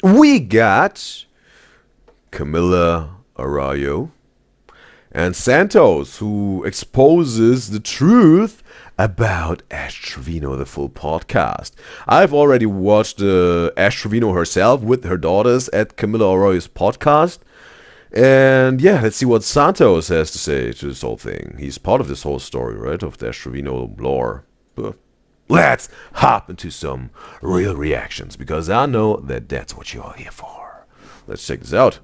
we got Camilla, ARAUJO, and SANTOS, who exposes the truth about Ash Trevino, the full podcast. I've already watched Ash Trevino herself with her daughters at Camilla ARAUJO's podcast. And yeah, let's see what SANTOS has to say to this whole thing. He's part of this whole story, right, of the Ash Trevino lore. But let's hop into some real reactions, because I know that that's what you're here for. Let's check this out.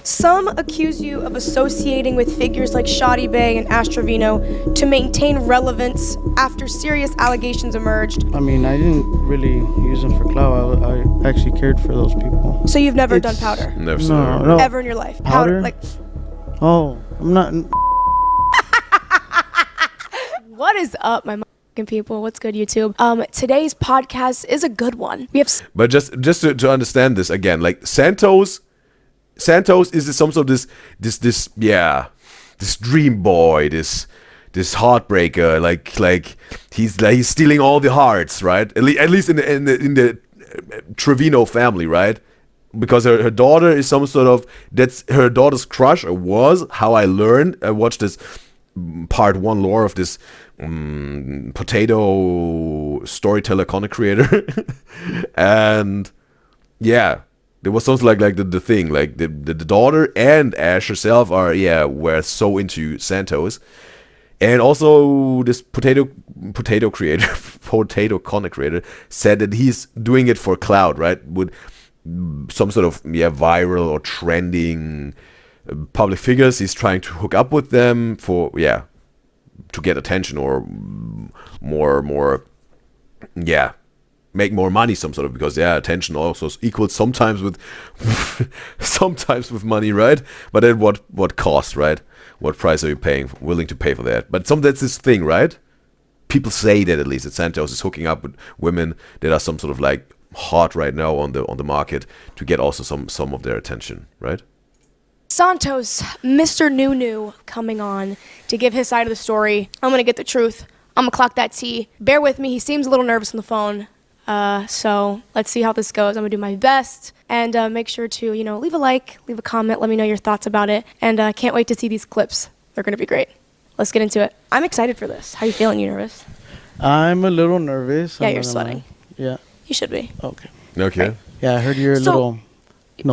Some accuse you of associating with figures like Shoddy Bay and Ash Trevino to maintain relevance after serious allegations emerged. I mean, I didn't really use them for clout. I actually cared for those people. So you've never done powder? Never seen her. No. Ever in your life? Powder? Like, Oh, I'm not. what is up, my fucking people? What's good, YouTube? Today's podcast is a good one. We have But just to understand this again, like SANTOS is some sort of this dream boy, this heartbreaker, like he's stealing all the hearts, right? At least in the Trevino family, right? Because her daughter is some sort of, that's her daughter's crush, or was, how I learned. I watched this part 1 lore of this potato storyteller content creator, and yeah. There was something like the thing, like the daughter and Ash herself were so into SANTOS, and also this potato creator, potato content creator, said that he's doing it for clout, right? With some sort of viral or trending public figures, he's trying to hook up with them for to get attention or more make more money, some sort of, because attention also equals sometimes with money, right? But at what cost, right? What price are you willing to pay for that? But that's this thing, right? People say that, at least, that SANTOS is hooking up with women that are some sort of like hot right now on the market to get also some of their attention, right? SANTOS, Mr. New coming on to give his side of the story. I'm gonna get the truth. I'm gonna clock that T. Bear with me. He seems a little nervous on the phone. So let's see how this goes. I'm gonna do my best, and make sure to, leave a like, leave a comment, let me know your thoughts about it, and can't wait to see these clips. They're gonna be great. Let's get into it. I'm excited for this. How you feeling? You nervous? I'm a little nervous. Yeah, you're sweating. Yeah. You should be. Okay. Okay. Right. Yeah, I heard you're a little,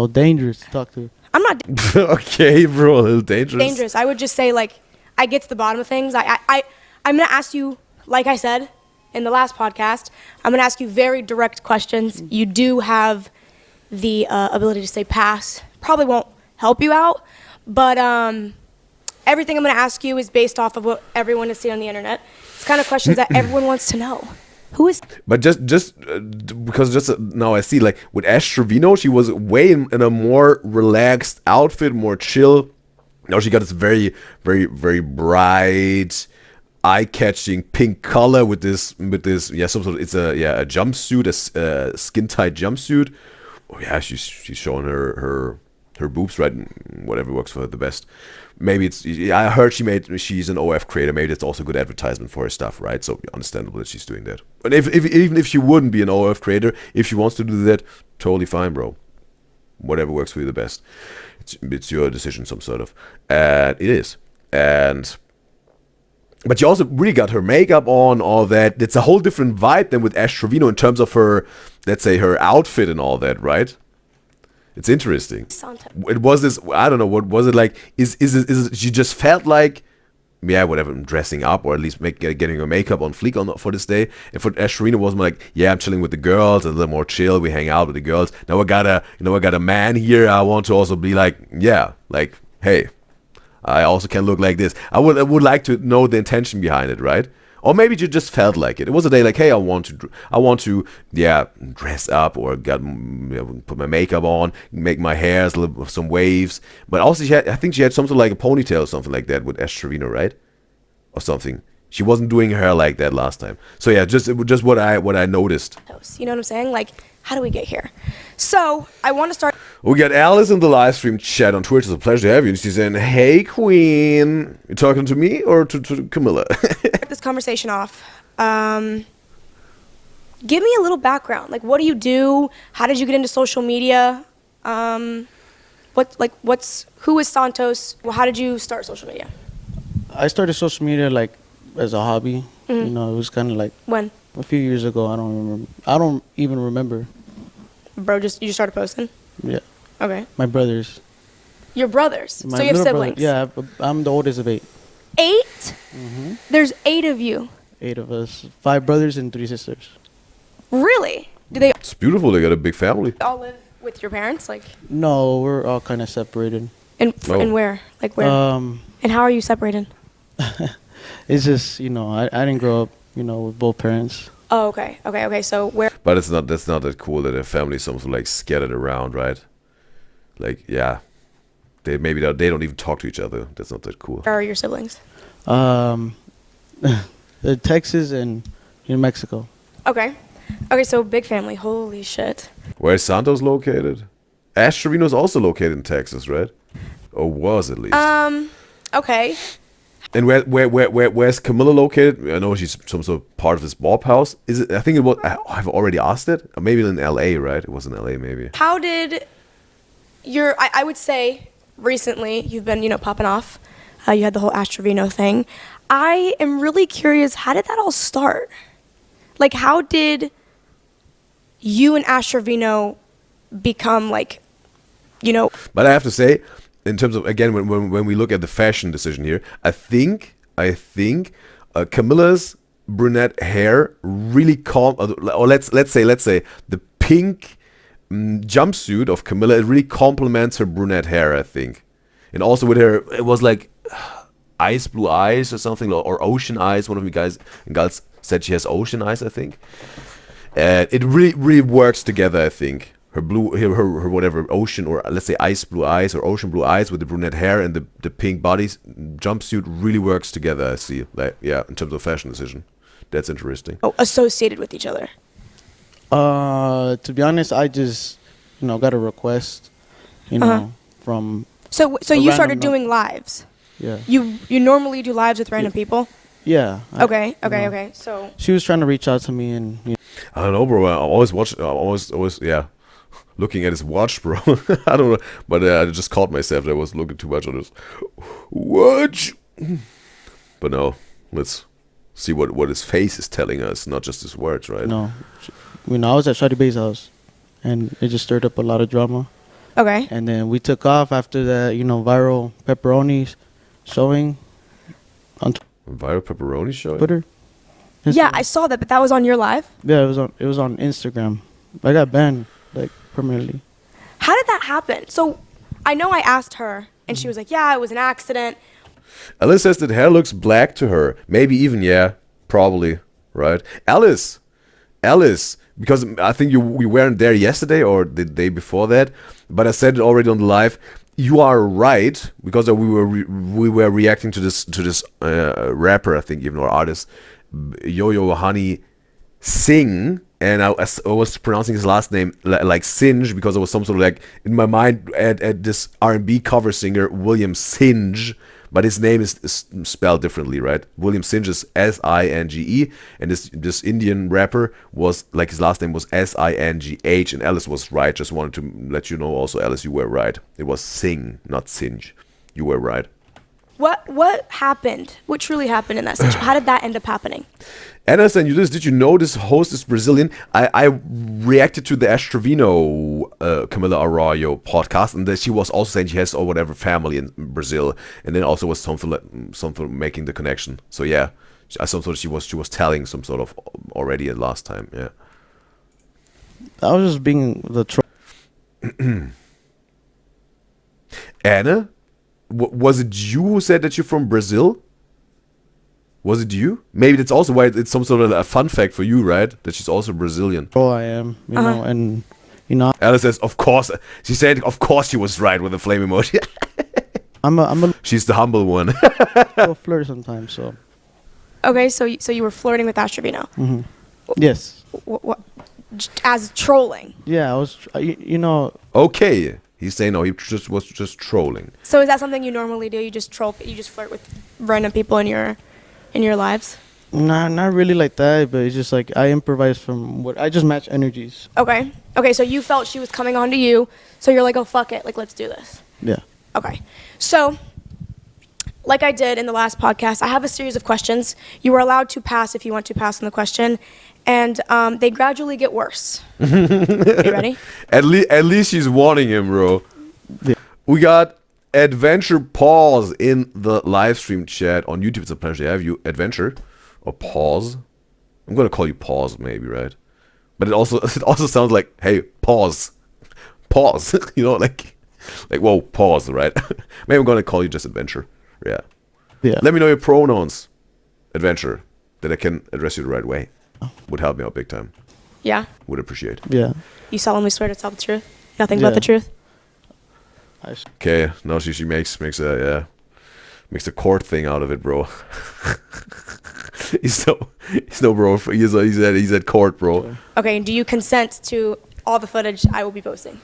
dangerous to talk to. I'm not Okay, bro, a little dangerous. dangerous. I would just say, like, I get to the bottom of things. I'm gonna ask you, like I said in the last podcast, I'm gonna ask you very direct questions. You do have the ability to say pass. Probably won't help you out, but everything I'm gonna ask you is based off of what everyone has seen on the internet. It's kind of questions that everyone wants to know. Who is? But because now I see, like, with Ash Trevino, she was way in a more relaxed outfit, more chill. Now she got this very, very, very bright, eye-catching pink color with this some sort of, it's a jumpsuit, a skin-tight jumpsuit. Oh yeah, she's showing her boobs, right? Whatever works for her the best. Maybe I heard she's an OF creator. Maybe that's also good advertisement for her stuff, right? So understandable that she's doing that. But even if she wouldn't be an OF creator, if she wants to do that, totally fine, bro. Whatever works for you the best. It's your decision, some sort of. And it is. But she also really got her makeup on, all that. It's a whole different vibe than with Ash Trevino in terms of her, let's say, her outfit and all that, right? It's interesting. It was this, I don't know, what was it like? Is it she just felt like, whatever, dressing up, or at least getting her makeup on fleek for this day. And for Ash Trevino, was more like, I'm chilling with the girls, a little more chill, we hang out with the girls. Now I got a man here, I want to also be like, hey, I also can look like this. I would like to know the intention behind it, right? Or maybe you just felt like it. It was a day like, hey, I want to dress up, or put my makeup on, make my hair some waves. But also, I think she had something like a ponytail or something like that with Ash Trevino, right? Or something. She wasn't doing her hair like that last time. So yeah, just what I noticed. You know what I'm saying? Like, how do we get here? So I want to start. We got Alice in the live stream chat on Twitch. It's a pleasure to have you. And she's saying, "Hey, Queen, you talking to me or to Camilla?" This conversation off. give me a little background. Like, what do you do? How did you get into social media? Who is Santos? Well, how did you start social media? I started social media like as a hobby. You know, it was kind of like When? a few years ago. I don't remember. I don't even remember. Bro, you just started posting? Yeah. Okay. My brothers. Your brothers? My So you have little brother- siblings? yeah, I'm the oldest of 8. 8? There's 8 of you. 8 of us. 5 brothers and 3 sisters. Really? Do they It's beautiful. They got a big family. all live with your parents? Like, No, we're all kind of separated. and Oh. and where? Like where? And how are you separated? It's just, you know, I didn't grow up, you know, with both parents. Oh, okay. So where? But that's not that cool that a family is something like scattered around, right? Like, yeah. They don't even talk to each other. That's not that cool. Where are your siblings? Texas and New Mexico. Okay. Okay, so big family. Holy shit. Where is Santos located? Ash Trevino is also located in Texas, right? Or was at least. Okay. And where's Camilla located? I know she's some sort of part of this Bob house. Is it? I think it was. I've already asked it. Or maybe in L.A. Right? It was in L.A. Maybe. How did I would say recently you've been, popping off. You had the whole Ash Trevino thing. I am really curious, how did that all start? Like, how did you and Ash Trevino become, like, But I have to say, in terms of, again, when we look at the fashion decision here, I think Camilla's brunette hair really or let's say the pink jumpsuit of Camilla, it really complements her brunette hair, I think. And also with her, it was like ice blue eyes or something, or ocean eyes. One of you guys and girls said she has ocean eyes, I think. And it really works together, I think. Her whatever, ocean, or let's say ice blue eyes or ocean blue eyes with the brunette hair and the pink bodies jumpsuit really works together, I see. Like, yeah, in terms of fashion decision. That's interesting. associated with each other? To be honest, I just, got a request, from. So you started doing lives? Yeah. You normally do lives with random people? Yeah. Okay. So She was trying to reach out to me, and I don't know, bro. I always yeah, looking at his watch, bro. I don't know, but I just caught myself that I was looking too much on his watch. But no, let's see what his face is telling us, not just his words, right? I was at Shawty Bay's house, and it just stirred up a lot of drama. okay. And then we took off after that, viral pepperonis showing on Viral pepperoni show. Twitter. Yeah, Instagram. I saw that, but that was on your live? Yeah, it was on Instagram. I got banned like permanently. How did that happen? So I know I asked her, and she was like, yeah, it was an accident. Alice says that hair looks black to her. Maybe even, yeah, probably, right? Alice, because I think we weren't there yesterday or the day before that, but I said it already on the live. You are right, because we were reacting to this rapper, I think, even, or artist, Yo-Yo Honey Singh, and I was pronouncing his last name like Singe, because it was some sort of, like, in my mind at this R&B cover singer William Singe, but his name is spelled differently, right? William Singe is S-I-N-G-E, and this Indian rapper was, like, his last name was S-I-N-G-H, and Alice was right. Just wanted to let you know also, Alice, you were right. It was Singh, not Singe. You were right. What happened? What truly happened in that situation? How did that end up happening? Anna said, did you know this host is Brazilian? I reacted to the Ash Trevino Camilla Araujo podcast, and that she was also saying she has or whatever family in Brazil, and then also was something making the connection. So yeah, some sort of she was telling some sort of already at last time. Yeah. I was just being the troll. Anna, was it you who said that you're from Brazil? Was it you? Maybe that's also why it's some sort of a fun fact for you, right? That she's also Brazilian. I am, and Alice says, of course. She said, of course she was right with the flame emoji. I'm a She's the humble one. little flirt sometimes, so. Okay, so you were flirting with Ash Trevino. Yes. What, as trolling. Yeah, I was. Okay. He's saying no, he was just trolling. So is that something you normally do? You just troll, you just flirt with random people in your lives? Nah, not really like that, but it's just like I improvise from what I just match energies. Okay. Okay, so you felt she was coming on to you, so you're like, oh, fuck it. Like, let's do this. Yeah. Okay. So, like I did in the last podcast, I have a series of questions. You are allowed to pass if you want to pass on the question, and they gradually get worse. Are you ready? At least she's warning him, bro. Yeah. We got Adventure Pause in the live stream chat on YouTube. It's a pleasure to have you, Adventure. Or Pause. I'm gonna call you Pause, maybe, right? But it also sounds like, hey, pause. Pause. You know, like whoa, pause, right? Maybe I'm gonna call you just Adventure. Yeah. Yeah. Let me know your pronouns, Adventure, that I can address you the right way. Would help me out big time. Yeah? Would appreciate. Yeah. You solemnly swear to tell the truth? Nothing but the truth? Okay, now she makes a court thing out of it, bro. he's no bro. He's at court, bro. Okay, and do you consent to all the footage I will be posting?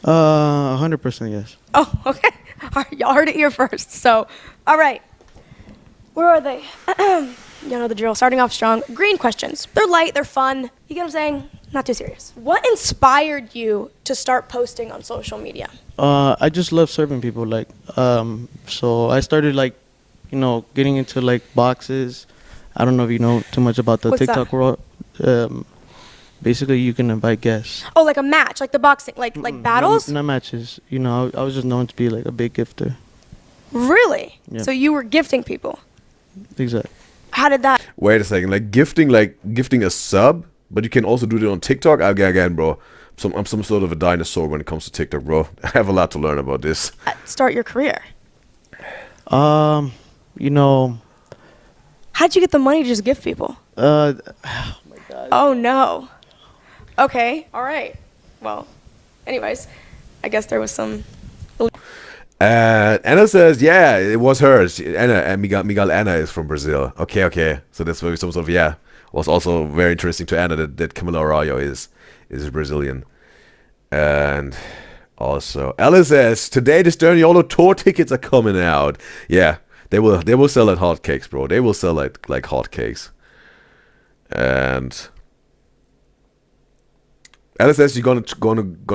100% yes. Oh, okay. All right, y'all heard it here first. So, all right. Where are they? You know the drill. Starting off strong. Green questions. They're light. They're fun. You get what I'm saying? Not too serious. What inspired you to start posting on social media? I just love serving people. Like, so I started like, getting into like boxes. I don't know if you know too much about the What's TikTok that? world. Basically, you can invite guests. Oh, like a match, like the boxing, like battles? Not matches. I was just known to be like a big gifter. Really? Yeah. So you were gifting people. Exactly. How did that? Wait a second, like gifting a sub, but you can also do it on TikTok. Again, bro, I'm some sort of a dinosaur when it comes to TikTok, bro. I have a lot to learn about this. Start your career. Um, How'd you get the money to just gift people? oh my God. Oh no. Okay. All right. Well, anyways, I guess there was some. Anna says, yeah, it was hers. Anna, Miguel Anna is from Brazil. Okay. So that's maybe some sort of, yeah. Was also very interesting to Anna that Camilla Araujo is Brazilian. And also, Ella says, today the Sterniolo tour tickets are coming out. Yeah, they will sell like hotcakes, bro. They will sell like hotcakes. And Ella says you're gonna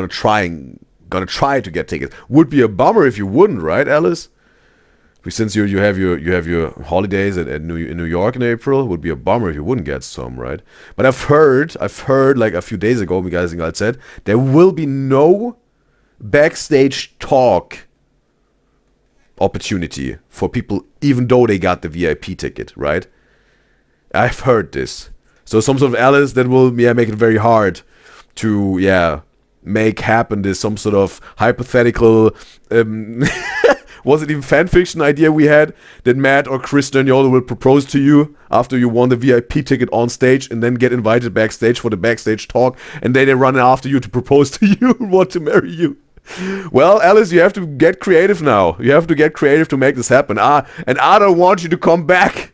try to get tickets. Would be a bummer if you wouldn't, right, Alice? Since you have your holidays in New York in April, would be a bummer if you wouldn't get some, right? But I've heard like a few days ago, Guys and Gyals said there will be no backstage talk opportunity for people, even though they got the VIP ticket, right? I've heard this. So some sort of Alice that will make it very hard to make happen this some sort of hypothetical was it even fan fiction idea we had that Matt or Chris Sterniolo will propose to you after you won the VIP ticket on stage and then get invited backstage for the backstage talk, and then they run after you to propose to you and want to marry you. Well, Alice, you have to get creative now. You have to get creative to make this happen. And I don't want you to come back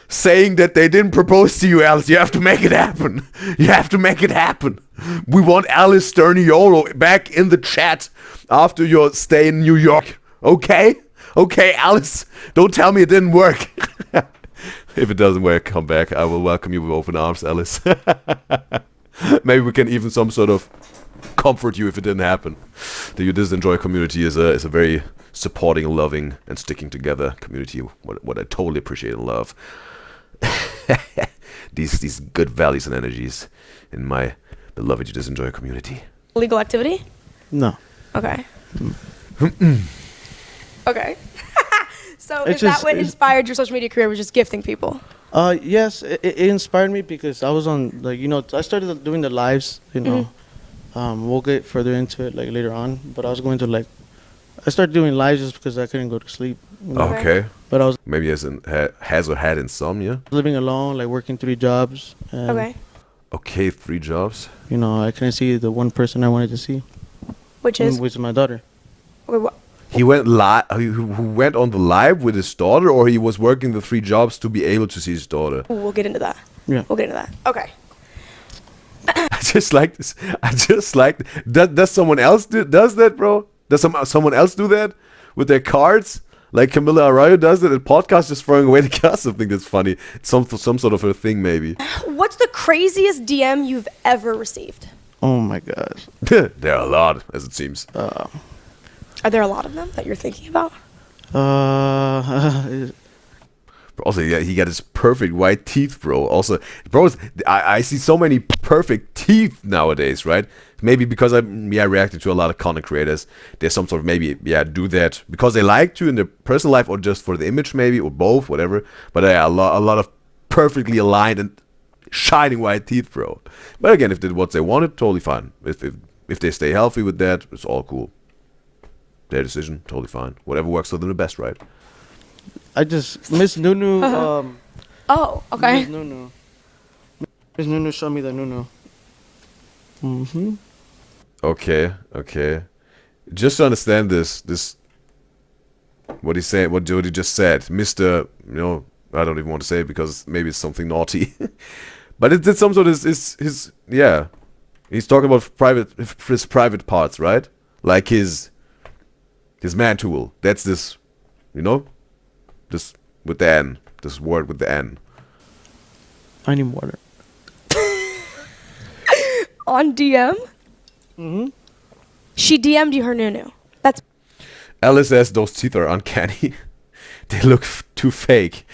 saying that they didn't propose to you, Alice. You have to make it happen. You have to make it happen. We want Alice Sterniolo back in the chat after your stay in New York. Okay, Alice. Don't tell me it didn't work. If it doesn't work, come back. I will welcome you with open arms, Alice. Maybe we can even some sort of comfort you if it didn't happen. The You Just Enjoy community is a very supporting, loving, and sticking together community. What I totally appreciate and love. these good values and energies in my beloved You Just Enjoy community. Illegal activity? No. Okay. Okay. So It's is that just- what inspired your social media career, was just gifting people? Yes, it inspired me because I was on I started doing the lives. We'll get further into it like later on, but I was going to I started doing lives just because I couldn't go to sleep. Okay. But I was Maybe has or had insomnia. living alone, like working 3 jobs. And, Okay. Okay, 3 jobs. I couldn't see the one person I wanted to see, Which is? which is my daughter. Okay, He went who went on the live with his daughter, or he was working the 3 jobs to be able to see his daughter. we'll get into that. Yeah. We'll get into that. Okay. I just like this. Does someone else does that, bro? Does someone else do that with their cards? Like Camilla Arroyo does it at podcasts, just throwing away the cast. I think that's funny. It's some sort of a thing, maybe. What's the craziest DM you've ever received? Oh my gosh. There are a lot, as it seems. Are there a lot of them that you're thinking about? Also, yeah, he got his perfect white teeth, bro. Also, bro, I see so many perfect teeth nowadays, right? Maybe because I'm reacting to a lot of content creators. There's some sort of maybe do that because they like to in their personal life or just for the image, maybe, or both, whatever. But yeah, a lot of perfectly aligned and shining white teeth, bro. But again, if they did what they wanted, totally fine. If they stay healthy with that, it's all cool. Their decision, totally fine. Whatever works for them the best, right? I just Miss Nunu. Oh, okay. Miss Nunu. Miss Nunu showed me the Nunu. Mm-hmm. Okay. Just to understand this, what he said, what Jody just said, Mr. I don't even want to say it because maybe it's something naughty, but it's some sort of his yeah. He's talking about his private parts, right? Like his man tool. That's this, this with the N. This word with the N. I need water. On DM? Mm-hmm. She DM'd you her Nunu. That's Alice says those teeth are uncanny. They look too fake.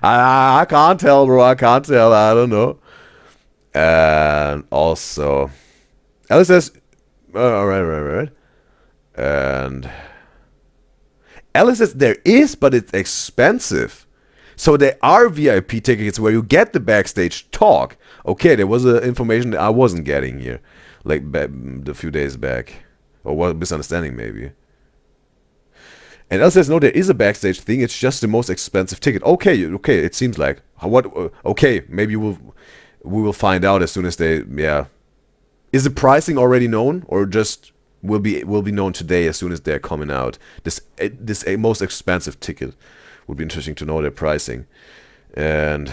I can't tell, bro. I can't tell. I don't know. And also, Alice says, right. And Alice says there is, but it's expensive. So there are VIP tickets where you get the backstage talk. Okay, there was information that I wasn't getting here, like a few days back, or was misunderstanding maybe. And Alice says no, there is a backstage thing. It's just the most expensive ticket. Okay. It seems like what? Okay, maybe we will find out as soon as they. Yeah, is the pricing already known, or just will be known today as soon as they're coming out? This most expensive ticket would be interesting to know their pricing. And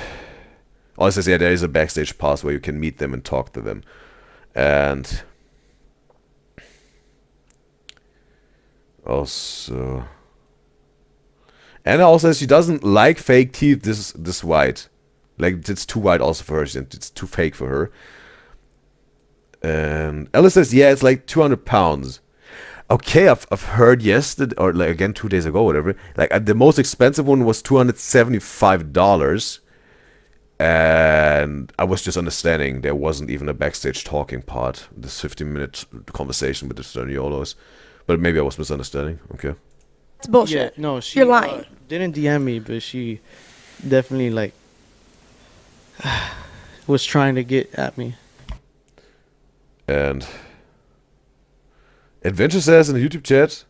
also says there is a backstage pass where you can meet them and talk to them. And also Anna also says she doesn't like fake teeth this white. Like it's too white also for her. It's too fake for her. And Ella says yeah, it's like 200 pounds. Okay, I've heard yesterday, or like again 2 days ago, whatever. Like the most expensive one was $275, and I was just understanding there wasn't even a backstage talking part. This 15-minute conversation with the Sternolos, but maybe I was misunderstanding. Okay, it's bullshit. Yeah, no, she You're lying. Didn't DM me, but she definitely like was trying to get at me. And Adventure says in the YouTube chat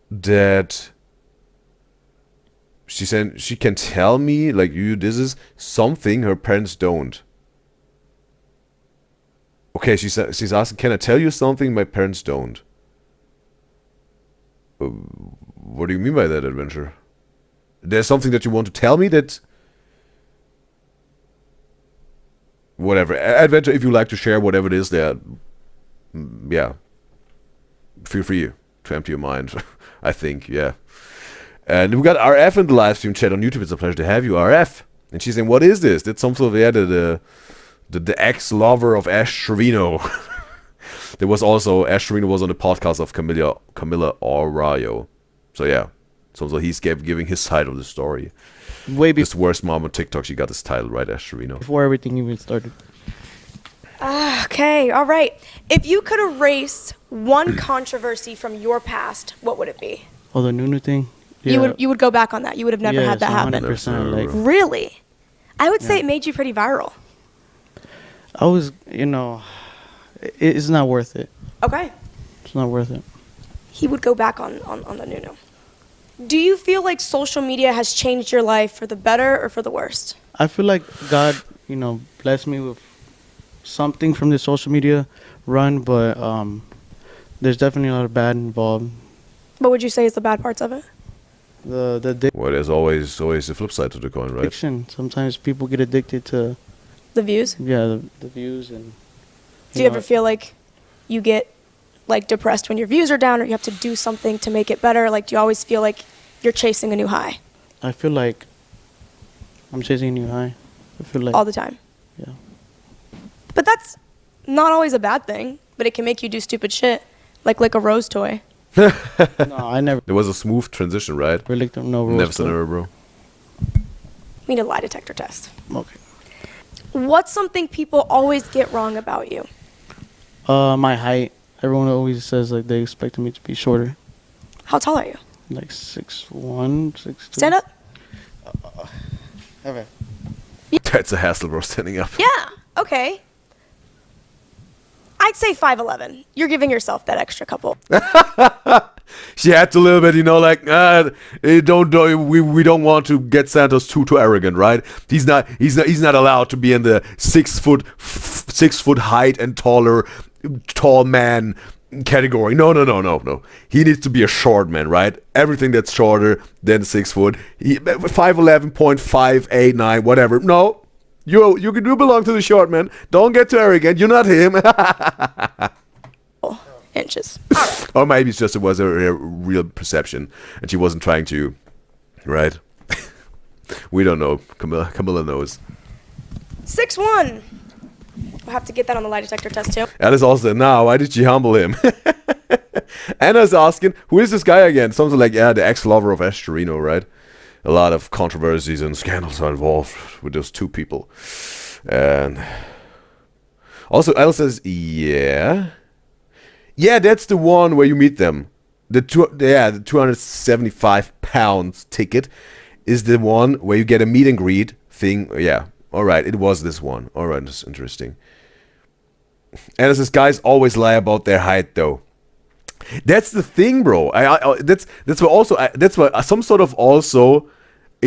that she said she can tell me, like, this is something her parents don't. Okay, she's asking, can I tell you something my parents don't? What do you mean by that, Adventure? There's something that you want to tell me that... Whatever. Adventure, if you like to share whatever it is there... Yeah, feel free to empty your mind. I think, yeah. And we got RF in the live stream chat on YouTube. It's a pleasure to have you, RF. And she's saying, "What is this? That's some sort of the ex-lover of Ash Trevino." There was also Ash Trevino was on the podcast of Camilla Araujo. So yeah, so he's giving his side of the story. Way before this worst mom on TikTok, she got this title right, Ash Trevino. Before everything even started. Okay, all right. If you could erase one controversy from your past, what would it be? Oh, the Nunu thing? Yeah. You would go back on that. You would have never had that happen. 100%. Like, really? I would say it made you pretty viral. I was, it's not worth it. Okay. It's not worth it. He would go back on the Nunu. Do you feel like social media has changed your life for the better or for the worst? I feel like God, blessed me with something from the social media run, but there's definitely a lot of bad involved. What would you say is the bad parts of it? Well, there's always the flip side to the coin, right? Addiction. Sometimes people get addicted to the views. Yeah, the views and. Do you ever feel like you get like depressed when your views are down, or you have to do something to make it better? Like, do you always feel like you're chasing a new high? I feel like I'm chasing a new high. I feel like All the time. Yeah. But that's not always a bad thing, but it can make you do stupid shit, like a rose toy. No, I never There was a smooth transition, right? really don't know. Never said never, bro. We need a lie detector test. Okay. What's something people always get wrong about you? My height. Everyone always says like they expected me to be shorter, How tall are you? like 6'1", 6'2". Stand up. Okay. That's a hassle, bro, standing up. Yeah, okay. I'd say 5'11". You're giving yourself that extra couple. She had to a little bit, you know, like, we don't want to get Santos too arrogant, right? He's not allowed to be in the 6 foot height and tall man category. No. He needs to be a short man, right? Everything that's shorter than 6 foot. 5'11.589, whatever. No. You do belong to the short man. Don't get too arrogant. You're not him. Inches. All right. Or maybe it's just it was a real perception, and she wasn't trying to, right? We don't know. Camilla knows. 6'1". We'll have to get that on the lie detector test too. Alice also said, "Now, why did she humble him?" Anna's asking, "Who is this guy again?" Something like, "Yeah, the ex-lover of TREVINO, right?" A lot of controversies and scandals are involved with those two people. And also, Alice says, "Yeah, that's the one where you meet them. The 275 pounds ticket is the one where you get a meet and greet thing." Yeah, all right, it was this one. All right, that's interesting. And it says, "Guys always lie about their height, though." That's the thing, bro. That's what some sort of also.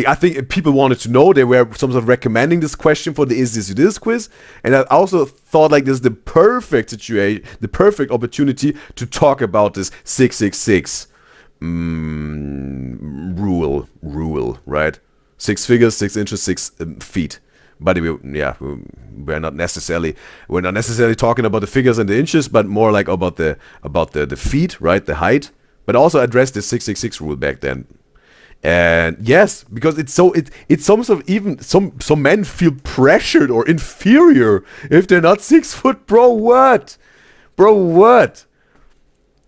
I think people wanted to know. They were some sort of recommending this question for the Is This You This quiz, and I also thought like this is the perfect situation, the perfect opportunity to talk about this 666 rule, right? 6 figures, 6 inches, 6 feet. But we're not necessarily talking about the figures and the inches, but more like about the feet, right? The height, but also address the 666 rule back then. And yes, because it's some sort of even some men feel pressured or inferior if they're not 6 foot, bro. What?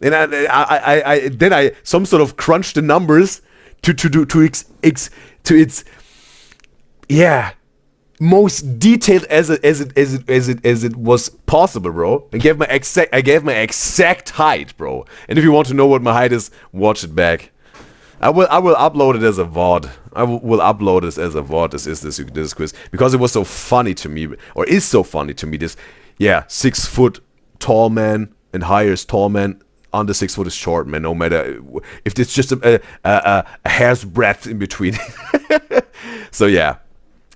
And I some sort of crunched the numbers to its most detailed as it was possible, bro. I gave my exact height, bro. And if you want to know what my height is, watch it back. I will upload it as a VOD. I will upload this as a VOD. This quiz, because it was so funny to me, or is so funny to me. This 6 foot tall man and higher is tall man. Under 6 foot is short man. No matter if it's just a hair's breadth in between. So yeah.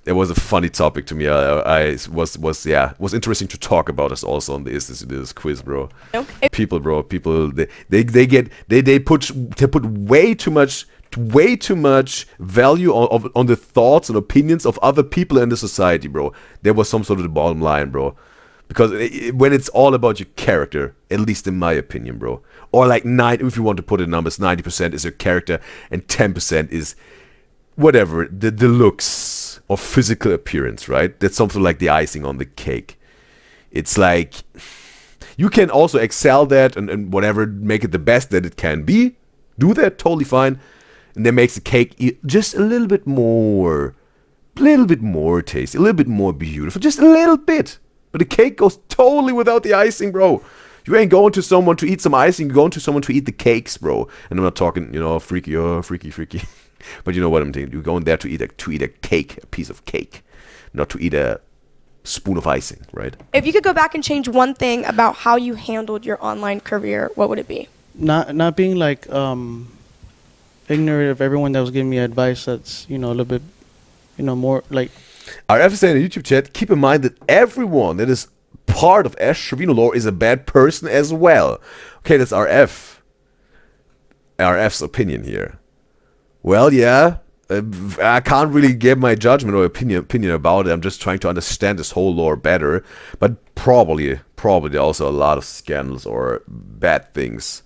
It was a funny topic to me. It was interesting to talk about this also on the Is This quiz, bro. Okay. People they put way too much value on the thoughts and opinions of other people in the society, bro. There was some sort of the bottom line, bro. Because when it's all about your character, at least in my opinion, bro, or like if you want to put it in numbers, 90% is your character and 10% is whatever the looks or physical appearance, right? That's something like the icing on the cake. It's like you can also excel that and whatever, make it the best that it can be. Do that, totally fine. And that makes the cake just a little bit more tasty, a little bit more beautiful, just a little bit. But the cake goes totally without the icing, bro. You ain't going to someone to eat some icing, you're going to someone to eat the cakes, bro. And I'm not talking, freaky. But you know what I'm thinking. You're going there to eat a cake, a piece of cake, not to eat a spoon of icing, right? If you could go back and change one thing about how you handled your online career, what would it be? Not being like ignorant of everyone that was giving me advice. That's a little bit more like. Our FSA in the YouTube chat. Keep in mind that everyone that is part of TREVINO lore is a bad person as well. Okay, that's RF's opinion here. Well, yeah, I can't really give my judgment or opinion about it. I'm just trying to understand this whole lore better. But probably probably also a lot of scandals or bad things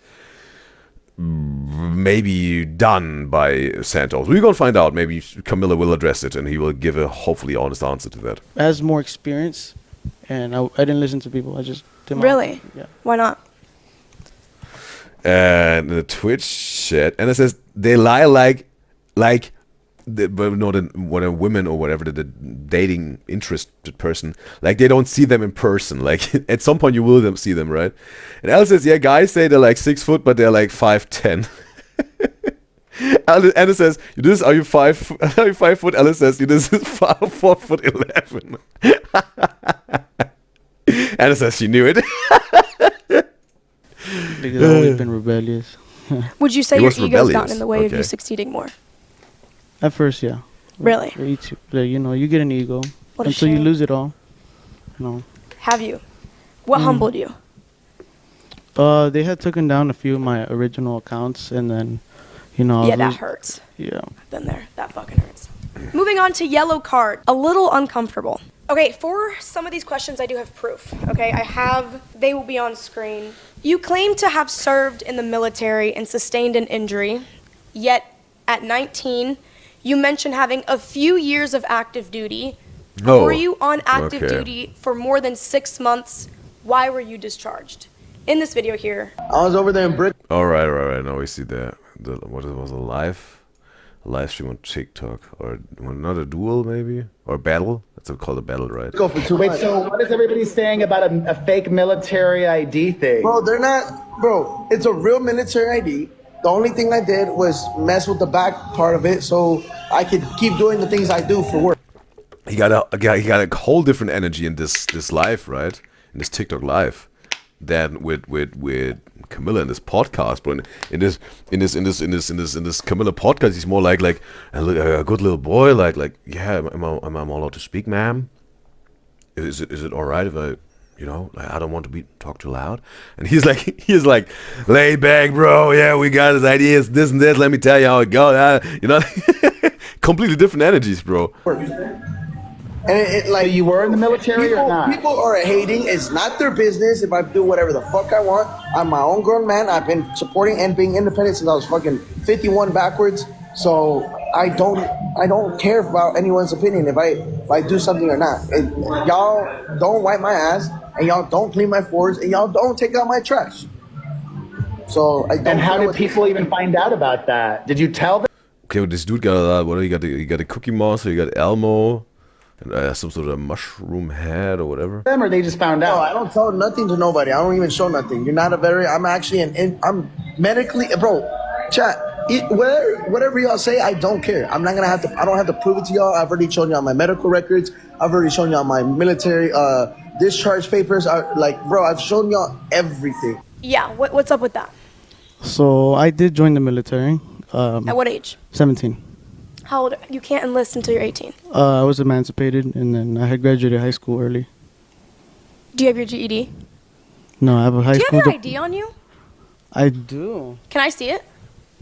maybe done by Santos. We're gonna find out. Maybe Camilla will address it and he will give a hopefully honest answer to that. Has more experience, and I didn't listen to people. I just did my Really? Yeah. Why not? And the Twitch chat, and it says they lie like but not when a woman or whatever the dating interested person, like they don't see them in person. Like at some point you will see them, right? And Alice says, yeah, guys say they're like 6 foot, but they're like 5'10". Alice says, you this are you 5 are you 5 foot? Alice says, you this is 4'11". Alice says she knew it. Because I've always been rebellious. Would you say He your was ego's rebellious. gotten in the way of you Okay. succeeding more? At first, yeah. Really? You know, you get an ego What a until you shame. lose it all. You know. Have you? What humbled you? They had taken down a few of my original accounts, and then, you know. Yeah, that hurts. Yeah. Been there. That fucking hurts. Moving on to yellow card. A little uncomfortable. Okay, for some of these questions, I do have proof. Okay, they will be on screen. You claim to have served in the military and sustained an injury, yet at 19, you mention having a few years of active duty. Oh, Were you on active okay. duty for more than 6 months? Why were you discharged? In this video here, I was over there in Brick. All right. Now we see the what it was, a live stream on TikTok, or not a duel maybe, or battle. That's called a battle, right? Go for 2 Wait, months. so what is everybody saying about a fake military ID thing? Bro, they're not. Bro, it's a real military ID. The only thing I did was mess with the back part of it so I could keep doing the things I do for work. He got a whole different energy in this live, right? In this TikTok live, than with Camilla in this podcast. But in this Camilla podcast, he's more like a good little boy. Like yeah, am I allowed to speak, ma'am? Is it all right if I? You know, like, I don't want to be talk too loud. And he's like, lay back, bro. Yeah, we got his ideas, this and this. Let me tell you how it goes. You know, completely different energies, bro. And like So you were in the military or not? People are hating. It's not their business if I do whatever the fuck I want. I'm my own grown man. I've been supporting and being independent since I was fucking 51 backwards. So I don't care about anyone's opinion if I do something or not. And y'all don't wipe my ass, and y'all don't clean my floors, and y'all don't take out my trash. So I don't. And how care did what- people even find out about that? Did you tell them? Okay, well, this dude got a lot. What do you got? You got a Cookie Monster, you got Elmo, and some sort of mushroom head or whatever. Or they just found No, out? I don't tell nothing to nobody. I don't even show nothing. You're not a very. I'm actually I'm medically, bro. Chat. Whatever y'all say, I don't care. I'm not gonna have to. I don't have to prove it to y'all. I've already shown y'all my medical records. I've already shown y'all my military discharge papers. Bro, I've shown y'all everything. yeah. What's up with that? So I did join the military. At what age? 17. How old? You can't enlist until you're 18. I was emancipated, and then I had graduated high school early. Do you have your GED? No, I have a high Do you school. have your ID on you? I do. Can I see it?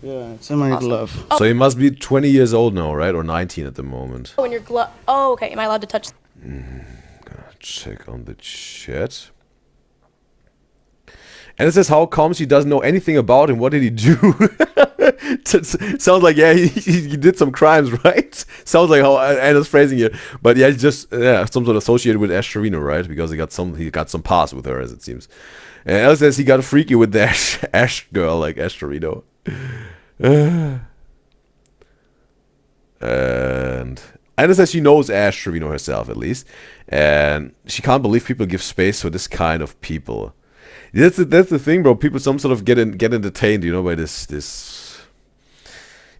Yeah, it's in my glove. So he must be 20 years old now, right? Or 19 at the moment. Oh, in your glove. Oh, okay. Am I allowed to touch? Check on the chat. And it says, how comes he doesn't know anything about him? What did he do? Sounds like, yeah, he did some crimes, right? Sounds like how Anna's phrasing it. But yeah, he's just some sort of associated with Ash TREVINO, right? Because he got some past with her, as it seems. And Ella says he got freaky with the Ash girl, like Ash TREVINO. And Anna says she knows Ash TREVINO herself, at least. And she can't believe people give space for this kind of people. That's the thing, bro. People some sort of get entertained, you know, by this.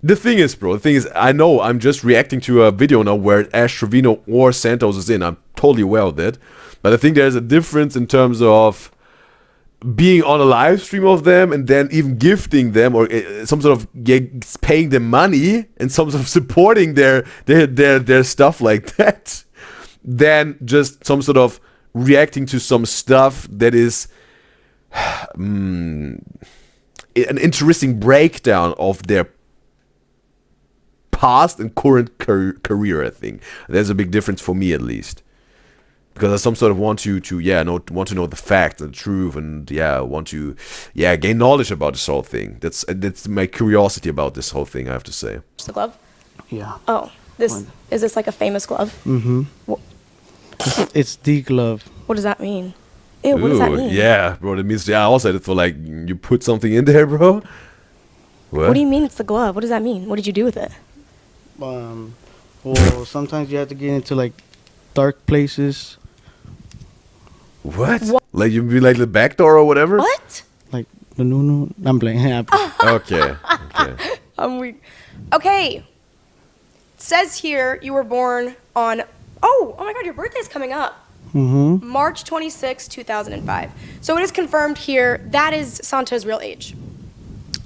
The thing is, bro. The thing is, I know I'm just reacting to a video now where Ash TREVINO or Santos is in. I'm totally aware of that. But I think there's a difference in terms of being on a live stream of them and then even gifting them or some sort of paying them money and some sort of supporting their stuff like that, than just some sort of reacting to some stuff that is an interesting breakdown of their past and current career. I think there's a big difference for me, at least. Because I some sort of want to want to know the fact and the truth, and want to gain knowledge about this whole thing. That's my curiosity about this whole thing, I have to say. The glove? Yeah. Oh, is this like a famous glove? Mm-hmm. It's the glove. What does that mean? Ew, what does that mean? Yeah, bro, that means, I also had it for like, you put something in there, bro? What do you mean it's the glove? What does that mean? What did you do with it? Well, sometimes you have to get into like dark places. What? Like you be like the back door or whatever? What? Like the no. I'm playing. Okay. I'm weak. Okay. It says here you were born on. Oh my God! Your birthday's coming up. Mm-hmm. March 26, 2005. So it is confirmed here that is Santos' real age.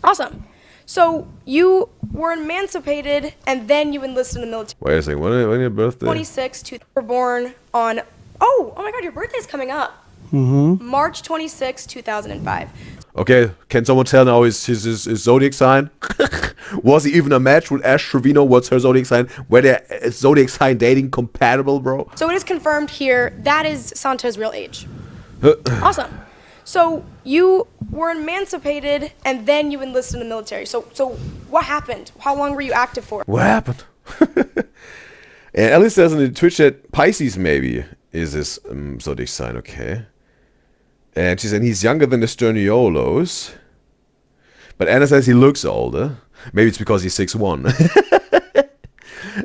Awesome. So you were emancipated and then you enlisted in the military. Wait a second, when your birthday? 26, you were born on. Oh my God! Your birthday's coming up. Mm-hmm. March 26, 2005. Okay, can someone tell now his zodiac sign? Was he even a match with Ash Trevino? What's her zodiac sign? Were their zodiac sign dating compatible, bro? So it is confirmed here that is Santos' real age. Awesome. So you were emancipated and then you enlisted in the military. So what happened? How long were you active for? What happened? And Alice says in the Twitch chat, Pisces maybe is his zodiac sign, okay. And she said he's younger than the Sterniolos. But Anna says he looks older. Maybe it's because he's 6'1".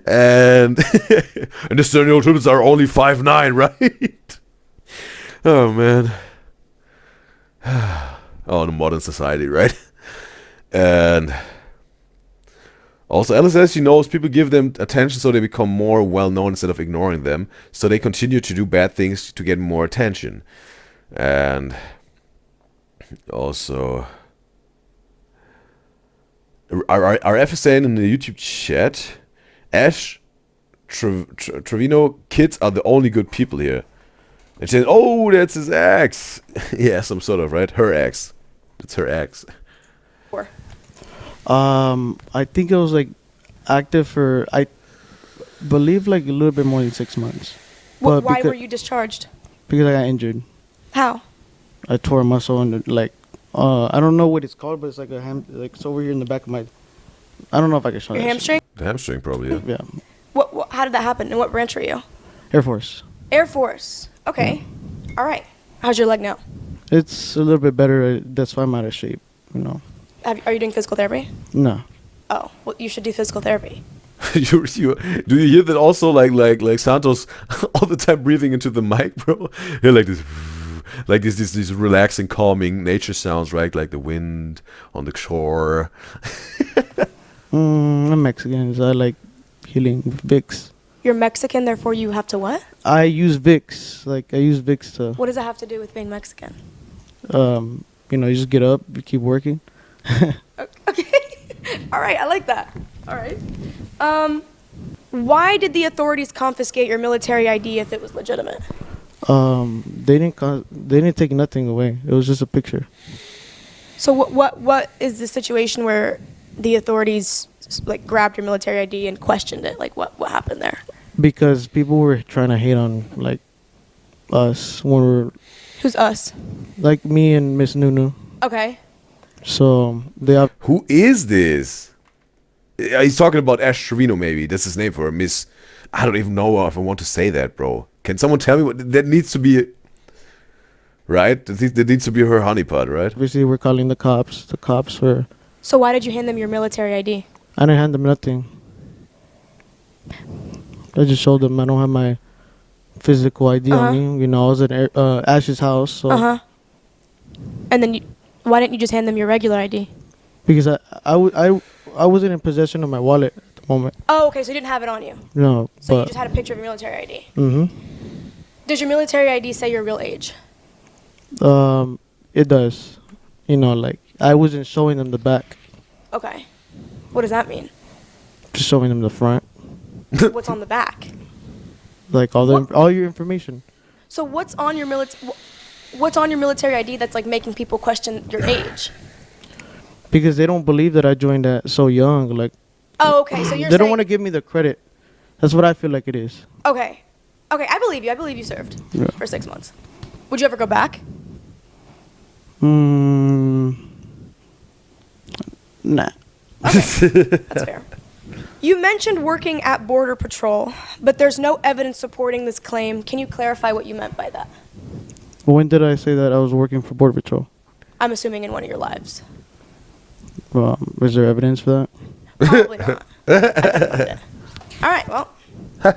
and the Sterniolos are only 5'9", right? Oh, man. Oh, the modern society, right? And also, Ella says she knows people give them attention so they become more well-known instead of ignoring them. So they continue to do bad things to get more attention. And also, our FSN in the YouTube chat, Ash Trevino kids are the only good people here. And she said, oh, that's his ex. Yeah, some sort of, right? Her ex. It's her ex. I think it was like active for, I believe, like a little bit more than 6 months. Why were you discharged? Because I got injured. How? I tore a muscle and like, I don't know what it's called, but it's like it's over here in the back of my, I don't know if I can show Your that hamstring? The hamstring, probably, yeah. Yeah. How did that happen? And what branch were you? Air Force. Air Force. Okay. All right. How's your leg now? It's a little bit better. That's why I'm out of shape, you know. Are you doing physical therapy? No. Oh, well, you should do physical therapy. Do you hear that also, like Santos all the time breathing into the mic, bro? Hear like this, like these relaxing, calming nature sounds, right? Like the wind on the shore. I'm Mexican, so I like healing with Vicks. You're Mexican, therefore you have to what? I use Vicks. Like I use Vicks to. What does that have to do with being Mexican? You know, you just get up, you keep working. Okay. All right, I like that. All right. Why did the authorities confiscate your military ID if it was legitimate? They didn't take nothing away. It was just a picture. So what is the situation where the authorities like grabbed your military ID and questioned it? Like what happened there? Because people were trying to hate on like us when we're Who's us? like me and Miss Nunu. Okay. So they have. Who is this? He's talking about Ash Trevino, maybe. That's his name for her, Miss. I don't even know if I want to say that, bro. Can someone tell me what that needs to be? Right? That needs to be her honeypot, right? Obviously, we're calling the cops. The cops were. So why did you hand them your military ID? I didn't hand them nothing. I just showed them I don't have my physical ID on me. You know, I was at Ash's house. So. And then why didn't you just hand them your regular ID? Because I wasn't in possession of my wallet at the moment. Oh, okay. So you didn't have it on you. No. So you just had a picture of your military ID. Mm-hmm. Does your military ID say your real age? It does. You know, like I wasn't showing them the back. Okay. What does that mean? Just showing them the front. What's on the back? Like all your information. So what's on your military ID that's like making people question your age? Because they don't believe that I joined that so young. Like. Oh, okay. So you're they don't want to give me the credit. That's what I feel like it is. Okay. Okay, I believe you. I believe you served Yeah. for 6 months. Would you ever go back? Nah. That's fair. You mentioned working at Border Patrol, but there's no evidence supporting this claim. Can you clarify what you meant by that? When did I say that I was working for Border Patrol? I'm assuming in one of your lives. Is there evidence for that? Probably not. I couldn't find it. All right, well.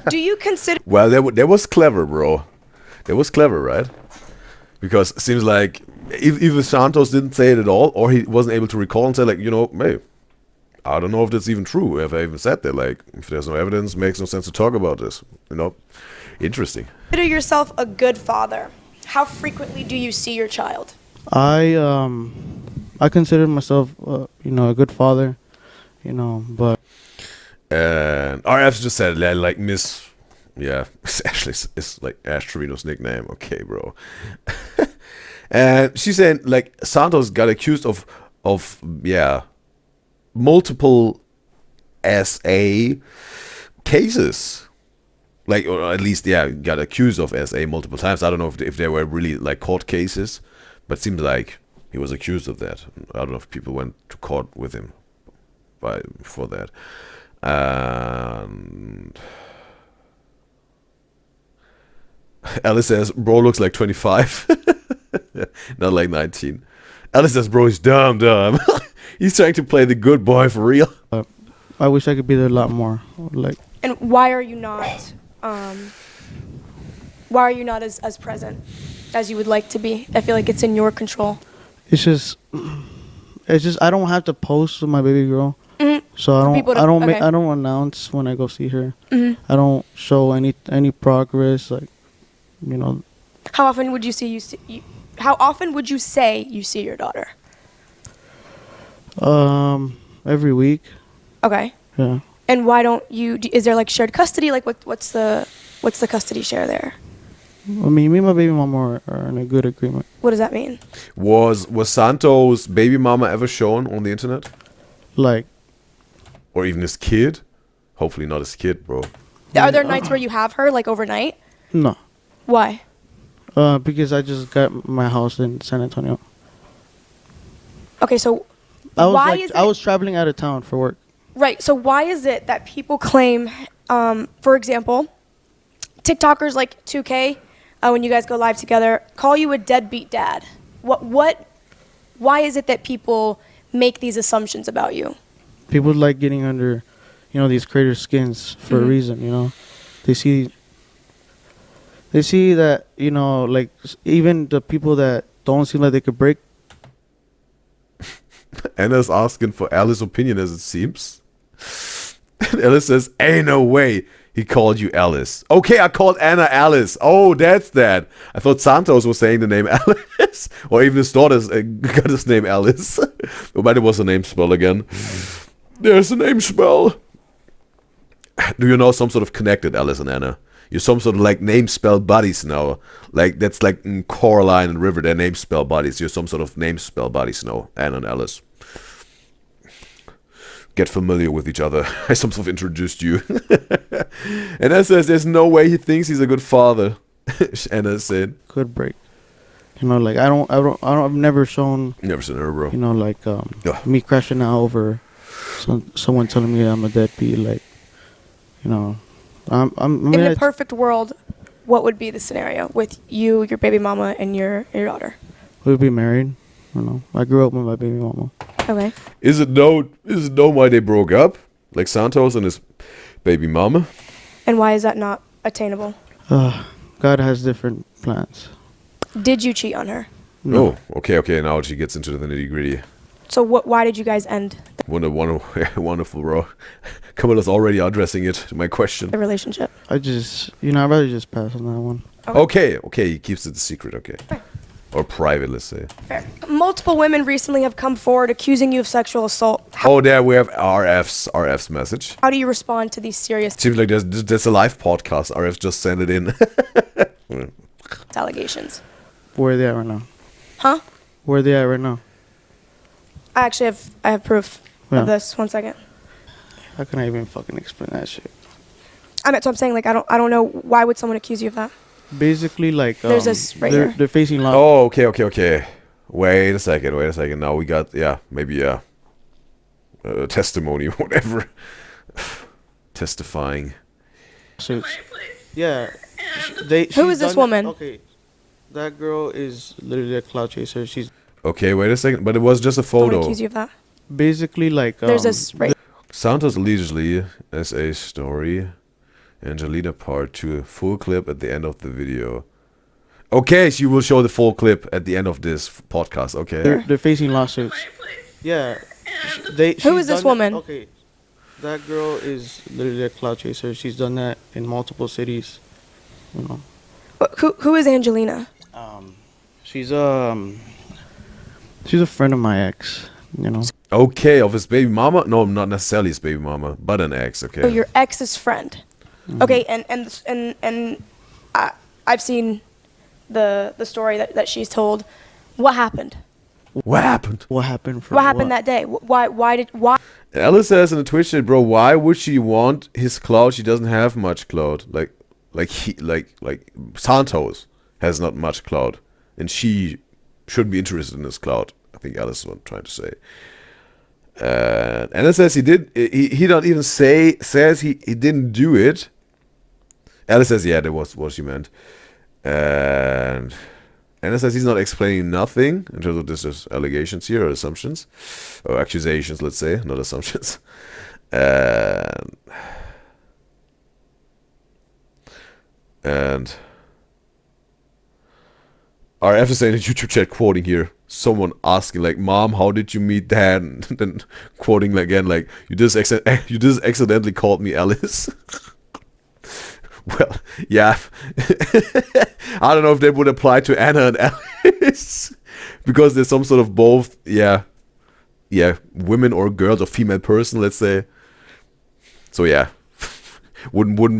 Do you consider... Well, that was clever, bro. That was clever, right? Because it seems like either Santos didn't say it at all, or he wasn't able to recall and say, like, you know, hey, I don't know if that's even true, if I even said that. Like, if there's no evidence, it makes no sense to talk about this. You know? Interesting. Consider yourself a good father. How frequently do you see your child? I consider myself, you know, a good father, you know, but... And RF just said, like, Miss... Yeah, it's like Ash Trevino's nickname. Okay, bro. And she's saying, like, Santos got accused of yeah, multiple SA cases. Like, or at least, yeah, got accused of SA multiple times. I don't know if they were really, like, court cases, but it seems like he was accused of that. I don't know if people went to court with him for that. And Alice says, bro looks like 25. Not like 19. Alice says, bro is dumb. He's trying to play the good boy for real. I wish I could be there a lot more. Like, And why are you not as present as you would like to be? I feel like it's in your control. it's just I don't have to post with my baby girl. Mhm. So I people to- don't okay. I don't announce when I go see her. Mhm. I don't show any progress, like, you know. How often would you how often would you say you see your daughter? Every week. Okay. Yeah. And why don't you? Is there like shared custody? Like what's the custody share there? I mean, me and my baby mama are in a good agreement. What does that mean? Was Santos' baby mama ever shown on the internet? Like, Or even his kid? Hopefully not his kid, bro. Are there nights where you have her like overnight? no. Why? Because I just got my house in San Antonio. Okay, so I was why like, is I it- was traveling out of town for work. Right. So why is it that people claim, for example, TikTokers like 2K, when you guys go live together, call you a deadbeat dad? Why is it that people make these assumptions about you? People like getting under, you know, these creators' skins for a reason, you know. They see that, you know, like, even the people that don't seem like they could break. Anna's asking for Alice's opinion, as it seems. And Alice says, ain't no way he called you Alice. Okay, I called Anna Alice. Oh, that's that. I thought Santos was saying the name Alice. Or even his daughter's got his name Alice. But it was a name spell again. There's a name spell. Do you know some sort of connected, Alice and Anna? You're some sort of like name spell buddies now. Like that's like in Coraline and River, they're name spell buddies. You're some sort of name spell buddies now, Anna and Alice. Get familiar with each other. I some sort of introduced you. And Anna says there's no way he thinks he's a good father. Anna said. Could break. You know, like, I've never shown, Never seen her, bro. you know, like, Yeah. me crashing out over someone telling me I'm a deadbeat. Like, you know, I mean, In a perfect world, what would be the scenario with you, your baby mama, and your daughter? we'd be married. You know, I grew up with my baby mama. Okay. Is it known why they broke up? Like Santos and his baby mama? And why is that not attainable? God has different plans. Did you cheat on her? No. Oh, okay. Now she gets into the nitty gritty. So why did you guys end Wonderful, bro. Camilla's already addressing it to my question. the relationship? I'd rather just pass on that one. Okay, he keeps it a secret, okay. Or private, let's say. Fair. Multiple women recently have come forward accusing you of sexual assault. Oh, there we have RF's message. How do you respond to these serious Seems like there's a live podcast. RF just sent it in. allegations? Where are they at right now? Huh? Where are they at right now? I have proof Yeah. of this. 1 second. How can I even fucking explain that shit? So I'm saying, like, I don't know, why would someone accuse you of that? Basically, like, There's this right here. they're facing law. Oh, okay. Wait a second. Now we got, maybe testimony or whatever. Testifying. Suits. Yeah. Who is this woman? Okay. That girl is literally a cloud chaser. She's Okay, wait a second. But it was just a Someone photo. accuse you of that? basically like. There's this right. SANTOS allegedly SA story. Angelina part 2. Full clip at the end of the video. Okay, she will show the full clip at the end of this podcast. Okay. They're facing lawsuits. Yeah. Who is this woman? Okay. That girl is literally a cloud chaser. She's done that in multiple cities. You know. Who is Angelina? She's a friend of my ex. You know. Okay, of his baby mama? No, not necessarily his baby mama, but an ex. Okay. Oh, your ex's friend. Okay, and I've seen the story that she's told. What happened? What happened? What happened? What happened that day? Why? Alice says in the Twitch chat, bro, why would she want his clout? She doesn't have much clout. Like SANTOS has not much clout, and she shouldn't be interested in his clout. I think Alice is what I'm trying to say. Alice says he did. He don't even says he didn't do it. Alice says yeah, that was what she meant. And Alice says he's not explaining nothing in terms of this allegations here or assumptions or accusations. Let's say, not assumptions. And RF is saying in the YouTube chat, quoting here, someone asking like, "Mom, how did you meet Dad?" And then quoting again like, "You just accidentally called me Alice." Well, yeah. I don't know if that would apply to Anna and Alice because there's some sort of both, women or girls or female person, let's say. So yeah. Wouldn't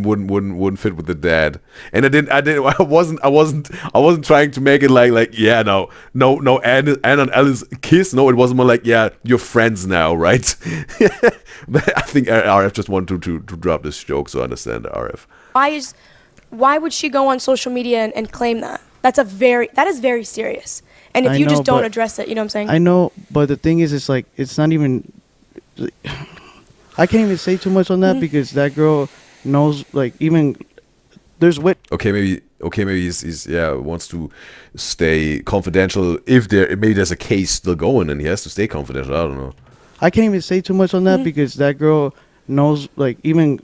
fit with the dad, and I wasn't trying to make it like no Anna and Alice kiss. No, it was more like you're friends now, right? But I think RF just wanted to drop this joke, so I understand RF. Why would she go on social media and claim that? That is very serious. And if you just don't address it, you know what I'm saying? I know, but the thing is, it's like it's not even. I can't even say too much on that because that girl knows, like, even there's okay maybe he's wants to stay confidential if there's a case still going and he has to stay confidential. I don't know. I can't even say too much on that because that girl knows, like, even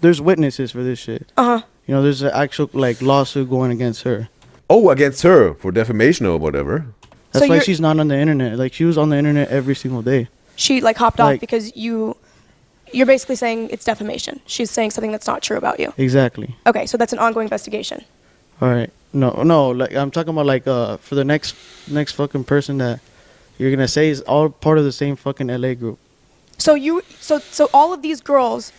there's witnesses for this shit. You know, there's an actual like lawsuit going against her. Oh, against her for defamation or whatever. That's why she's not on the internet. Like, she was on the internet every single day. She like hopped off because you're basically saying it's defamation. She's saying something that's not true about you. Exactly. Okay, so that's an ongoing investigation. All right. No, like I'm talking about like for the next fucking person that you're gonna say is all part of the same fucking LA group. So all of these girls,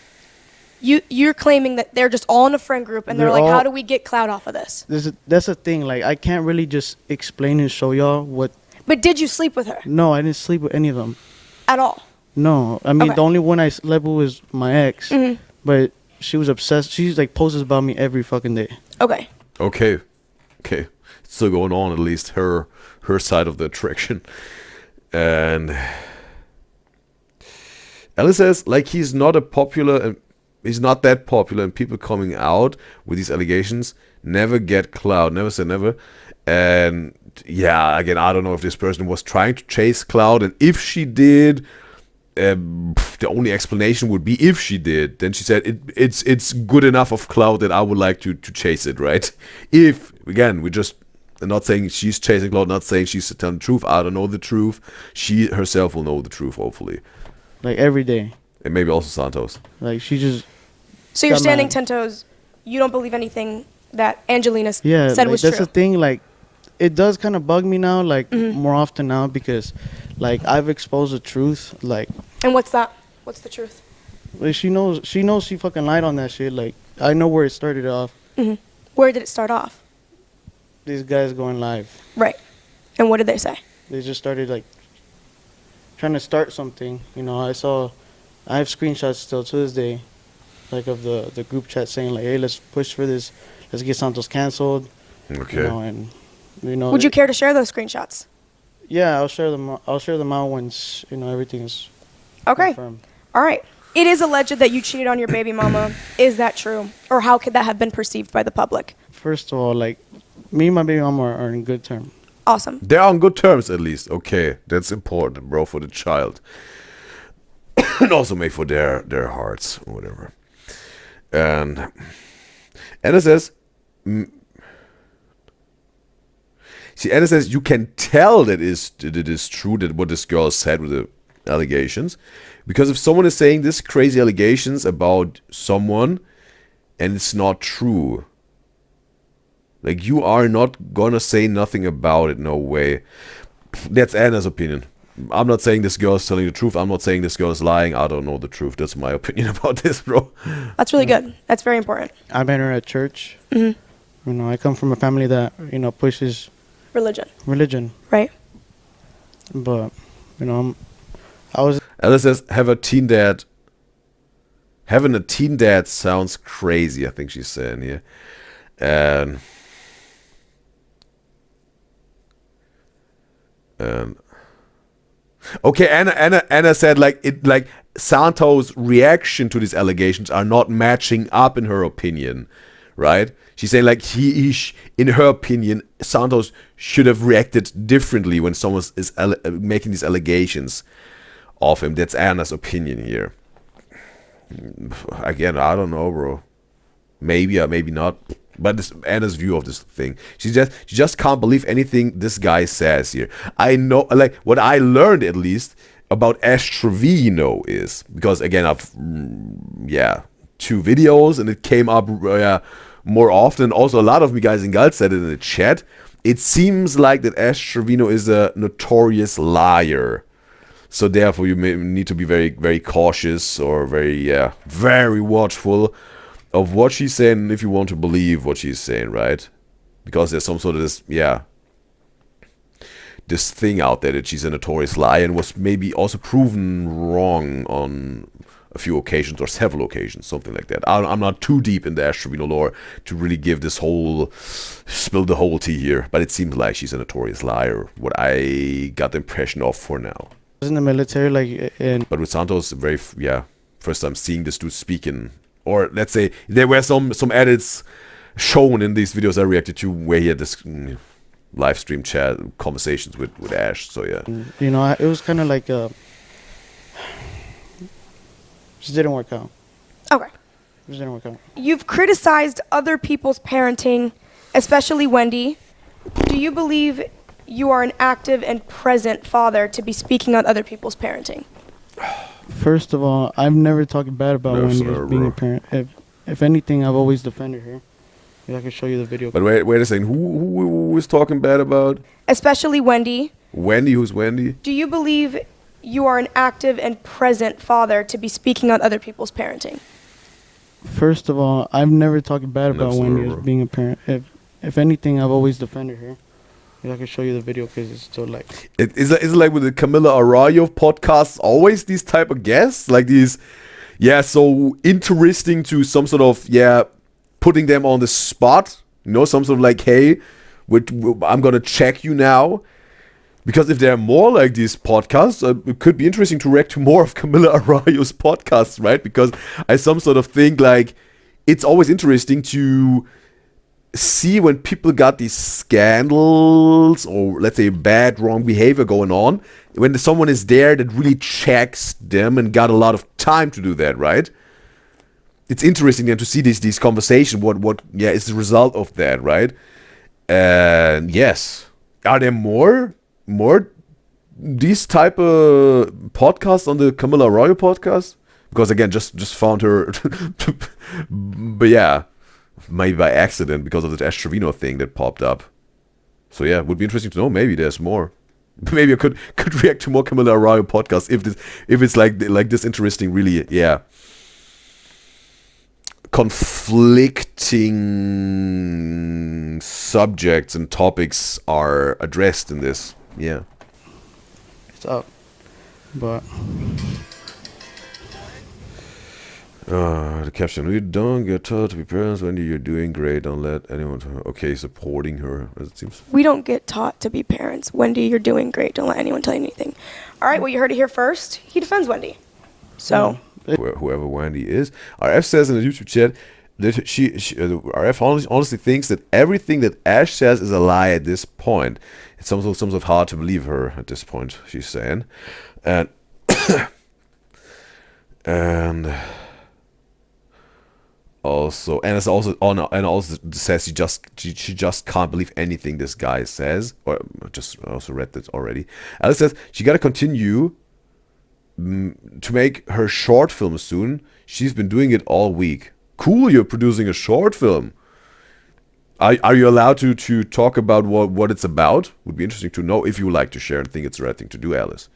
you're claiming that they're just all in a friend group and they're like, how do we get clout off of this? That's the thing. Like, I can't really just explain and show y'all what. But did you sleep with her? No, I didn't sleep with any of them. At all? No, I mean the only one I slept with was my ex, but she was obsessed. She's like posts about me every fucking day. Okay. Still going on, at least her side of the attraction. And Alice says like he's not that popular, and people coming out with these allegations never get clout. Never say never. And yeah, again, I don't know if this person was trying to chase clout, and if she did. The only explanation would be if she did. Then she said it's good enough of clout that I would like to chase it, right? If, again, we're not saying she's chasing clout, not saying she's telling the truth. I don't know the truth. She herself will know the truth, hopefully. Like, every day. And maybe also SANTOS. Like, she just... So you're standing 10 toes. You don't believe anything that Angelina said like, was true. That's the thing, like, it does kind of bug me now, like, more often now, because, like, I've exposed the truth, like... And what's that? What's the truth? Like, she knows she fucking lied on that shit. Like, I know where it started off. Where did it start off? These guys going live. Right. And what did they say? They just started, like, trying to start something. You know, I have screenshots still to this day. like of the group chat saying like, hey, let's push for this, let's get Santos canceled. Okay. You know, and you know. Would you care to share those screenshots? Yeah, I'll share them. I'll share them out once everything is Okay. confirmed. All right. It is alleged that you cheated on your baby mama. Is that true? Or how could that have been perceived by the public? First of all, like, me and my baby mama are in good terms. Awesome. They're on good terms, at least. Okay, that's important, bro, for the child. And also maybe for their hearts, or whatever. And Anna says... See, Anna says you can tell that it is true that what this girl said with the allegations. Because if someone is saying this crazy allegations about someone and it's not true... Like, you are not gonna say nothing about it, no way. That's Anna's opinion. I'm not saying this girl is telling the truth. I'm not saying this girl is lying. I don't know the truth. That's my opinion about this, bro. That's really good. That's very important. I met her at church. Mm-hmm. You know, I come from a family that, pushes religion. Right. But, I was... Alice says, having a teen dad sounds crazy, I think she's saying here. And okay, Anna said like Santos' reaction to these allegations are not matching up in her opinion, right? She's saying like in her opinion, Santos should have reacted differently when someone is making these allegations of him. That's Anna's opinion here. Again, I don't know, bro. Maybe or maybe not. But this Anna's view of this thing. She just can't believe anything this guy says here. I know, like, what I learned at least about TREVINO is, because again I've 2 videos and it came up more often. Also, a lot of me Guys and Gyals said it in the chat. It seems like that TREVINO is a notorious liar. So therefore you may need to be very, very cautious or very watchful of what she's saying if you want to believe what she's saying, right? Because there's some sort of this thing out there that she's a notorious liar and was maybe also proven wrong on a few occasions or several occasions, something like that. I'm not too deep in the TREVINO lore to really give this spill the whole tea here, but it seems like she's a notorious liar, what I got the impression of for now. I was in the military, but with Santos, first time seeing this dude speaking. Or let's say there were some edits shown in these videos I reacted to where he had this live stream chat conversations with Ash. So yeah, it was kind of like just didn't work out. Okay. Just didn't work out. You've criticized other people's parenting, especially Wendy. Do you believe you are an active and present father to be speaking on other people's parenting? First of all, I've never talked bad about Wendy as being a parent. If anything, I've always defended her. I can show you the video. But wait a second. Who is talking bad about? Especially Wendy. Wendy? Who's Wendy? Do you believe you are an active and present father to be speaking on other people's parenting? First of all, I've never talked bad about Wendy as being a parent. If anything, I've always defended her. I can show you the video because it's still like... Is it like with the CAMILLA ARAUJO podcasts, always these type of guests? Like these, so interesting to some sort of, putting them on the spot. Some sort of like, hey, I'm going to check you now. Because if there are more like these podcasts, it could be interesting to react to more of CAMILLA ARAUJO's podcasts, right? Because I some sort of think like, it's always interesting to see when people got these scandals or let's say bad wrong behavior going on, when someone is there that really checks them and got a lot of time to do that, right? It's interesting then to see these conversations, what is the result of that, right? And yes, are there more these type of podcasts on the CAMILLA ARAUJO podcast? Because again, just found her but maybe by accident because of the TREVINO thing that popped up. So it would be interesting to know. Maybe there's more. Maybe I could react to more CAMILLA ARAUJO podcasts if it's like this interesting, really, conflicting subjects and topics are addressed in this. Yeah. It's up, but The caption: we don't get taught to be parents. Wendy, you're doing great. Don't let anyone. Okay, supporting her, as it seems. We don't get taught to be parents. Wendy, you're doing great. Don't let anyone tell you anything. All right, well, you heard it here first. He defends Wendy. So. Whoever Wendy is. RF says in the YouTube chat that RF honestly thinks that everything that Ash says is a lie at this point. It's somewhat hard to believe her at this point, she's saying. And and also, and it's also on, and also says she just can't believe anything this guy says. Or I also read that already. Alice says she gotta continue to make her short film soon. She's been doing it all week. Cool, you're producing a short film. Are you allowed to talk about what it's about? Would be interesting to know if you would like to share and think it's the right thing to do, Alice.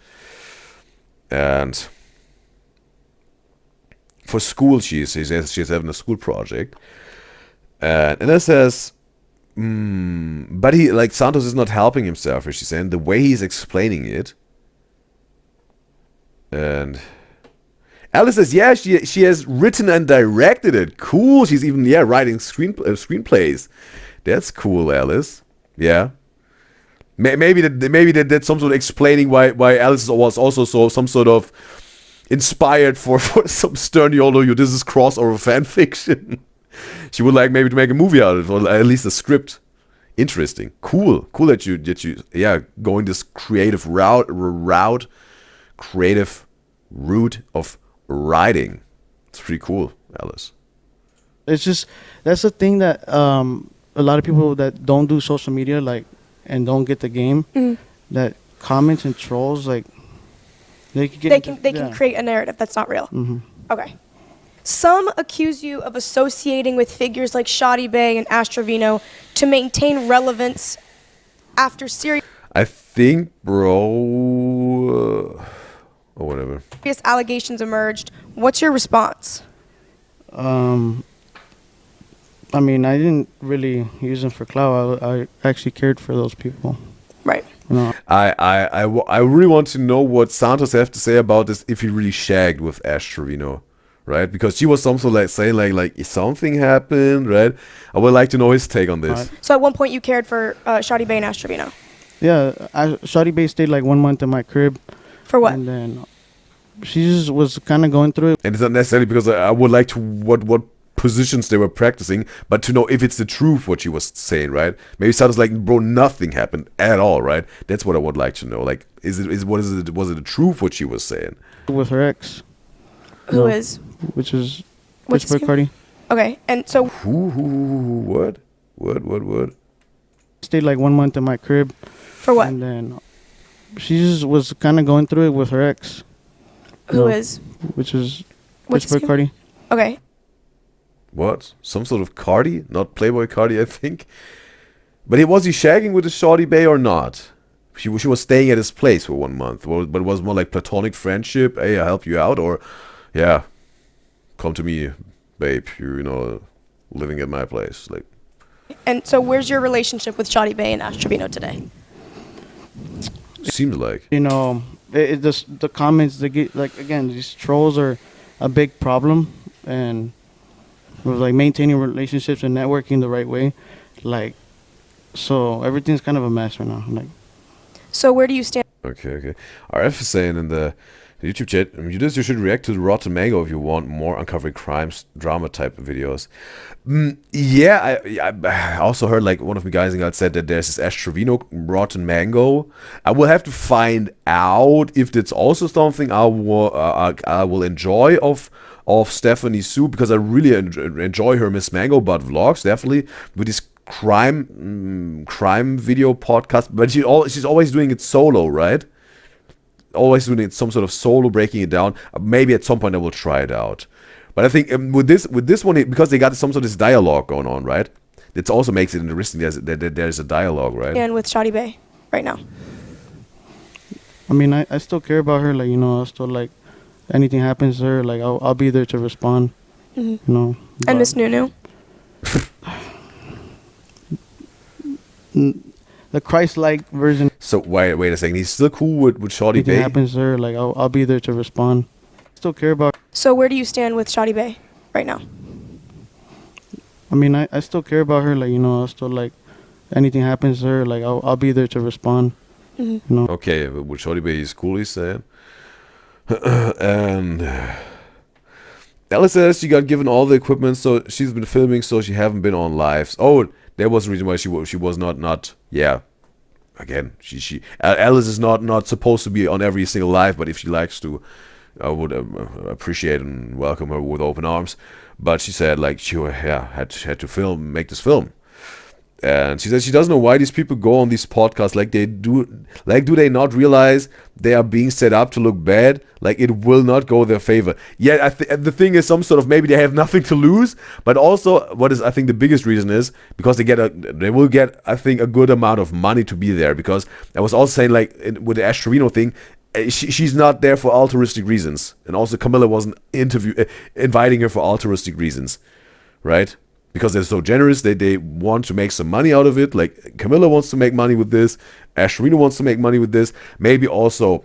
And for school, she says she's having a school project. And it says, but he, like, Santos is not helping himself, as she's saying, the way he's explaining it. And Alice says, yeah, she has written and directed it. Cool. She's even, yeah, writing screenplays. That's cool, Alice. Yeah. Maybe that's some sort of explaining why Alice was also some sort of inspired for some Stern YOLO UDYZYZ crossover fan fiction. She would like maybe to make a movie out of it, or at least a script. Interesting. Cool that you yeah, going this creative route of writing. It's pretty cool, Alice. It's just, that's the thing that a lot of people that don't do social media, like, and don't get the game, that comments and trolls, like, they can create a narrative that's not real. Okay. Some accuse you of associating with figures like Shoddy Bay and TREVINO to maintain relevance after serious. I think, bro, or whatever. Serious allegations emerged. What's your response? I mean, I didn't really use them for clout. I actually cared for those people. Right. You know. I really want to know what Santos have to say about this, if he really shagged with TREVINO, right? Because she was something like saying like something happened, right? I would like to know his take on this. Right. So at one point you cared for Shoddy Bay and TREVINO. Yeah, Shoddy Bay stayed like 1 month in my crib. For what? And then she just was kind of going through it. And it's not necessarily because I would like to what positions they were practicing, but to know if it's the truth what she was saying, right? Maybe Santos like, bro, nothing happened at all, right? That's what I would like to know. Like, was it the truth what she was saying? With her ex. Who is? Which is What's his name? Cardi. Okay, and so What? Stayed like 1 month in my crib. For what? And then she just was kind of going through it with her ex. Who is? Which is What's his name? Cardi. Okay. What? Some sort of Cardi? Not Playboy Cardi, I think. But was he shagging with the Shoddy Bay or not? She was staying at his place for 1 month, but it was more like platonic friendship. Hey, I help you out, or yeah, come to me, babe. You know, living at my place, like. And so, where's your relationship with Shoddy Bay and TREVINO today? Seems like. You know, the comments they get, like, again, these trolls are a big problem, and with like maintaining relationships and networking the right way, like, so everything's kind of a mess right now. Like. So where do you stand? Okay. RF is saying in the YouTube chat, you should react to the Rotten Mango if you want more uncovering crimes, drama type of videos. Yeah, I also heard like one of the guys in said that there's this TREVINO Rotten Mango. I will have to find out if that's also something I will enjoy of Stephanie Sue, because I really enjoy her Miss Mango Butt vlogs, definitely, with this crime video podcast, but she's always doing it solo, right? Always doing it some sort of solo, breaking it down. Maybe at some point I will try it out. But I think with this one, because they got some sort of this dialogue going on, right? It also makes it interesting. There's a dialogue, right? And with Shoddy Bay right now. I mean, I still care about her. Like, you know, I still, like, anything happens to her, like, I'll be there to respond. You know. And Miss Nunu. The Christ-like version. So wait a second. He's still cool with Shoddy Bay. Anything happens to her, like, I'll be there to respond. Still care about her. So where do you stand with Shawty Bae right now? I mean, I still care about her. Like, you know, I still like anything happens to her. Like, I'll be there to respond. You know. Okay, with Shawty Bae is cool, he said. And Alice says she got given all the equipment, so she's been filming, so she haven't been on lives. Oh, that was the reason why she was not. Yeah. Again, Alice is not supposed to be on every single live, but if she likes to, I would appreciate and welcome her with open arms. But she said like she had to make this film, and she said she doesn't know why these people go on these podcasts. Like they do, like do they not realize they are being set up to look bad? Like it will not go their favor. Yeah, the thing is some sort of maybe they have nothing to lose, but also what is I think the biggest reason is because they will get I think a good amount of money to be there. Because I was also saying like with the Ash TREVINO thing. She's not there for altruistic reasons, and also Camilla wasn't inviting her for altruistic reasons, right? Because they're so generous, they want to make some money out of it. Like Camilla wants to make money with this, Ash TREVINO wants to make money with this. Maybe also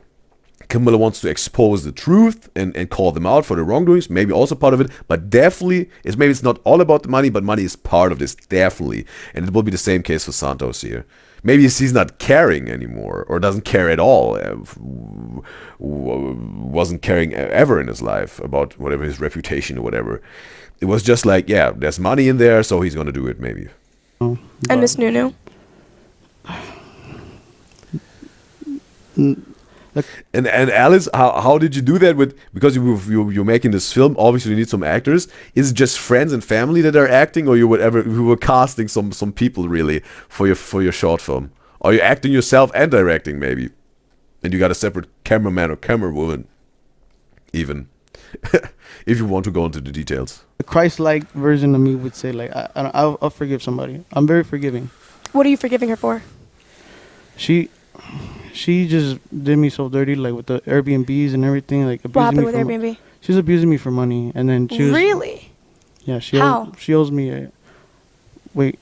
Camilla wants to expose the truth and call them out for the wrongdoings. Maybe also part of it, but definitely maybe it's not all about the money, but money is part of this, definitely. And it will be the same case for Santos here. Maybe he's not caring anymore, or doesn't care at all, wasn't caring ever in his life about whatever his reputation or whatever. It was just like, yeah, there's money in there, so he's going to do it maybe. And Miss Nunu? And Alice, how did you do that because you're making this film? Obviously you need some actors. Is it just friends and family that are acting, or you were casting some people really for your short film? Or you acting yourself and directing maybe, and you got a separate cameraman or camerawoman even, if you want to go into the details. The Christ-like version of me would say like I'll forgive somebody. I'm very forgiving. What are you forgiving her for? She just did me so dirty, like with the Airbnbs and everything. Like what happened with Airbnb? She's abusing me for money, and then she was, really? Yeah, How? She owes me. Wait,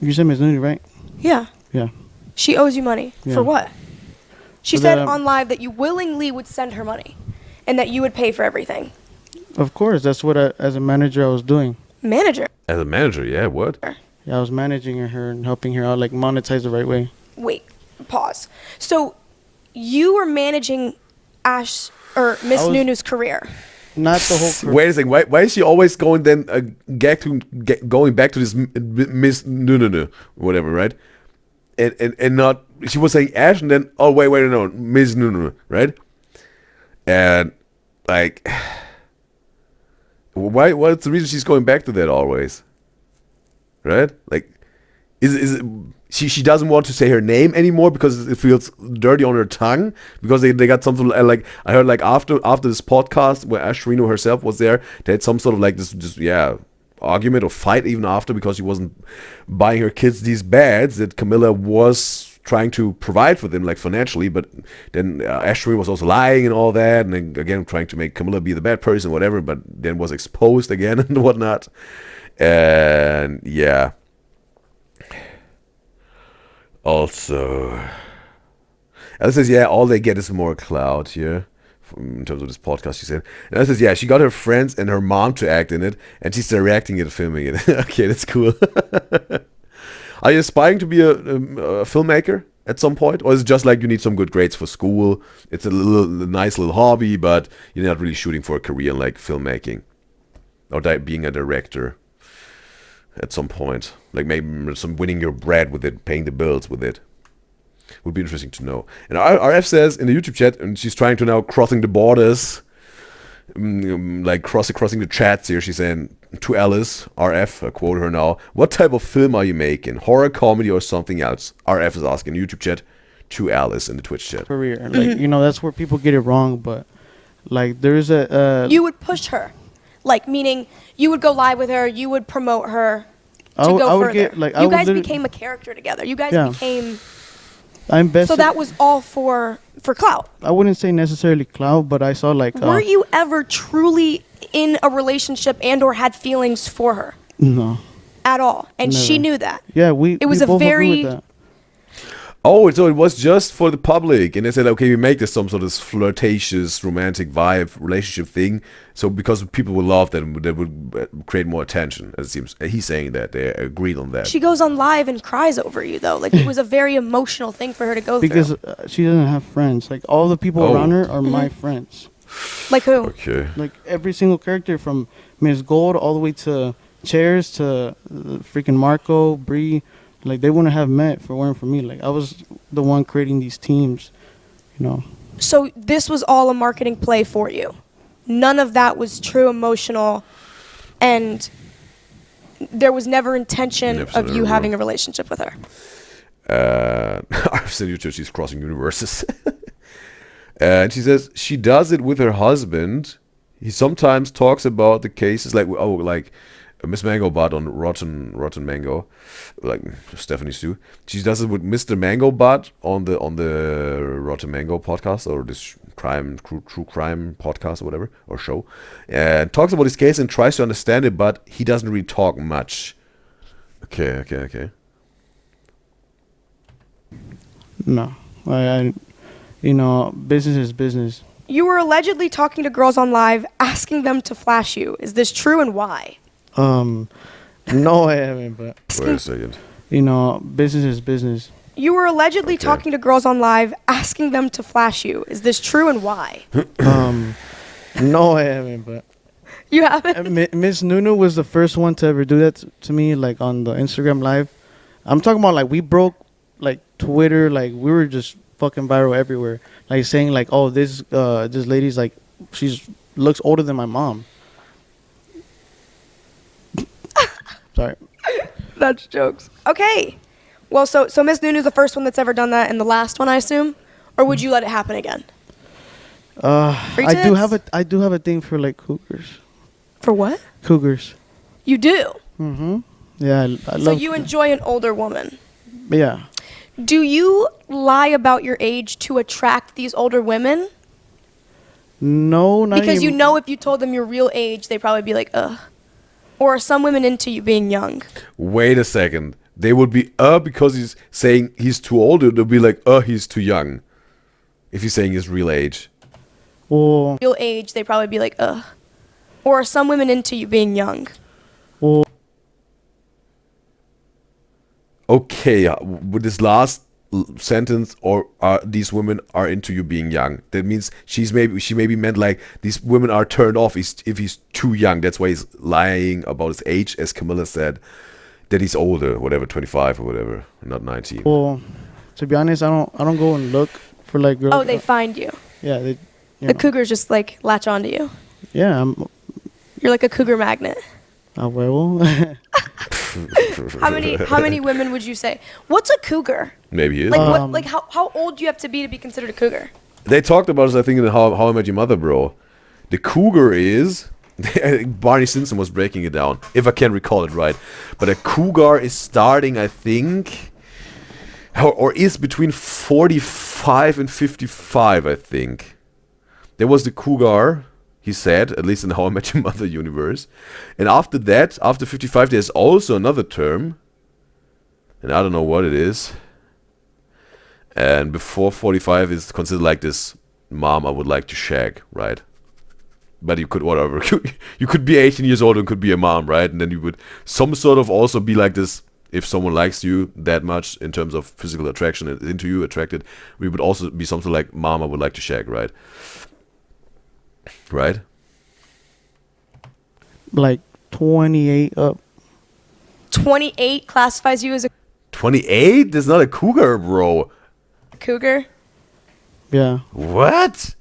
you said Ms. Nudie, right? Yeah. Yeah. She owes you money for what? She So said that, on live that you willingly would send her money, and that you would pay for everything. Of course, that's what as a manager I was doing. Manager? As a manager, yeah, what? Yeah, I was managing her and helping her out, like monetize the right way. Wait. Pause. So, you were managing Ash or Miss Nunu's career. Not the whole career. Wait a second. Why is she always going then going back to this Miss Nunu, whatever, right? And not she was saying Ash and then wait no Miss Nunu, right? And like what's the reason she's going back to that always? Right? Like is it she doesn't want to say her name anymore because it feels dirty on her tongue, because they got something like I heard like after this podcast where Ash TREVINO herself was there, they had some sort of like this argument or fight even after, because she wasn't buying her kids these beds that Camilla was trying to provide for them like financially, but then Ash TREVINO was also lying and all that, and then again trying to make Camilla be the bad person, whatever, but then was exposed again and whatnot. And yeah. Also, Alice says, yeah, all they get is more clout here, in terms of this podcast, she said. And Alice says, yeah, she got her friends and her mom to act in it, and she's directing it and filming it. Okay, that's cool. Are you aspiring to be a filmmaker at some point? Or is it just like you need some good grades for school? It's a nice little hobby, but you're not really shooting for a career in like filmmaking or being a director at some point, like maybe some winning your bread with it, paying the bills with it. Would be interesting to know. And RF says in the YouTube chat, and she's trying to now crossing the borders, like crossing the chats here. She's saying to Alice, RF, I quote her now, what type of film are you making? Horror, comedy, or something else? RF is asking in the YouTube chat to Alice in the Twitch chat. Career, like you know, that's where people get it wrong. But like there is you would push her. Like, meaning you would go live with her, you would promote her to go further. You guys became a character together. You guys became... So that was all for clout. I wouldn't say necessarily clout, but I saw like... Were you ever truly in a relationship and or had feelings for her? No. At all? And Never. she knew that? Yeah, It was a both very... agree with that. Oh, so it was just for the public, and they said, okay, we make this some sort of flirtatious, romantic vibe, relationship thing, so because people will love that would create more attention, as it seems. He's saying that, they agreed on that. She goes on live and cries over you, though. Like, it was a very emotional thing for her to go Because through. she doesn't have friends. Like, all the people around her are my friends. Like who? Okay. Like, every single character from Miss Gold all the way to Chairs to freaking Marco, Bree. Like, they wouldn't have met if it weren't for me. Like, I was the one creating these teams, you know. So this was all a marketing play for you. None of that was true emotional, and there was never intention of you having a relationship with her. I've seen you too, she's crossing universes. And she says she does it with her husband. He sometimes talks about the cases like, oh, like Miss Mango Butt on Rotten Mango, like Stephanie Sue. She does it with Mr. Mango Butt on the Rotten Mango podcast, or this true crime podcast or whatever, or show, and talks about his case and tries to understand it, but he doesn't really talk much. Okay. No, I you know, business is business. You were allegedly talking to girls on live, asking them to flash you. Is this true, and why? No, I haven't, but Wait a second. you know, business is business. You were allegedly talking to girls on live, asking them to flash you. Is this true, and why? No, I haven't, but You haven't? Miss Nunu was the first one to ever do that to me, like on the Instagram live. I'm talking about like we broke like Twitter, like we were just fucking viral everywhere. Like saying like, oh, this lady's like, she's looks older than my mom. Sorry. That's jokes. Okay. Well, so Miss Nunu's the first one that's ever done that, and the last one, I assume? Or would you let it happen again? Free I do tits? have a thing for like cougars. For what? Cougars. You do? Mm-hmm. Yeah, I So love. you enjoy an older woman. Yeah. Do you lie about your age to attract these older women? No, not Because you even- know if you told them your real age, they'd probably be like, ugh. Or are some women into you being young? Wait a second. They would be because he's saying he's too old. They'll be like he's too young. If he's saying his real age. Well, Real age, they'd probably be like, ugh. Or are some women into you being young? Okay, with this last sentence, or these women are into you being young. That means she maybe meant like these women are turned off if he's too young. That's why he's lying about his age, as Camilla said, that he's older, whatever, 25 or whatever, not 19. well, to be honest, I don't go and look for like girls. Oh, they find you. Yeah, they. The cougars just like latch onto you. Yeah, You're like a cougar magnet. well. How many women would you say? What's a cougar? Maybe he is. Like how old do you have to be considered a cougar? They talked about this, I think, in How I Met Your Mother, bro. The cougar is... Barney Stinson was breaking it down, if I can recall it right. But a cougar is starting, I think... Or is between 45 and 55, I think. There was the cougar, he said, at least in How I Met Your Mother universe. And after that, after 55, there's also another term. And I don't know what it is. And before 45 is considered like this mom I would like to shag, right? But you could, whatever. You could be 18 years old and could be a mom, right? And then you would some sort of also be like this. If someone likes you that much in terms of physical attraction and into you, attracted, we would also be something like mom I would like to shag, right? Right? Like 28 up. 28 classifies you as a 28? That's not a cougar, bro. cougar? Yeah. What?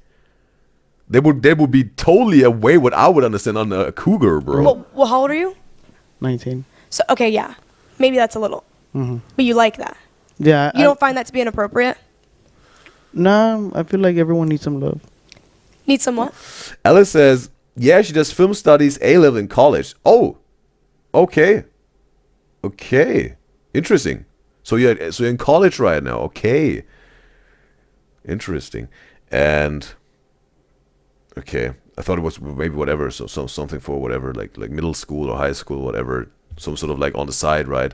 They would be totally away what I would understand on a cougar, bro. Well, how old are you? 19. So okay, yeah, maybe that's a little, but you like that. Yeah. You don't find that to be inappropriate? Nah, I feel like everyone needs some love. Need some what? Alice says, yeah, she does film studies, A-level in college. Oh, okay. Okay. Interesting. So you're in college right now. Okay. Interesting. And, okay. I thought it was maybe whatever, so something for whatever, like middle school or high school, whatever. Some sort of like on the side, right?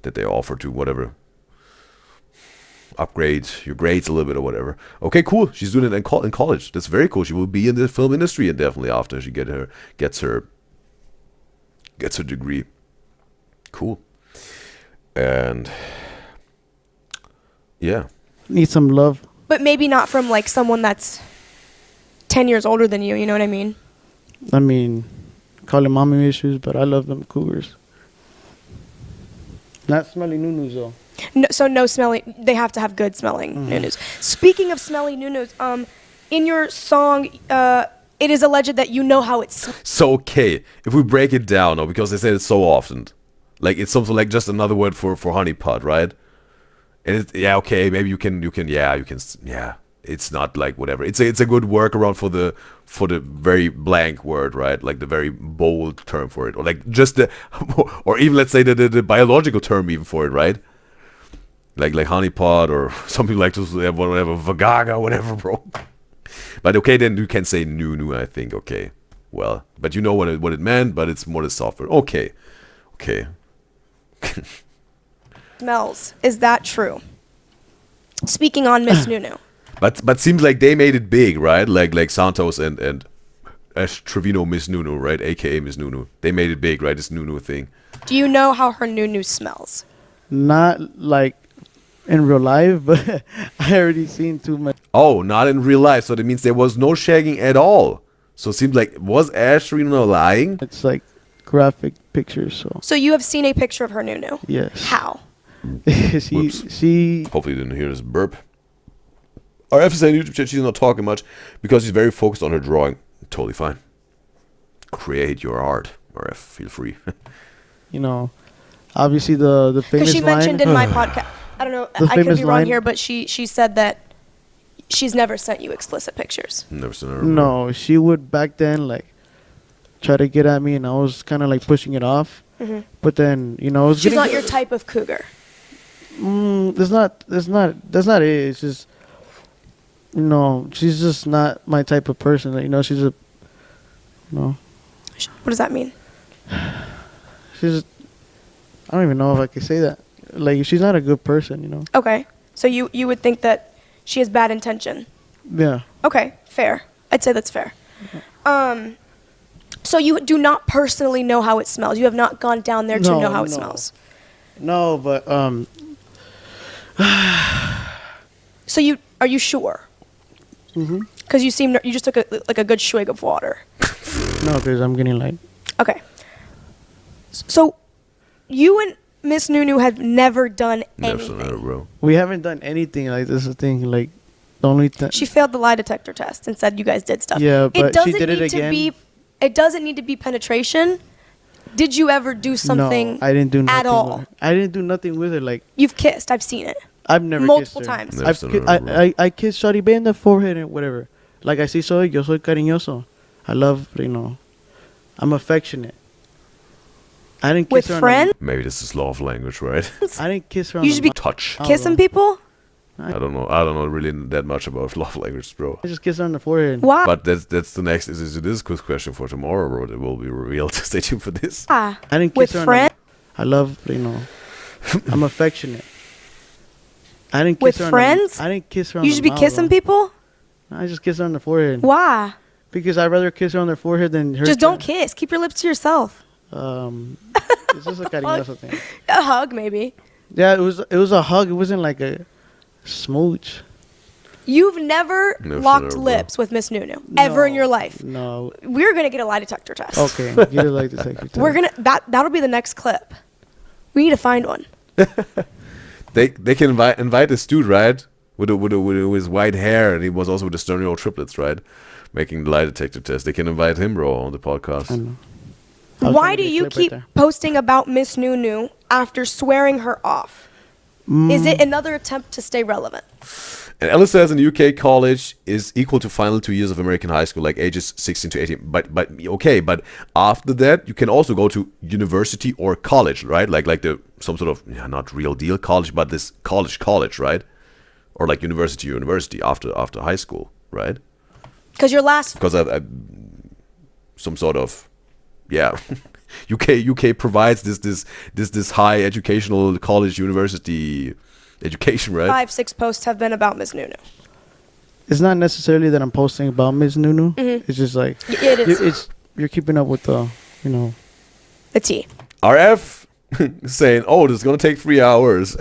That they offer to whatever. upgrade your grades a little bit or whatever. Okay, cool. She's doing it in college. That's very cool. She will be in the film industry and definitely after she gets her degree. Cool. And yeah. Need some love. But maybe not from like someone that's 10 years older than you. You know what I mean? I mean, call it mommy issues, but I love them cougars. Not smelly nunus though. No, so no smelly. They have to have good smelling nunus. Speaking of smelly nunus, in your song, it is alleged that you know how it smells. So okay, if we break it down, no, because they say it so often, like it's something like just another word for honeypot, right? And it's, yeah, okay, maybe you can, yeah. It's not like whatever. It's a good workaround for the very blank word, right? Like the very bold term for it, or like just the, or even let's say the biological term even for it, right? Like honeypot or something like this, whatever, vagaga, whatever, bro. But okay, then you can say nu, I think. Okay, well, but you know what it meant, but it's more the software. Okay. Smells. Is that true? Speaking on Miss Nunu. But seems like they made it big, right? Like Santos and TREVINO Miss Nunu, right? AKA Miss Nunu. They made it big, right? This Nunu thing. Do you know how her Nunu smells? Not like in real life, but I already seen too much. Oh, not in real life. So that means there was no shagging at all. So it seems like, was TREVINO lying? It's like graphic pictures, So you have seen a picture of her Nunu? yes. How? she Hopefully you didn't hear this burp. Our FSA YouTube chat, she's not talking much because she's very focused on her drawing. Totally fine. Create your art. RF, feel free. you know, obviously the famous Because she mentioned line, in my podcast, I don't know, The I could famous be wrong line- here, but she said that she's never sent you explicit pictures. Never seen her. no, she would back then like try to get at me, and I was kind of like pushing it off. But then it was She's getting not your type of cougar. that's not it. It's just she's just not my type of person. She's a What does that mean? she's I don't even know if I could say that. Like she's not a good person. Okay. So you would think that she has bad intention. Yeah. Okay, fair. I'd say that's fair. So you do not personally know how it smells. You have not gone down there to No, know how it no. smells. No, but So are you sure? Because you just took a good swig of water. no, because I'm getting like Okay. So you and Miss Nunu have never done Never seen her, anything. bro. we haven't done anything like this. Is the thing like the only thing. She failed the lie detector test and said you guys did stuff. Yeah, but it doesn't she did it need to again. be. It doesn't need to be penetration. Did you ever do something? No, I didn't do nothing at all. With her. I didn't do nothing with her. Like You've kissed. I've seen it. I've never multiple kissed her. times. Never I've seen ki- her, bro. I kissed Shawty Bay in the forehead and whatever. Like I see soy, yo soy cariñoso. I love, I'm affectionate. I didn't kiss With her friends, Maybe this is love language, right? I didn't kiss her on You the should be mouth. Touch. Oh, kissing well. people. I don't know really that much about love language, bro. I just kissed her on the forehead. Why? But that's the next is this quiz question for tomorrow, bro. It will be revealed. Stay tuned for this. I didn't With kiss her on friends. I love, I'm affectionate. I didn't kiss With her friends? I didn't kiss her on You the should be mouth, kissing though. people. I just kissed her on the forehead. Why? Because I'd rather kiss her on their forehead than her. Just don't kiss. Keep your lips to yourself. It's just a cariñoso thing. A hug, maybe. Yeah, it was a hug. It wasn't like a smooch. You've never No, locked sure, bro. lips with Miss Nunu ever in No, your life. No. We're gonna get a lie detector test. Okay, you like the second time. We're gonna that'll be the next clip. We need to find one. They can invite this dude, right? With his white hair, and he was also with the Sternio triplets, right? Making the lie detector test. They can invite him, bro, on the podcast. I know. I was Why trying do to get a you clip right keep there. posting about Miss Nunu after swearing her off? Is it another attempt to stay relevant? And Ella says in the UK, college is equal to final 2 years of American high school, like ages 16 to 18. But okay, but after that, you can also go to university or college, right? Like some sort of not real deal college, but this college, right? Or like university after high school, right? Because your last Because I some sort of UK provides this high educational college university education, right? 5, 6 posts have been about Ms. Nunu. It's not necessarily that I'm posting about Ms. Nunu. Mhm. It's just like It is. you're keeping up with the, you know. The tea. RF saying, oh, this is going to take 3 hours.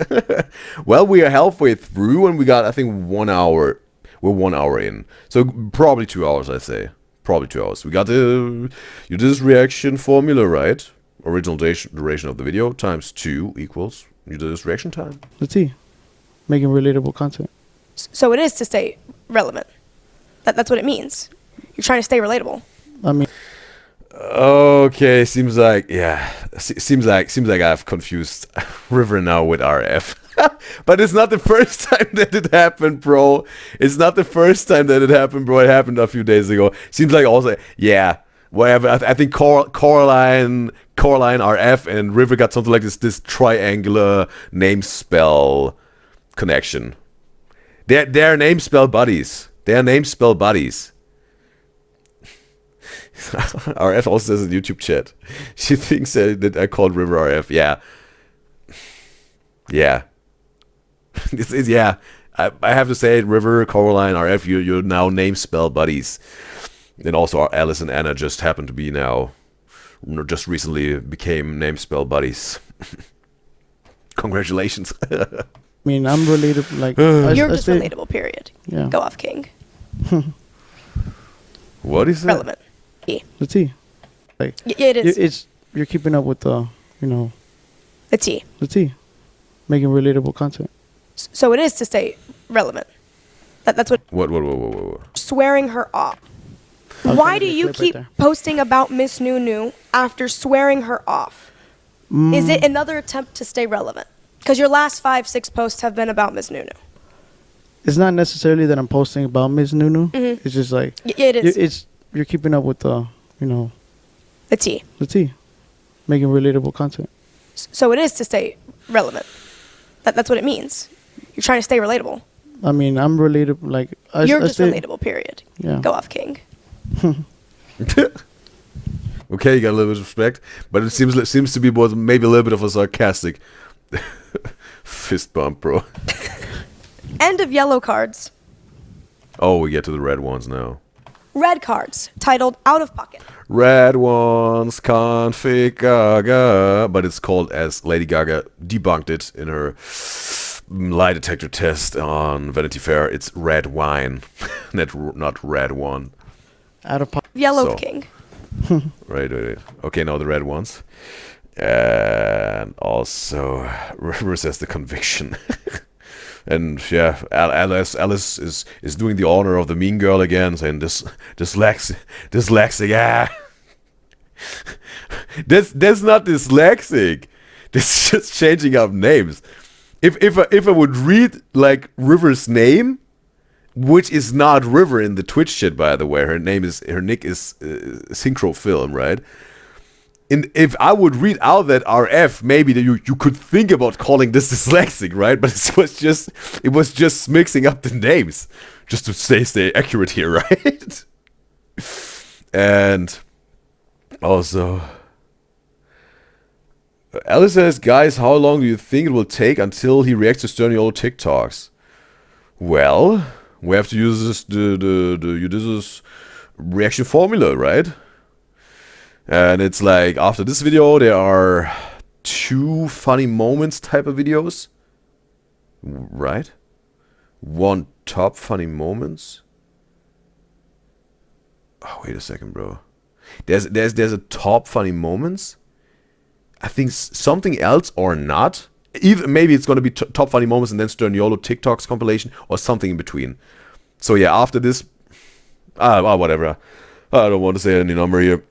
Well, we are halfway through and we got, I think, 1 hour. We're 1 hour in. So probably 2 hours, I say. Probably 2 hours. We got the UDYZYZ reaction formula, right? Original duration of the video times 2 equals UDYZYZ reaction time. The tea. Making relatable content. So it is to stay relevant. That's what it means. You're trying to stay relatable. I mean, Okay, seems like I've confused River now with RF. But it's not the first time that it happened, bro. It's not the first time that it happened, bro. It happened a few days ago. Seems like also, yeah, whatever. I think Coraline, RF, and River got something like this triangular name spell connection. They're name spell buddies. They're name spell buddies. RF also says in YouTube chat. She thinks that I called River RF. Yeah. Yeah. Yeah. I have to say, River, Coraline, RF, you're now name spell buddies. And also Alice and Anna just happen to be now, just recently became name spell buddies. Congratulations. I mean, I'm relatable. Like You're just relatable, period. Yeah. Go off, King. What is that? Relevant. The tea. Like It is. You're keeping up with the, you know. The tea. The tea. Making relatable content. So it is to stay relevant. That's what. What? Swearing her off. was Why trying do to you flip right keep there. posting about Miss Nunu after swearing her off? Is it another attempt to stay relevant? Because your last 5, 6 posts have been about Miss Nunu. It's not necessarily that I'm posting about Ms. Nunu. It's just like It is. you're keeping up with the, you know. The tea. The tea. Making relatable content. So it is to stay relevant. That's what it means. You're trying to stay relatable. I mean, I'm relatable. Like You're I just stay, relatable, period. Yeah. Go off, King. Okay, you got a little bit of respect, but it seems to be maybe a little bit of a sarcastic fist bump, bro. End of yellow cards. Oh, we get to the red ones now. Red cards, titled Out of Pocket. Red ones, config Gaga, but it's called, as Lady Gaga debunked it in her lie detector test on Vanity Fair, it's red wine, not red one. out of pocket. Yellow So. King. Right. Okay, now the red ones. And also, River says the conviction. And yeah, Alice is doing the honor of the mean girl again, saying dyslexic, ah. That's not dyslexic. This is just changing up names. If I would read like River's name, which is not River in the Twitch shit, by the way, her nick is Synchro Film, right? And if I would read out that RF, maybe that you could think about calling this dyslexic, right? But it was just mixing up the names, just to stay accurate here, right? And also, Alice says, guys, how long do you think it will take until he reacts to Sterniolo TikToks? Well, we have to use the UDYZYZ reaction formula, right? And it's like, after this video, there are 2 funny moments type of videos. Right? 1 top funny moments. Oh, wait a second, bro. There's a top funny moments. I think something else or not. Even maybe it's going to be top funny moments and then Sterniolo TikToks compilation or something in between. So yeah, after this, whatever. I don't want to say any number here.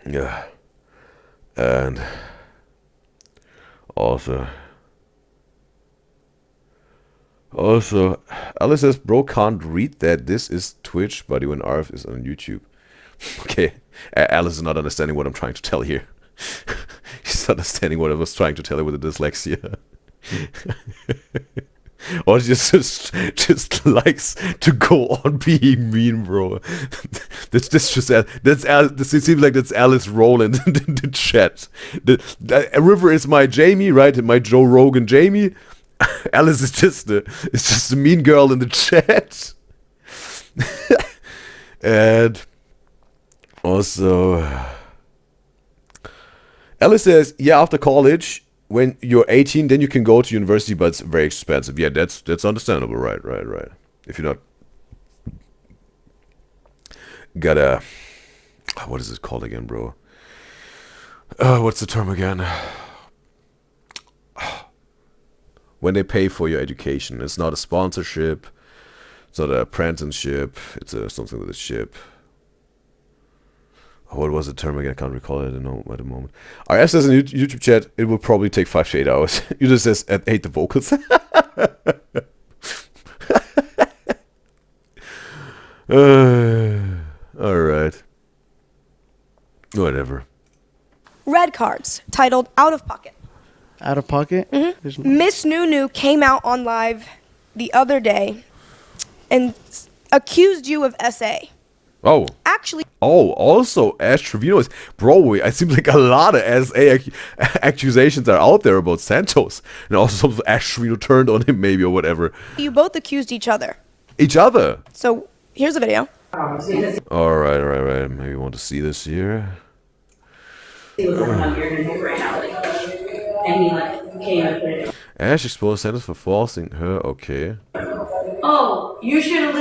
Yeah. And also Alice says, bro, can't read that this is Twitch, buddy, when RF is on YouTube. Okay, Alice is not understanding what I'm trying to tell here. She's not understanding what I was trying to tell her with the dyslexia. Or just likes to go on being mean, bro. This just this seems like that's Alice Rowland in the chat. River is my Jamie, right? My Joe Rogan Jamie. Alice is just the mean girl in the chat. And also, Alice says, yeah, after college, when you're 18, then you can go to university, but it's very expensive. Yeah, that's understandable, right. If you're not gotta, what is it called again, bro? What's the term again? When they pay for your education, it's not a sponsorship, it's not an apprenticeship, it's something with a ship. What was the term again? I can't recall it at the moment. RF says in the YouTube chat, it will probably take 5 to 8 hours. You just says, I hate the vocals. Alright. Whatever. Red cards titled Out of Pocket. Out of pocket? Miss Nunu came out on live the other day and accused you of SA. Oh. Actually, also, Ash Trevino is... Bro, it seems like a lot of SA accusations are out there about Santos. And also some Ash Trevino turned on him maybe or whatever. you both accused each other. Each other? So, here's a video. Alright. Maybe you want to see this here. Ash exposed Santos for forcing her, okay. Oh, you should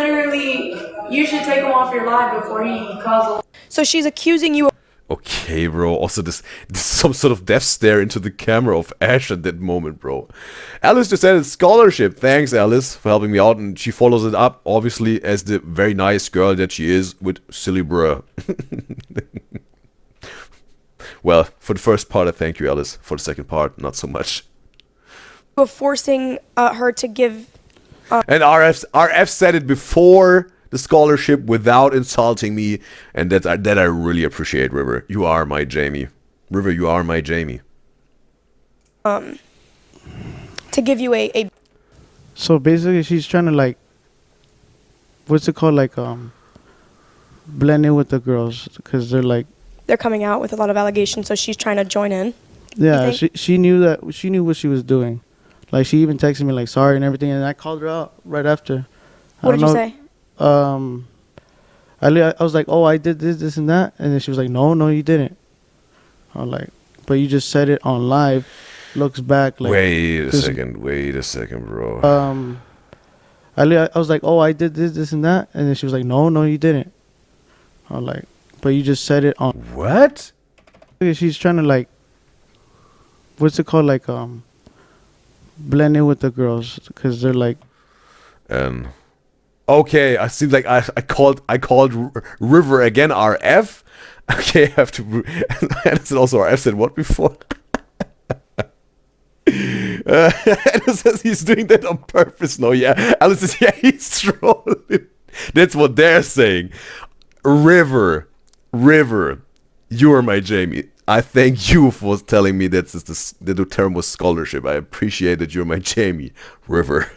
take him off your live before he calls. So she's accusing you of... Okay, bro. Also, this some sort of death stare into the camera of Ash at that moment, bro. Alice just added scholarship. Thanks, Alice, for helping me out. And she follows it up, obviously, as the very nice girl that she is, with silly bruh. Well, for the first part, I thank you, Alice. For the second part, not so much. of forcing her to give... And RF said it before the scholarship without insulting me, and that I really appreciate, River. You are my Jamie. River, you are my Jamie. To give you a... So basically, she's trying to like, what's it called, like blend in with the girls because They're coming out with a lot of allegations, so she's trying to join in. Yeah, she knew what she was doing. Like, she even texted me like sorry and everything, and I called her out right after. What did you say? I was like, oh, I did this and that, and then she was like, no, you didn't. I'm like, but you just said it on live. Looks back like. Wait a second, bro. I was like, oh, I did this and that, and then she was like, no, you didn't. I'm like, but you just said it on. What? She's trying to like, what's it called, like blend in with the girls because they're like. Okay, I seem like I called River again RF. Okay, I have to. And also RF said what before? Alice says he's doing that on purpose. No, yeah. Alice says, yeah, he's trolling. That's what they're saying. River, you are my Jamie. I thank you for telling me that the term was scholarship. I appreciate that you're my Jamie, River.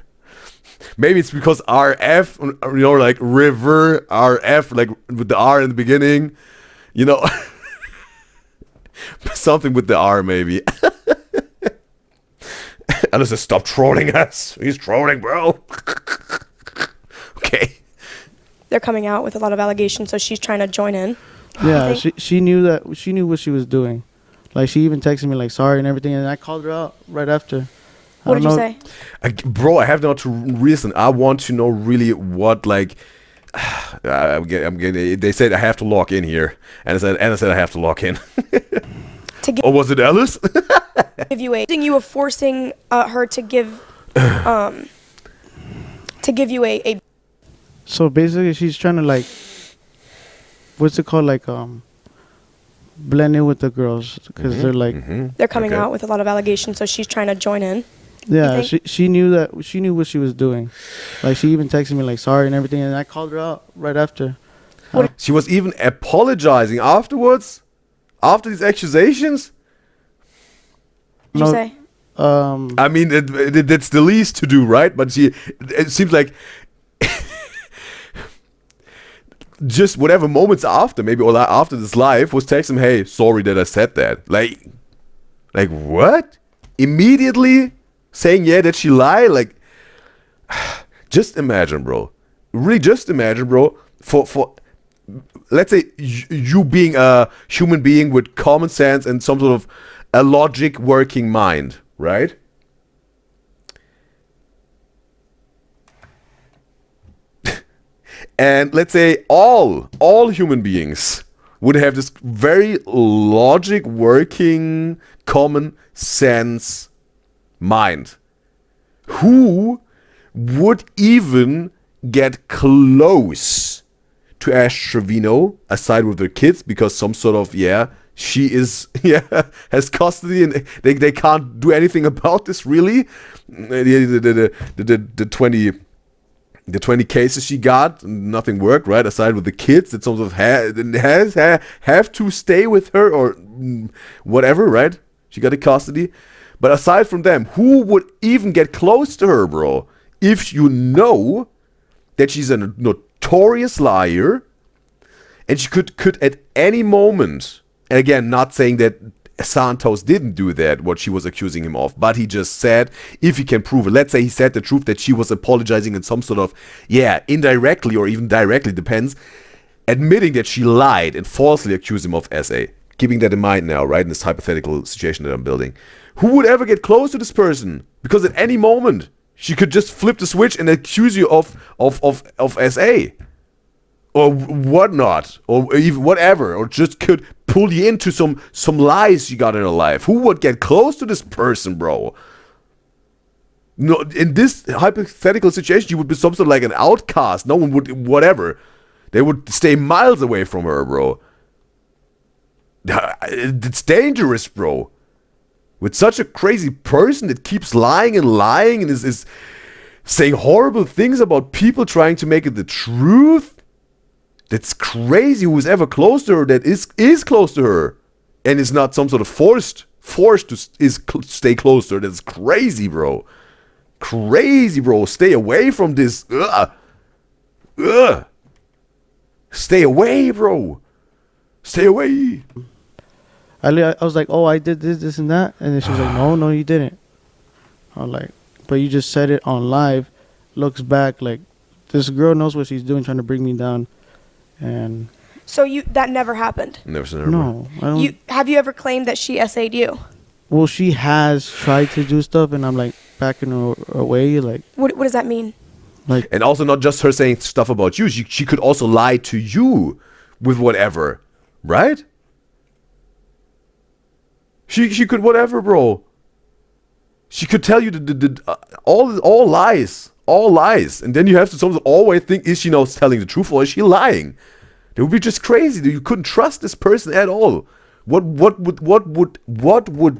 Maybe it's because RF, you know, like River, RF, like with the R in the beginning, you know. Something with the R, maybe. Alice says, stop trolling us. He's trolling, bro. Okay. They're coming out with a lot of allegations, so she's trying to join in. Yeah, she knew what she was doing. Like, she even texted me like sorry and everything, and I called her out right after. What did you say? Bro, I have not to reason. I want to know really what, like, I'm getting. They said I have to log in here, and I said I have to log in. Oh, was it Alice? Give you you of forcing her to give you a. So basically, she's trying to like, what's it called, like blend in with the girls because they're like. They're coming out with a lot of allegations, so she's trying to join in. Yeah, she knew what she was doing. Like, she even texted me like sorry and everything, and I called her out right after. She was even apologizing afterwards, after these accusations. What did you say? I mean, that's the least to do, right? But it seems like just whatever moments after, maybe or after this live, was texting him, hey, sorry that I said that. Like what? Immediately saying, yeah, that she lied? Like, just imagine, bro. Really, just imagine, bro. For let's say you being a human being with common sense and some sort of a logic working mind, right? And let's say all human beings would have this very logic working common sense mind. Who would even get close to Ash Trevino aside with their kids, because some sort of, she is, has custody and they can't do anything about this, really. The 20 cases she got, nothing worked, right? Aside with the kids that some sort of have to stay with her or whatever, right? She got the custody. But aside from them, who would even get close to her, bro? If you know that she's a notorious liar, and she could at any moment, and again, not saying that Santos didn't do that, what she was accusing him of, but he just said, if he can prove it, let's say he said the truth that she was apologizing in some sort of, indirectly or even directly, depends, admitting that she lied and falsely accused him of SA. Keeping that in mind now, right, in this hypothetical situation that I'm building. Who would ever get close to this person? Because at any moment, she could just flip the switch and accuse you of SA. Or whatnot. Or even whatever. Or just could pull you into some lies you got in her life. Who would get close to this person, bro? No, in this hypothetical situation, you would be some sort of like an outcast. No one would, whatever. They would stay miles away from her, bro. It's dangerous, bro. With such a crazy person that keeps lying and is saying horrible things about people trying to make it the truth. That's crazy. Who's ever close to her that is close to her and is not some sort of forced to stay close to her. That's crazy, bro. Crazy, bro. Stay away from this. Stay away, bro. Stay away. I was like, oh, I did this, and that. And then she was like, no, you didn't. I'm like, but you just said it on live. Looks back, like, this girl knows what she's doing, trying to bring me down. And So that never happened? Never said no, I don't. Have you ever claimed that she SA'd you? Well, she has tried to do stuff, and I'm like backing her away. Like, What does that mean? like, And also not just her saying stuff about you. She could also lie to you with whatever, right? She could whatever, bro. She could tell you all lies, and then you have to sometimes always think: is she now telling the truth or is she lying? It would be just crazy. You couldn't trust this person at all. What would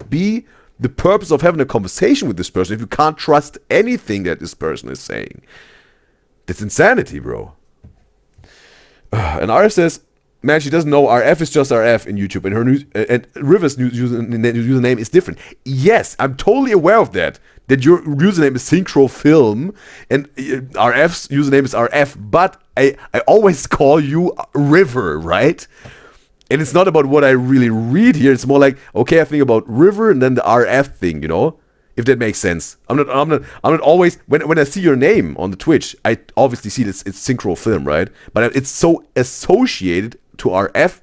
be the purpose of having a conversation with this person if you can't trust anything that this person is saying? That's insanity, bro. And RF says, man, she doesn't know RF is just RF in YouTube, and her and River's username is different. Yes, I'm totally aware of that. That your username is Synchro Film, and RF's username is RF. But I always call you River, right? And it's not about what I really read here. It's more like, okay, I think about River and then the RF thing, you know, if that makes sense. I'm not always when I see your name on the Twitch, I obviously see this. It's Synchro Film, right? But it's so associated to RF.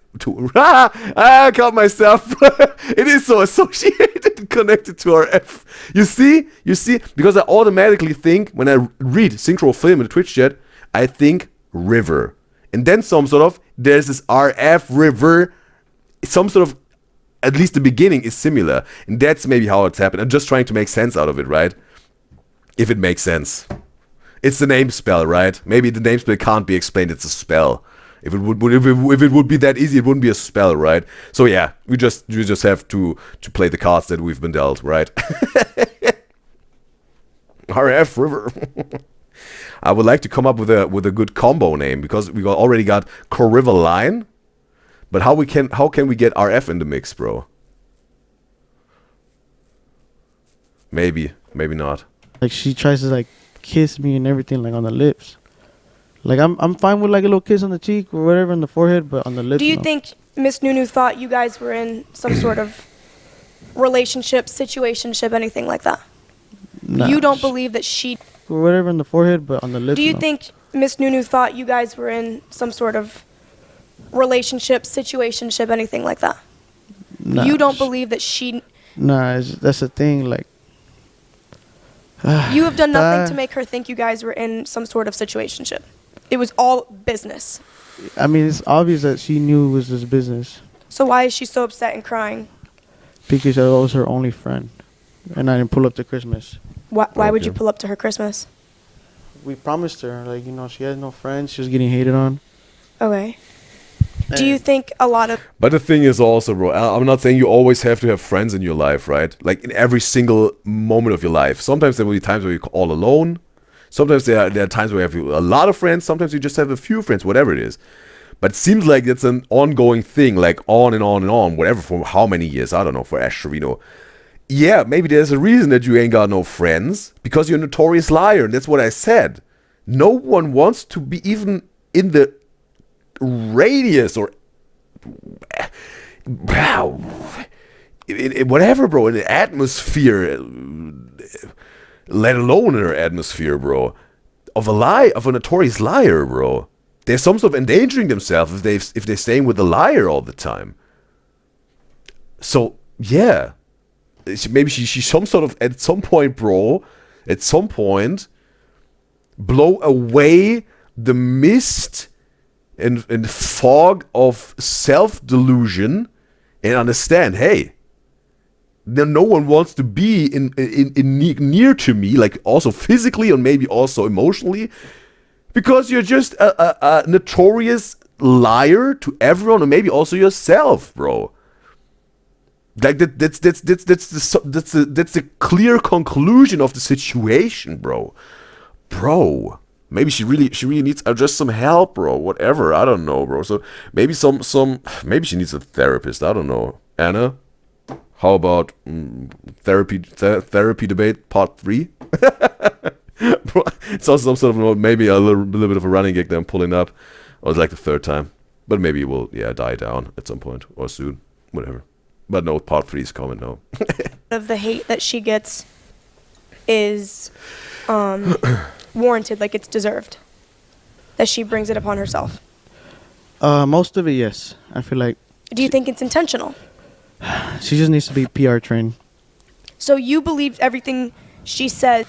I caught myself. It is so associated and connected to RF. You see, because I automatically think when I read Synchro Film in the Twitch chat, I think River, and then there's this RF River, some sort of, at least the beginning is similar, and that's maybe how it's happened. I'm just trying to make sense out of it, right? If it makes sense, it's the name spell, right? Maybe the name spell can't be explained; it's a spell. If it would be that easy, it wouldn't be a spell, right? So yeah, we just have to play the cards that we've been dealt, right? RF River. I would like to come up with a good combo name, because we already got River Line, but how can we get RF in the mix, bro? Maybe, maybe not. Like she tries to like kiss me and everything, like on the lips. Like I'm fine with like a little kiss on the cheek or whatever on the forehead, but on the lips. Do you no. think Miss Nunu thought you guys were in some sort of relationship, situationship, anything like that? Nah, You don't believe that she... or whatever on the forehead, but on the lips. Do you no. think Miss Nunu thought you guys were in some sort of relationship, situationship, anything like that? Nah, You don't believe that she... Nah, that's the thing. Like You have done nothing to make her think you guys were in some sort of situationship. It was all business. I mean, it's obvious that she knew it was this business So why is she so upset and crying? because I was her only friend, and I didn't pull up to Christmas. Why would you Okay. pull up to her Christmas? We promised her, like, you know, she had no friends. She was getting hated on. Okay. Do you think a lot of... But the thing is also, bro, I'm not saying you always have to have friends in your life, right? Like in every single moment of your life. Sometimes there will be times where you're all alone. Sometimes there are times where you have a lot of friends. Sometimes you just have a few friends, whatever it is. But it seems like it's an ongoing thing, like on and on and on, whatever, for how many years, I don't know, for Ash Trevino. Yeah, maybe there's a reason that you ain't got no friends, because you're a notorious liar, and that's what I said. No one wants to be even in the radius or whatever, bro, in the atmosphere, let alone in her atmosphere, bro, of a notorious liar, bro. There's some sort of endangering themselves if they're staying with a liar all the time. So yeah, maybe she some sort of at some point, bro, at some point, blow away the mist and fog of self-delusion and understand, hey, no one wants to be near to me, like also physically and maybe also emotionally, because you're just a notorious liar to everyone and maybe also yourself, bro. Like that's the clear conclusion of the situation, bro. Bro, maybe she really needs just some help, bro. Whatever, I don't know, bro. So maybe maybe she needs a therapist. I don't know. Anna, how about therapy debate part 3? Bro, it's also some sort of maybe a little bit of a running gag that I'm pulling up. Or it's like the 3rd time, but maybe it will die down at some point or soon, whatever. But no, part 3 is coming now. of the hate that she gets is warranted, like it's deserved, that she brings it upon herself? Most of it, yes. I feel like Do you think it's intentional? she just needs to be PR trained. So you believe everything she said?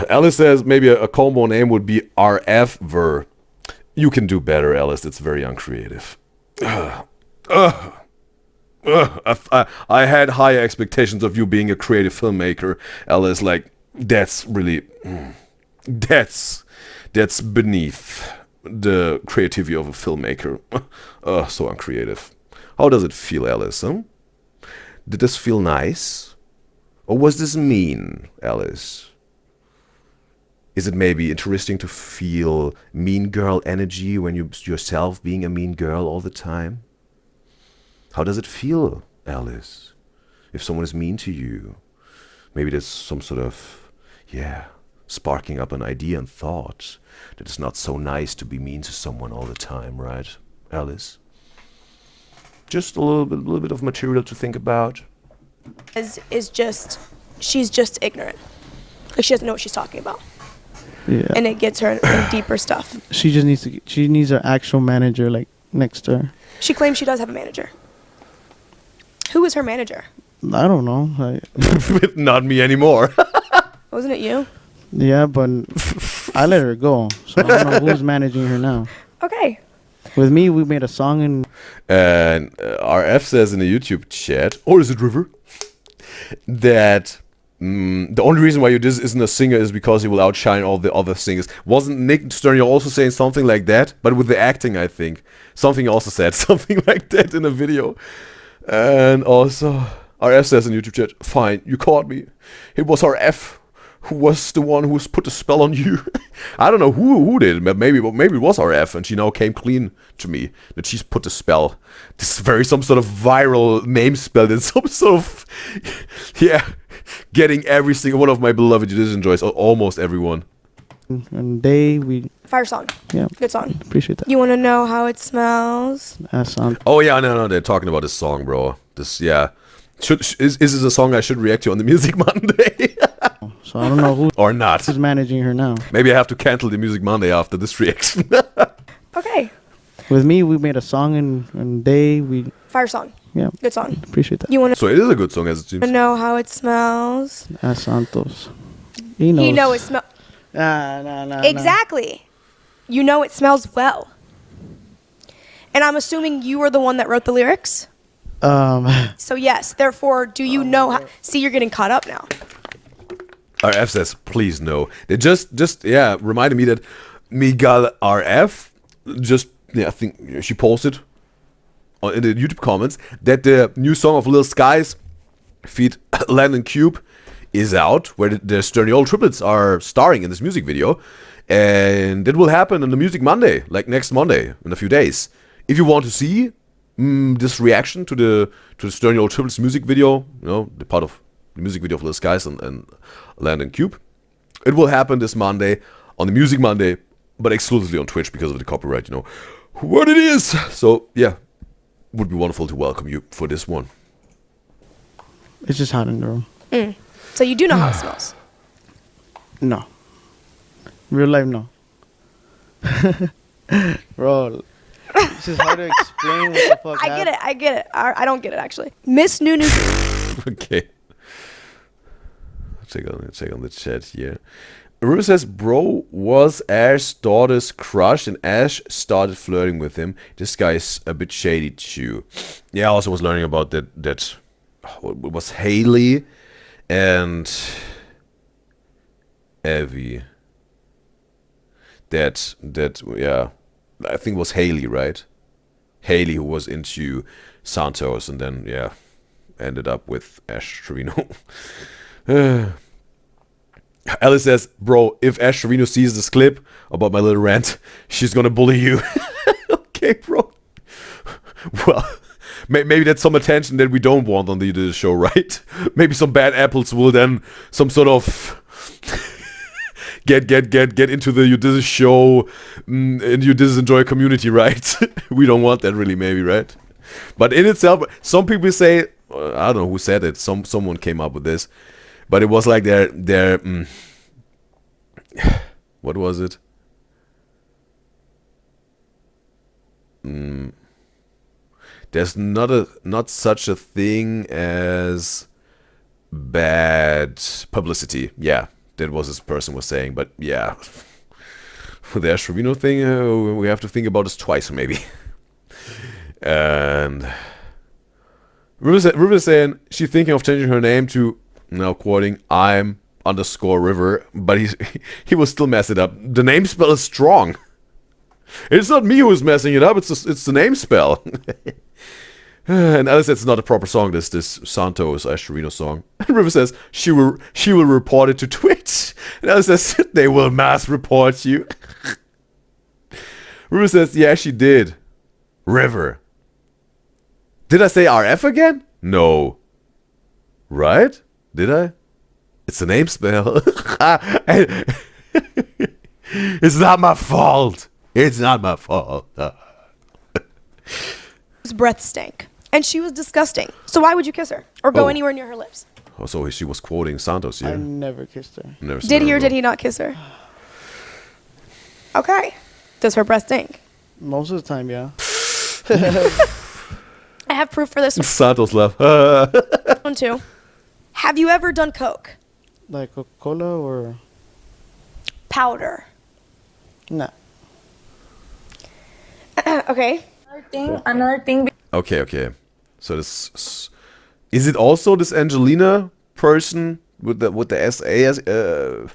Alice says maybe a combo name would be RF Ver. You can do better, Alice. It's very uncreative. I had higher expectations of you being a creative filmmaker, Alice. Like, that's really... That's beneath the creativity of a filmmaker. So uncreative. How does it feel, Alice? Huh? Did this feel nice? Or was this mean, Alice? Is it maybe interesting to feel mean girl energy when you yourself being a mean girl all the time? How does it feel, Alice, if someone is mean to you? Maybe there's some sort of, sparking up an idea and thought that it's not so nice to be mean to someone all the time, right, Alice? Just a little bit of material to think about. She's just ignorant. Like, she doesn't know what she's talking about. Yeah. And it gets her in deeper stuff. She just needs to. She needs her actual manager, like, next to her. She claims she does have a manager. Who is her manager? I don't know. Not me anymore. Wasn't it you? Yeah, but I let her go, so I don't know who's managing her now. Okay. With me, we made a song and RF says in the YouTube chat, or is it River, that the only reason why you isn't a singer is because he will outshine all the other singers. Wasn't Nick Stern also saying something like that? But with the acting, I think. Something he also said something like that in a video. And also, RF says in YouTube chat, fine, you caught me. It was RF who was the one who's put the spell on you? I don't know who did. Maybe it was RF, and she now came clean to me that she's put the spell. This is some sort of viral name spell. That's some sort of getting every single one of my beloved UDYZYZ enjoys, almost everyone. And we Fire song. Yeah. Good song. Appreciate that. You want to know how it smells? Oh yeah, no, they're talking about this song, bro. This is this a song I should react to on the Music Monday? So I don't know who or not. Who's managing her now. Maybe I have to cancel the Music Monday after this reaction. Okay. With me, we made a song and we Fire song. Yeah. Good song. Appreciate that. You want So it is a good song, as it seems. to know how it smells? SANTOS. He knows. He know it smells. Nah. Exactly. You know it smells well. And I'm assuming you were the one that wrote the lyrics? So yes, therefore, do you know how... See, you're getting caught up now. RF says, please no. They just reminded me that Miguel RF I think she posted in the YouTube comments that the new song of Lil Skies feat. Landon Cube is out, where the Sturny Old Triplets are starring in this music video, and it will happen on the Music Monday, like next Monday, in a few days. If you want to see this reaction to the Sturny Old Triplets music video, the part of the music video of Lil Skies and Landon Cube, it will happen this Monday on the Music Monday, but exclusively on Twitch because of the copyright, what it is. So yeah, would be wonderful to welcome you for this one. It's just hot in the room. So you do know how it smells? No. Real life, no. Bro, it's just hard to explain what the fuck happened. I get it. I don't get it, actually. Miss Nunu. Okay. Check on the chat here. Ruby says, bro was Ash's daughter's crush and Ash started flirting with him. This guy is a bit shady too. Yeah, I also was learning about that it was Haley and Evie. That yeah, I think it was Haley, right? Haley, who was into Santos and then ended up with Ash Trevino. Alice says, bro, if Ash Trevino sees this clip about my little rant, she's gonna bully you. Okay, bro. Well, maybe that's some attention that we don't want on the UDYZYZ show, right? Maybe some bad apples will then some sort of get into the UDYZYZ show and UDYZYZ Enjoyer community, right? We don't want that really, maybe, right? But in itself, some people say, I don't know who said it, someone came up with this, but it was like their what was it? There's not such a thing as bad publicity. Yeah, that was this person was saying, but yeah. For the Ash Trevino thing, we have to think about this twice, maybe. And River saying she's thinking of changing her name to, now quoting, I'm_River, but he will still mess it up. The name spell is strong. It's not me who's messing it up, it's the name spell. And Alice says it's not a proper song, this Santos Ash Trevino song. And River says she will report it to Twitch. And Alice says they will mass report you. River says, yeah, she did. River. Did I say RF again? No. Right? Did I? It's a name spell. It's not my fault. It's not my fault. His breath stank. And she was disgusting. So why would you kiss her? Or go Oh. anywhere near her lips? Oh, so she was quoting Santos I here. never kissed her. Never seen Did her he or go. did he not kiss her? Okay. Does her breath stink? Most of the time, yeah. I have proof for this Santos left. one too. Have you ever done coke? Like Coca-Cola or... Powder. Nah. Okay. Another thing. Okay. So this is it also this Angelina person with the SA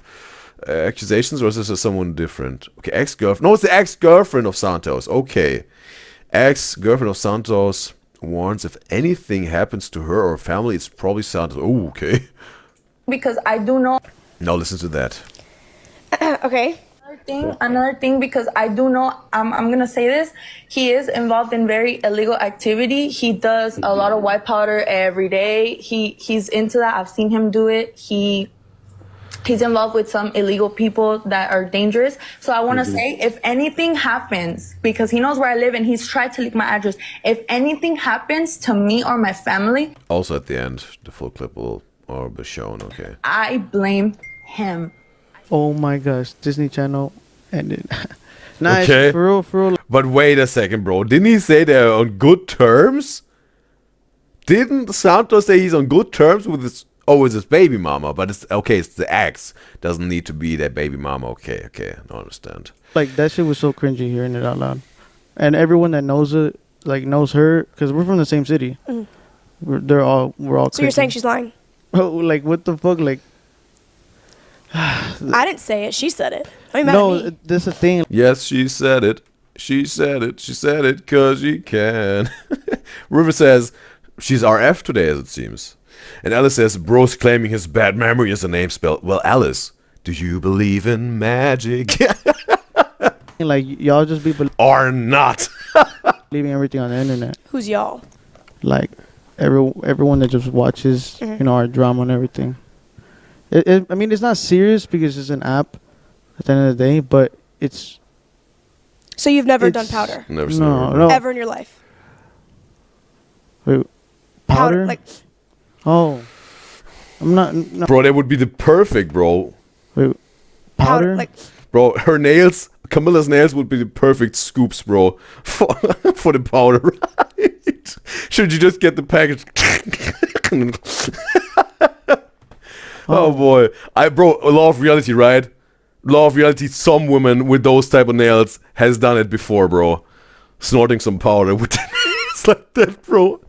accusations, or is this someone different? Okay, ex-girlfriend. No, it's the ex-girlfriend of Santos. Okay, ex-girlfriend of Santos warns if anything happens to her or family, it's probably Santos. Oh, okay. Because I do know Now listen to that. Okay. Another thing, because I do know, I'm gonna say this, he is involved in very illegal activity. He does a lot of white powder every day. He's into that. I've seen him do it. He's involved with some illegal people that are dangerous. So I want to say, if anything happens, because he knows where I live and he's tried to leak my address, if anything happens to me or my family, Also at the end, the full clip will be shown, okay. I blame him. Oh my gosh, Disney Channel ended. Nice, Okay. for real. But wait a second, bro. Didn't he say they're on good terms? Didn't Santos say he's on good terms with his... Oh, it's his baby mama, but it's... Okay, it's the ex. Doesn't need to be their baby mama. Okay, I understand. Like, that shit was so cringy hearing it out loud. And everyone that knows it, like, knows her, because we're from the same city. We're all So you're saying she's lying? Oh, like, what the fuck? Like, I didn't say it. She said it. Are you mad at no, me? that's the thing. Yes, she said it. She said it because she can. River says she's RF today, as it seems. And Alice says, bro's claiming his bad memory is a name spell. Well, Alice, do you believe in magic? Like, y'all just be Or not? believing everything on the internet. Who's y'all? Like, everyone that just watches, you know, our drama and everything. I mean, it's not serious because it's an app at the end of the day, but it's... So you've never done It's- powder? Never seen her. No. Ever in your life? Wait, powder? Like, Oh. I'm not... No. Bro, that would be the perfect, bro. Wait, powder? like, Bro, her nails, Camilla's nails would be the perfect scoops, bro, for the powder, right? Should you just get the package? Oh boy. Bro, law of reality, right? Law of reality, some woman with those type of nails has done it before, bro. Snorting some powder with the nails like that, bro.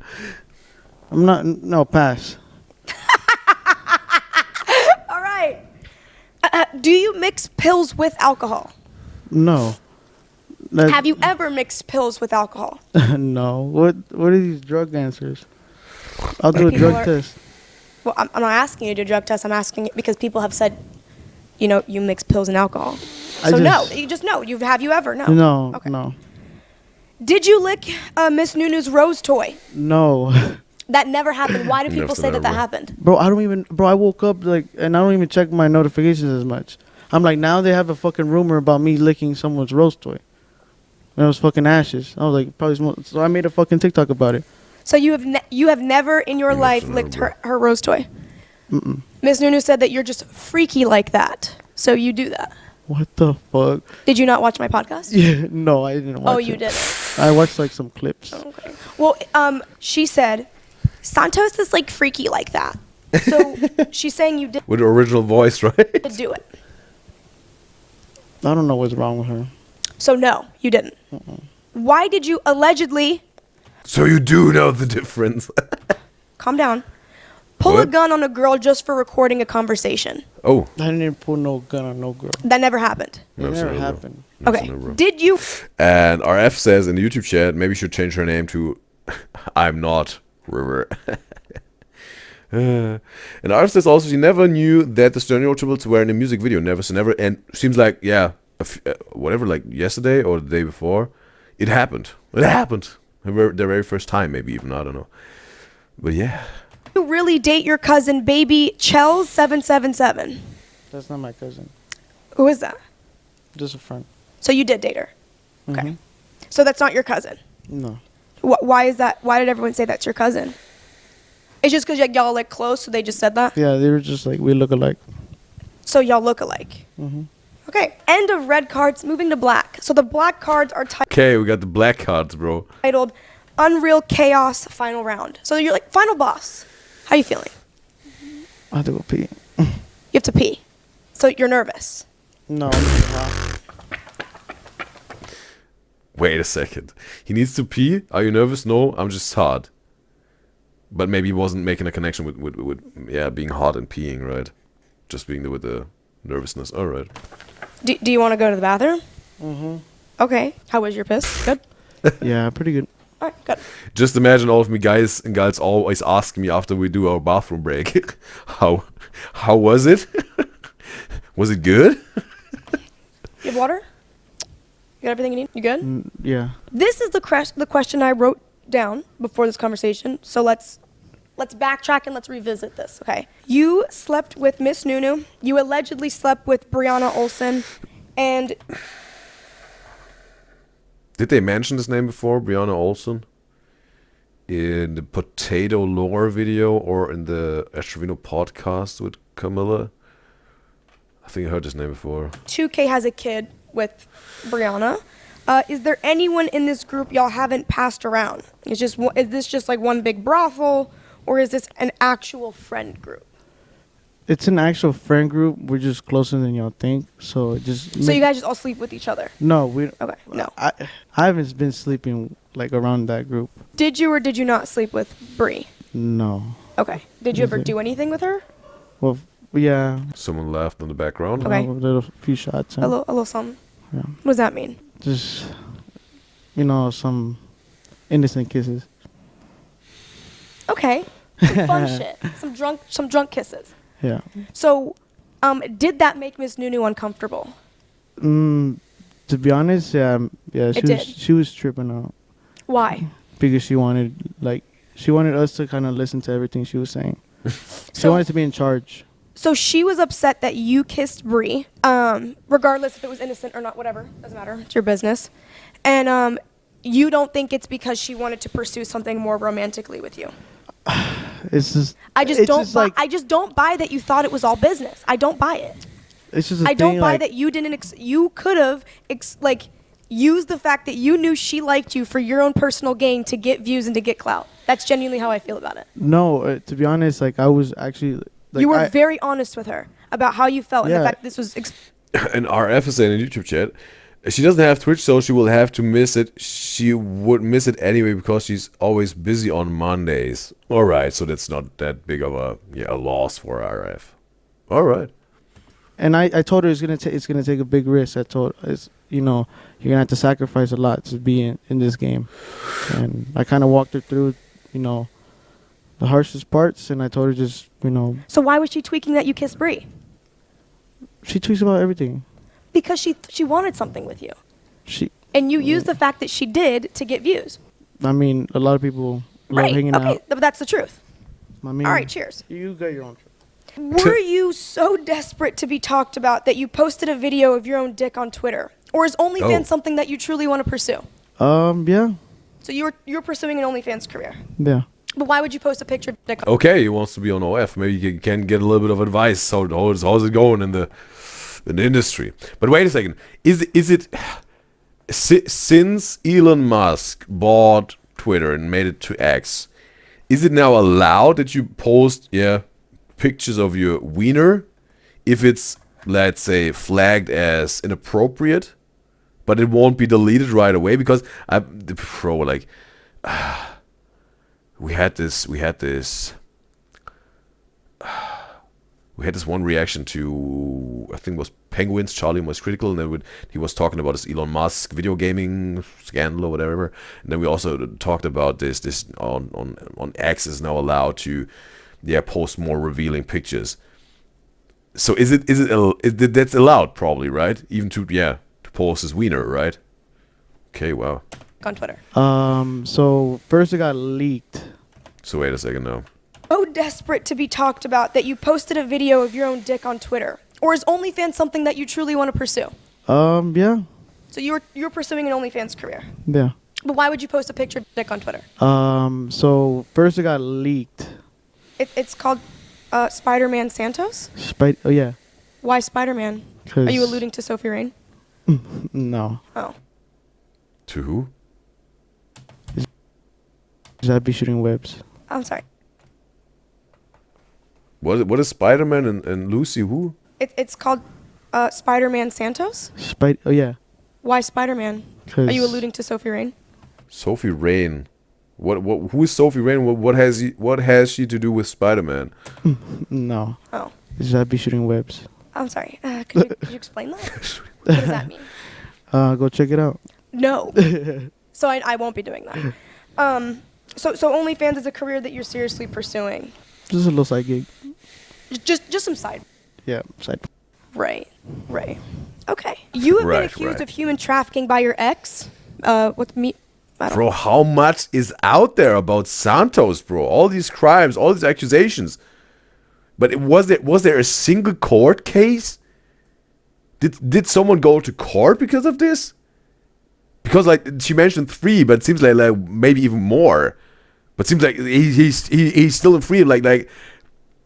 I'm not... No, pass. all right. Do you mix pills with alcohol? No. Have you ever mixed pills with alcohol? No. What are these drug answers? I'll do a People drug are- test. Well, I'm not asking you to do a drug test. I'm asking it because people have said, you know, you mix pills and alcohol. So no, you just know. Have you ever? No. No, Okay. no. Did you lick Miss Nunu's rose toy? No. That never happened. Why do Never people said say that ever. happened? Bro, I woke up, like, and I don't even check my notifications as much. I'm like, now they have a fucking rumor about me licking someone's rose toy. And it was fucking ashes. I was like, probably so I made a fucking TikTok about it. So you have never in your life licked her rose toy? Mm-mm. Miss Nunu said that you're just freaky like that. So you do that. What the fuck? Did you not watch my podcast? Yeah, no, I didn't watch Oh, it. you did. I watched, like, some clips. Okay. Well, she said, Santos is like freaky like that. So she's saying you did With the original voice, right? do it. I don't know what's wrong with her. So no, you didn't. Why did you allegedly, So you do know the difference. calm down, pull a What? gun on a girl just for recording a conversation? Oh. I didn't pull no gun on no girl. That never happened. It Never never seen her, bro. happened. Never Okay. seen her, bro. Did you? And RF says in the YouTube chat, maybe you should change her name to I'm not River. And RF says also she never knew that the stereotypes were in a music video. Never say never. And seems like, yeah, whatever, like yesterday or the day before, it happened. It happened. The very first time, maybe even. I don't know. But yeah. You really date your cousin, baby Chels777? That's not my cousin. Who is that? Just a friend. So you did date her. Okay. Mhm. So that's not your cousin. No. Why is that? Why did everyone say that's your cousin? It's just because y'all like close, so they just said that. Yeah, they were just like, we look alike. So y'all look alike. Mhm. Okay. End of red cards. Moving to black. So the black cards are Okay, we got the black cards, bro. titled Unreal Chaos Final Round. So you're like final boss. How you feeling? I have to go pee. You have to pee. So you're nervous. No. I'm just hot. Wait a second. He needs to pee? Are you nervous? No, I'm just hot. But maybe he wasn't making a connection with yeah, being hot and peeing, right? Just being there with the nervousness. All right. Do you want to go to the bathroom? Mhm. Okay. How was your piss? Good. Yeah, pretty good. All right. Good. Just imagine all of me guys and girls always ask me after we do our bathroom break, how was it? Was it good? You have water? You got everything you need? You good? Yeah. This is the question I wrote down before this conversation. So let's backtrack and let's revisit this, okay? You slept with Miss Nunu. You allegedly slept with Brianna Olsen. And did they mention this name before, Brianna Olsen? In the Potato Lore video or in the TREVINO podcast with Camilla? I think I heard this name before. 2K has a kid with Brianna. Is there anyone in this group y'all haven't passed around? Is this just like one big brothel, or is this an actual friend group? It's an actual friend group. We're just closer than y'all think. So you guys just all sleep with each other? No, we. Okay, no. I haven't been sleeping like around that group. Did you or did you not sleep with Bree? No. Okay. Did you ever do anything with her? Well, yeah. Someone laughed in the background. Okay. A little few shots. A little something. Yeah. What does that mean? Just, some innocent kisses. Okay. Some fun shit. Some drunk kisses. Yeah. So, did that make Miss Nunu uncomfortable? To be honest, yeah, she was tripping out. Why? Because she wanted us to kind of listen to everything she was saying. She wanted to be in charge. So she was upset that you kissed Bree, regardless if it was innocent or not, whatever, doesn't matter, it's your business. And you don't think it's because she wanted to pursue something more romantically with you? It's just I just don't buy that you thought it was all business. I don't buy it. It's just I don't buy that you didn't you could have used the fact that you knew she liked you for your own personal gain to get views and to get clout. That's genuinely how I feel about it. No, to be honest, I was actually you were very honest with her about how you felt and the fact this was and RF is saying in YouTube chat, she doesn't have Twitch, so she will have to miss it. She would miss it anyway because she's always busy on Mondays. All right, so that's not that big of a loss for RF. All right. And I told her it's gonna take a big risk. I told her, you're gonna have to sacrifice a lot to be in this game. And I kind of walked her through, the harshest parts, and I told her just, So why was she tweaking that you kissed Bree? She tweaks about everything. Because she wanted something with you. And you used the fact that she did to get views. I mean, a lot of people love hanging out. But that's the truth. I mean, all right, cheers. You got your own truth. Were you so desperate to be talked about that you posted a video of your own dick on Twitter? Or is OnlyFans something that you truly want to pursue? Yeah. So you're pursuing an OnlyFans career? Yeah. But why would you post a picture of dick? Okay, he wants to be on OF. Maybe you can get a little bit of advice. How's it going in the industry? But wait a second. Is it since Elon Musk bought Twitter and made it to X, is it now allowed that you post pictures of your wiener if it's, let's say, flagged as inappropriate, but it won't be deleted right away? Because we had this one reaction to, I think it was Penguins, Charlie was critical, and then he was talking about this Elon Musk video gaming scandal or whatever, and then we also talked about this on X is now allowed to post more revealing pictures. So is it that's allowed probably, right? Even to post his wiener, right? Okay, wow. On Twitter. So first it got leaked. So wait a second now. So desperate to be talked about that you posted a video of your own dick on Twitter? Or is OnlyFans something that you truly want to pursue? Yeah. So you're pursuing an OnlyFans career? Yeah. But why would you post a picture of dick on Twitter? So first it got leaked. It's called Spider-Man Santos? Oh, yeah. Why Spider-Man? Are you alluding to Sophie Rain? No. Oh. To who? I'd be shooting webs. I'm sorry. What is Spider-Man and Lucy who? It's called Spider-Man Santos? Oh, yeah. Why Spider-Man? Are you alluding to Sophie Rain? Sophie Rain. Who is Sophie Rain? What has she to do with Spider-Man? No. Oh. I'd be shooting webs. I'm sorry. Could you explain that? What does that mean? Go check it out. No. So I won't be doing that. So OnlyFans is a career that you're seriously pursuing? Just a little side gig. Just some side. Yeah, side. Right. Okay. You have been Right, accused right. of human trafficking by your ex. What's me? I don't Bro, how much is out there about Santos, bro? All these crimes, all these accusations. But was there a single court case? Did someone go to court because of this? Because like she mentioned 3, but it seems like maybe even more. But it seems like he's still in freedom. Like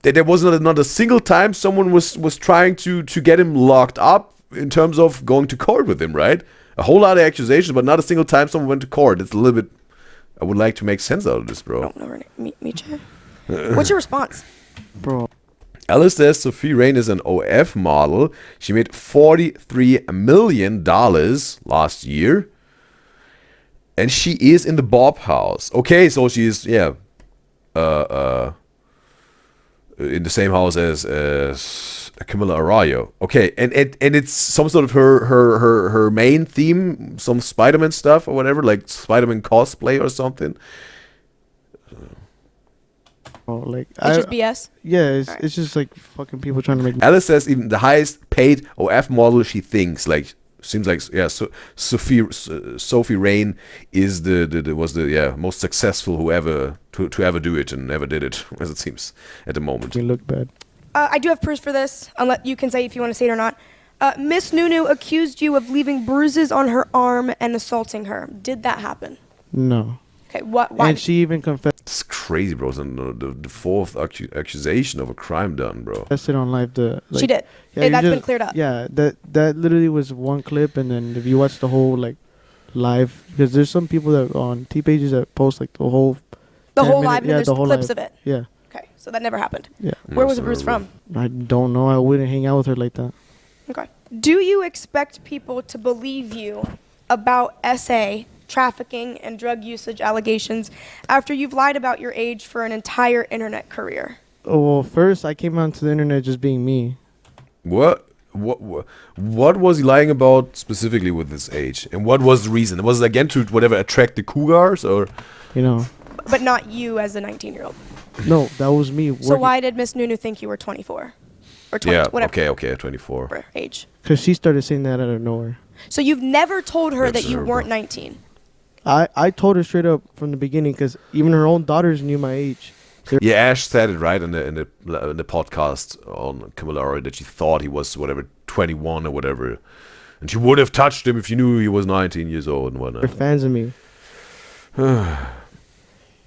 there was not a single time someone was trying to get him locked up in terms of going to court with him, right? A whole lot of accusations, but not a single time someone went to court. It's a little bit. I would like to make sense out of this, bro. I don't know her name. Micha. What's your response? Bro. Alice says Sophie Rain is an OF model. She made $43 million last year. And she is in the Bob house. Okay, so she's, yeah. In the same house as Camilla Araujo. Okay, and it's some sort of her main theme, some Spider-Man stuff or whatever, like Spider-Man cosplay or something. Oh, like It's just BS. Yeah, it's just like fucking people trying to make. Alice says even the highest paid OF model she thinks, like, seems like, yeah, so Sophie Rain is was the most successful who ever to ever do it and never did it, as it seems at the moment. We look bad. I do have proof for this. I'll let you can say if you want to say it or not. Miss Nunu accused you of leaving bruises on her arm and assaulting her. Did that happen? No. Okay, what? Why? And she even confessed It's crazy, bro. It's the fourth accusation of a crime done, bro. it on live. She did. Yeah, That's been cleared up. Yeah, that literally was one clip, and then if you watch the whole like live, because there's some people that on T pages that post like the whole live, and there's the whole clips live. of it. Yeah. Okay, so that never happened. Yeah. Where was the bruise from? I don't know. I wouldn't hang out with her like that. Okay. Do you expect people to believe you about SA trafficking and drug usage allegations after you've lied about your age for an entire internet career? Oh, well, first I came onto the internet just being me. What was he lying about specifically with his age? And what was the reason? Was it again to whatever attract the cougars or? You know. But not you as a 19-year-old. No, that was me. So why did Miss Nunu think you were 24? Or 20, Yeah, whatever. okay, 24. Age. Because she started saying that out of nowhere. So you've never told her that That's you her, weren't bro. 19? I told her straight up from the beginning because even her own daughters knew my age. Yeah, Ash said it right in the podcast on Camilla already that she thought he was whatever 21 or whatever, and she would have touched him if she knew he was 19 years old and They're whatnot. fans of me.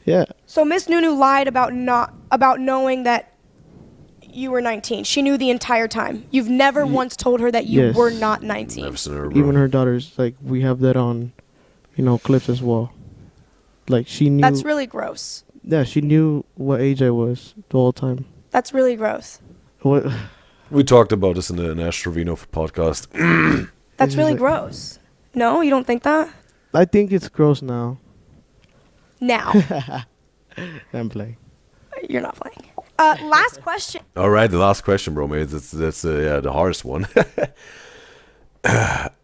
Yeah. So Miss Nunu lied about knowing that you were 19. She knew the entire time. You've never once told her that you Yes. were not 19. Never seen her, bro. Even her daughters, like we have that on, clips as well. Like she knew. That's really gross. Yeah, she knew what age I was the whole time. That's really gross. What? We talked about this in the Ash TREVINO podcast. That's It's really like- gross. No, you don't think that? I think it's gross now. Now. I'm playing. You're not playing. Last question. All right, the last question, bro. Maybe that's the hardest one.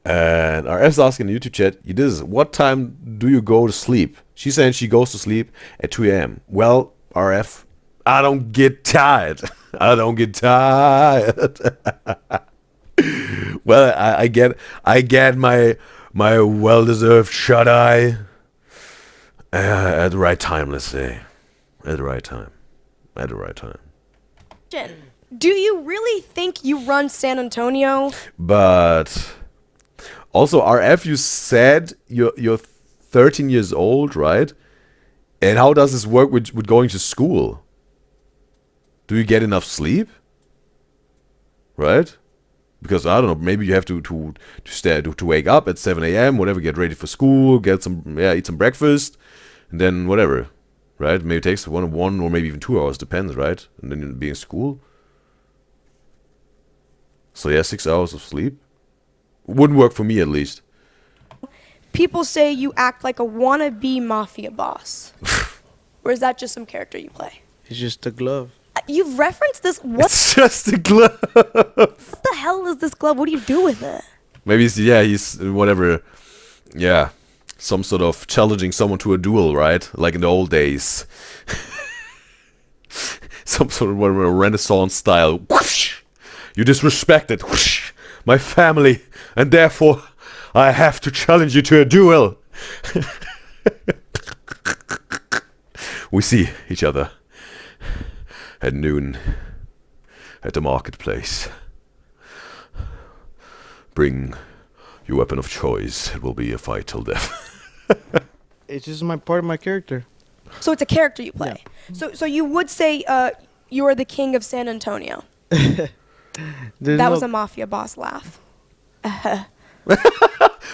And RF's asking in the YouTube chat, Udizys, what time do you go to sleep? She's saying she goes to sleep at 2 a.m. Well, RF, I don't get tired. I don't get tired. Well, I get my well-deserved shut-eye at the right time, let's say. At the right time. At the right time. Do you really think you run San Antonio? But also, RF, you said you're 13 years old, right? And how does this work with going to school? Do you get enough sleep? Right? Because I don't know, maybe you have to wake up at 7 a.m., whatever, get ready for school, eat some breakfast, and then whatever, right? Maybe it takes one or maybe even 2 hours, depends, right? And then you'll be in school. So yeah, 6 hours of sleep wouldn't work for me, at least. People say you act like a wannabe mafia boss. Or is that just some character you play? It's just a glove. You've referenced this. What It's just a glove. the hell is this glove? What do you do with it? Maybe he's whatever. Yeah, some sort of challenging someone to a duel, right? Like in the old days. Some sort of whatever Renaissance style. Whoosh! You disrespected my family, and therefore I have to challenge you to a duel. We see each other at noon at the marketplace. Bring your weapon of choice. It will be a fight till death. It's just my part of my character. So it's a character you play. So you would say you are the king of San Antonio. That was a mafia boss laugh.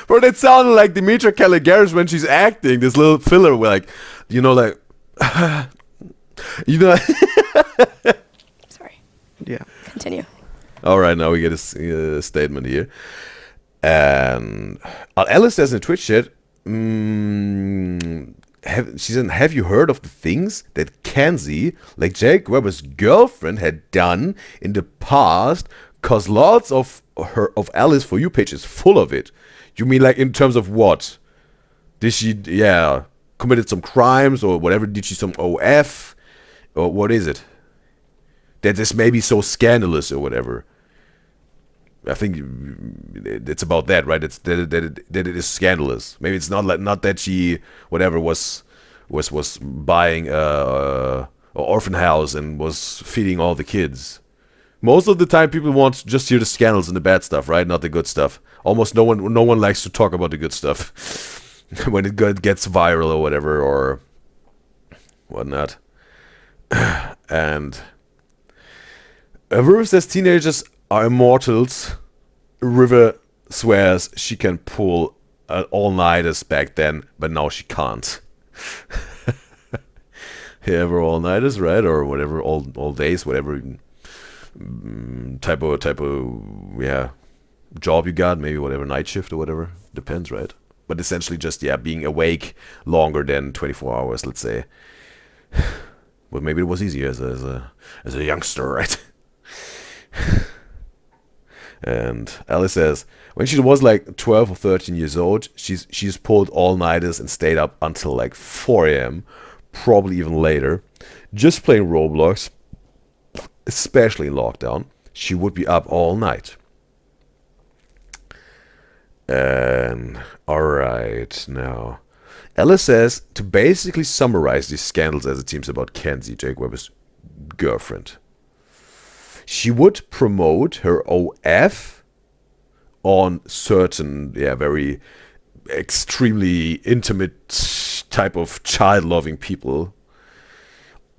Bro, that sounded like Dimitra Caligaris when she's acting. This little filler, where like, you know, like, you know. Sorry. Yeah. Continue. All right, now we get a statement here. And Alice says in the Twitch chat, she said, have you heard of the things that Kenzie, like Jake Webber's girlfriend, had done in the past? Cause lots of Alice For You page is full of it. You mean like in terms of what? Did she, committed some crimes or whatever? Did she some OF? Or what is it? That this may be so scandalous or whatever. I think it's about that, right? It's that it is scandalous. Maybe it's not that she whatever was buying a orphan house and was feeding all the kids. Most of the time, people want to just hear the scandals and the bad stuff, right? Not the good stuff. Almost no one likes to talk about the good stuff when it gets viral or whatever or whatnot. And River says teenagers are immortals. River swears she can pull all-nighters back then, but now she can't. Yeah, we're all-nighters, right? Or whatever, all days, whatever type of job you got, maybe whatever, night shift or whatever, depends, right? But essentially just being awake longer than 24 hours, let's say. But maybe it was easier as a youngster, right? And Alice says when she was like 12 or 13 years old, she's pulled all-nighters and stayed up until like 4 a.m., probably even later, just playing Roblox. Especially in lockdown, she would be up all night. Alright, now Alice says to basically summarize these scandals as it seems about Kenzie, Jake Webber's girlfriend. She would promote her OF on certain, very extremely intimate type of child-loving people,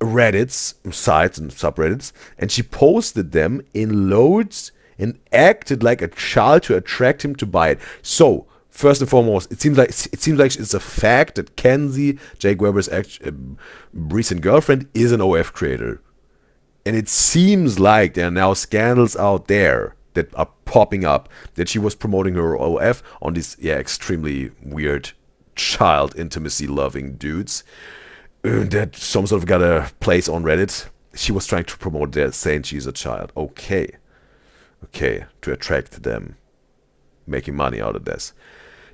Reddits, sites and subreddits, and she posted them in loads and acted like a child to attract him to buy it. So, first and foremost, it seems like it's a fact that Kenzie, Jake Webber's recent girlfriend, is an OF creator. And it seems like there are now scandals out there that are popping up that she was promoting her OF on these extremely weird child intimacy loving dudes that some sort of got a place on Reddit. She was trying to promote that, saying she's a child. Okay, to attract them, making money out of this.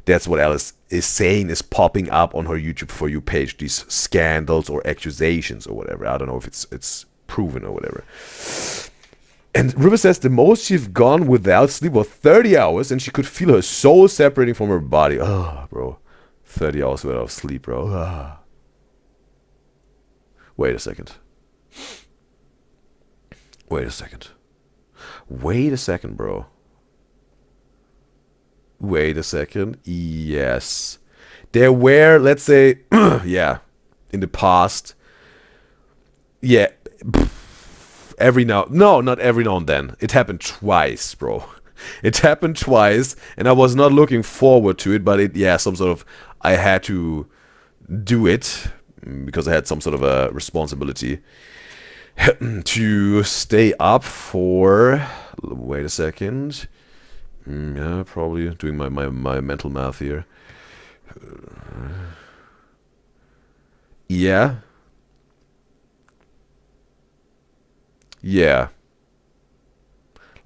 That's what Alice is saying is popping up on her YouTube For You page, these scandals or accusations or whatever. I don't know if it's proven or whatever. And River says the most she's gone without sleep was 30 hours, and she could feel her soul separating from her body. Oh, bro. 30 hours without sleep, bro. Ah. Wait a second. Wait a second, bro. Wait a second. Yes. There were, let's say, in the past, every now, no, not every now and then. It happened twice, bro. It happened twice, and I was not looking forward to it, but I had to do it because I had some sort of a responsibility to stay up for, wait a second, probably doing my mental math here. Yeah,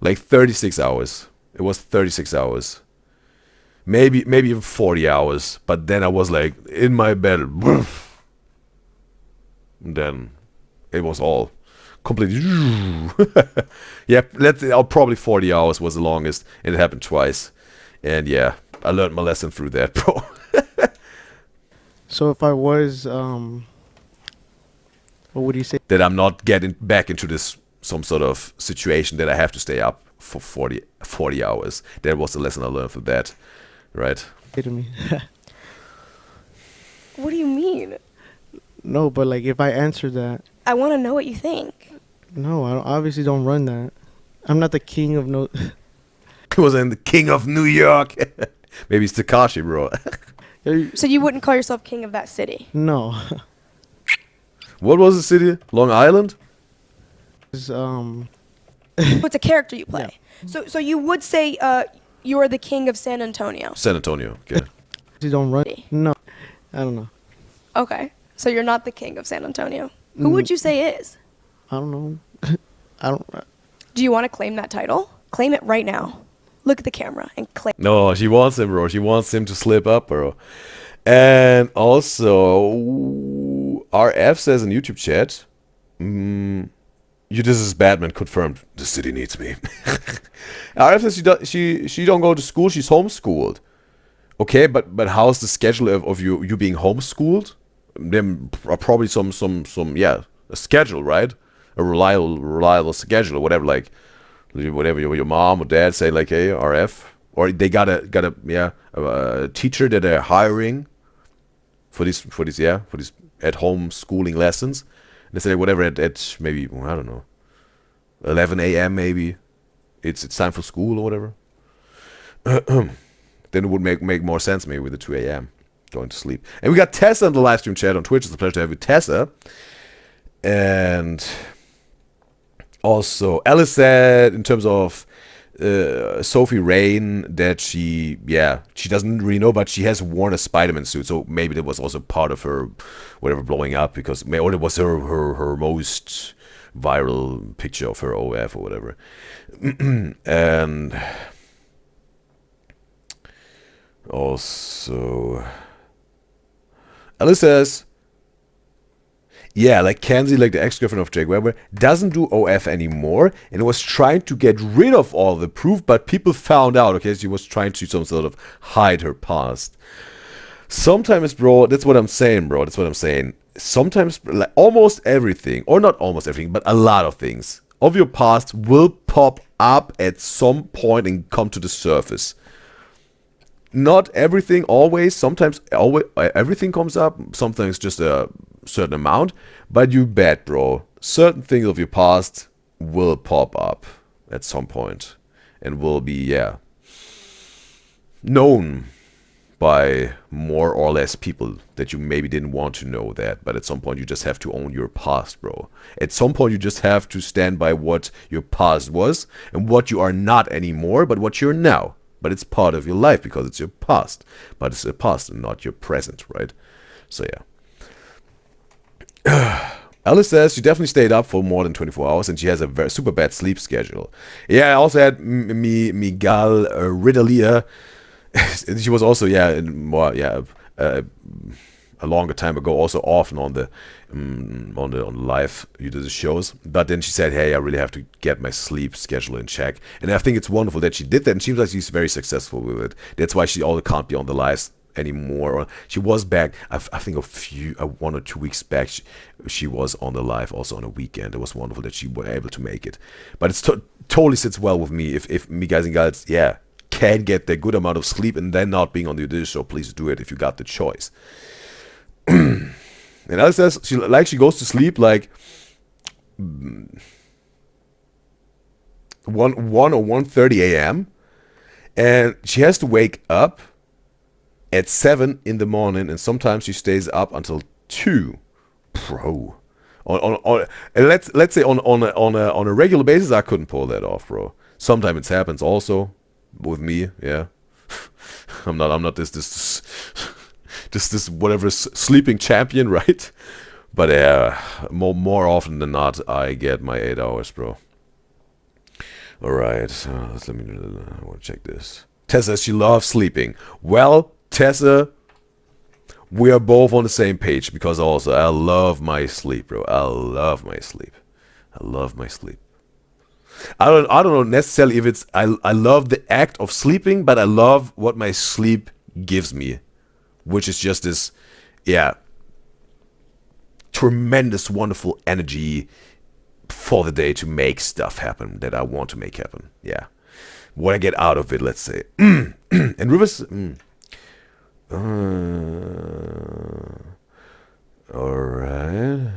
like 36 hours. It was 36 hours. Maybe even 40 hours. But then I was like in my bed. Then it was all completely. Yeah, probably 40 hours was the longest, and it happened twice. And yeah, I learned my lesson through that, bro. So if I was, what would you say? That I'm not getting back into this some sort of situation that I have to stay up for 40 hours. That was the lesson I learned from that, right? To me. What do you mean? No, but like if I answer that, I want to know what you think. no, I obviously don't run that. I'm not the king of no. He wasn't the king of New York. Maybe it's Takashi, bro. So you wouldn't call yourself king of that city? No. What was the city? Long Island? It's, It's a character you play. So you would say you are the king of San Antonio. San Antonio. Okay. you don't run. No, I don't know. Okay. So you're not the king of San Antonio. Who would you say is? I don't know. I don't. Do you want to claim that title? Claim it right now. Look at the camera and claim. No, she wants him, bro. She wants him to slip up, bro. And also, RF says in YouTube chat, UDYZYZ Batman confirmed. The city needs me. RF says she don't go to school. She's homeschooled. Okay, but how's the schedule of you being homeschooled? Then probably some a schedule, right? A reliable schedule or whatever, like whatever your mom or dad say, like, hey, RF, or they got a teacher that they're hiring for these at home schooling lessons. They say whatever at maybe, I don't know, 11 a.m. maybe it's time for school or whatever. Then it would make more sense maybe with the 2 a.m. going to sleep. And we got Tessa in the live stream chat on Twitch. It's a pleasure to have you, Tessa. And also, Alice said in terms of Sophie Rain that she doesn't really know, but she has worn a Spider-Man suit, so maybe that was also part of her whatever blowing up, because or it was her most viral picture of her OF or whatever. And also Alice says, yeah, like Kenzie, like the ex-girlfriend of Jake Weber, doesn't do OF anymore and was trying to get rid of all the proof, but people found out, okay, she was trying to some sort of hide her past. Sometimes, bro, that's what I'm saying, bro, that's what I'm saying. Sometimes, like, almost everything, or not almost everything, but a lot of things of your past will pop up at some point and come to the surface. Not everything always, sometimes everything comes up, sometimes just a certain amount, but you bet, bro, certain things of your past will pop up at some point and will be, known by more or less people that you maybe didn't want to know that, but at some point you just have to own your past, bro. At some point you just have to stand by what your past was and what you are not anymore, but what you're now. But it's part of your life because it's your past. But it's your past and not your present, right? So, yeah. Alice says she definitely stayed up for more than 24 hours and she has a super bad sleep schedule. Yeah, I also had Miguel Ridalia. She was also, a longer time ago, also often on the live UDYZYZ shows. But then she said, hey, I really have to get my sleep schedule in check. And I think it's wonderful that she did that, and seems like she's very successful with it. That's why she can't be on the lives anymore. She was back, I think 1 or 2 weeks back, she was on the live also on a weekend. It was wonderful that she was able to make it. But it totally sits well with me. If me guys and gals, can get the good amount of sleep and then not being on the UDYZYZ show, please do it if you got the choice. And Alice says she goes to sleep like 1 or 1:30 a.m. and she has to wake up at 7 in the morning, and sometimes she stays up until 2. Bro, and let's say on a regular basis, I couldn't pull that off, bro. Sometimes it happens also with me, yeah. I'm not this whatever sleeping champion, right? But more often than not, I get my 8 hours, bro. All right, I want to check this. Tessa says she loves sleeping. Well, Tessa, we are both on the same page, because also I love my sleep, bro. I love my sleep. I love my sleep. I don't know necessarily if it's I love the act of sleeping, but I love what my sleep gives me, which is just this, yeah, tremendous, wonderful energy for the day to make stuff happen that I want to make happen. Yeah, what I get out of it, let's say. And Rivers, all right.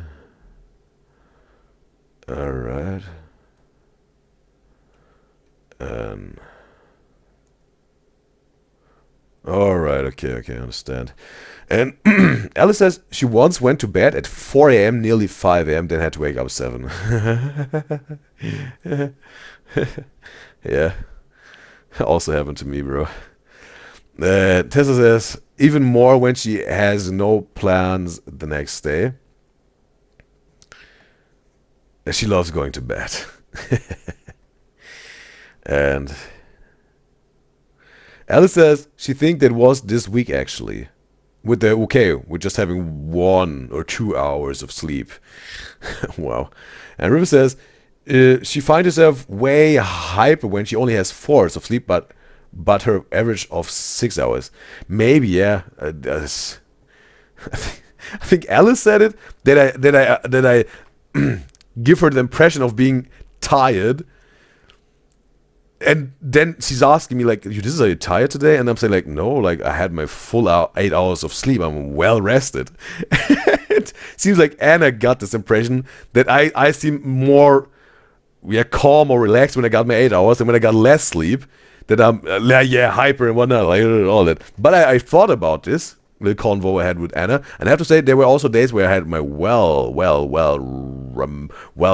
Alright, okay, I understand. And Alice says she once went to bed at 4 a.m., nearly 5 a.m., then had to wake up 7. Yeah. Also happened to me, bro. Tessa says, even more when she has no plans the next day. She loves going to bed. And Alice says she thinks that was this week actually. With just having 1 or 2 hours of sleep. Wow. And River says she finds herself way hyper when she only has 4 hours of sleep, but her average of 6 hours. Maybe, yeah. I think Alice said it. That I give her the impression of being tired. And then she's asking me, like, are you tired today? And I'm saying, like, no, like, I had my full 8 hours of sleep. I'm well rested. It seems like Anna got this impression that I seem more, calm or relaxed when I got my 8 hours. And when I got less sleep, that I'm, hyper and whatnot, like, all that. But I thought about this little convo I had with Anna. And I have to say, there were also days where I had my well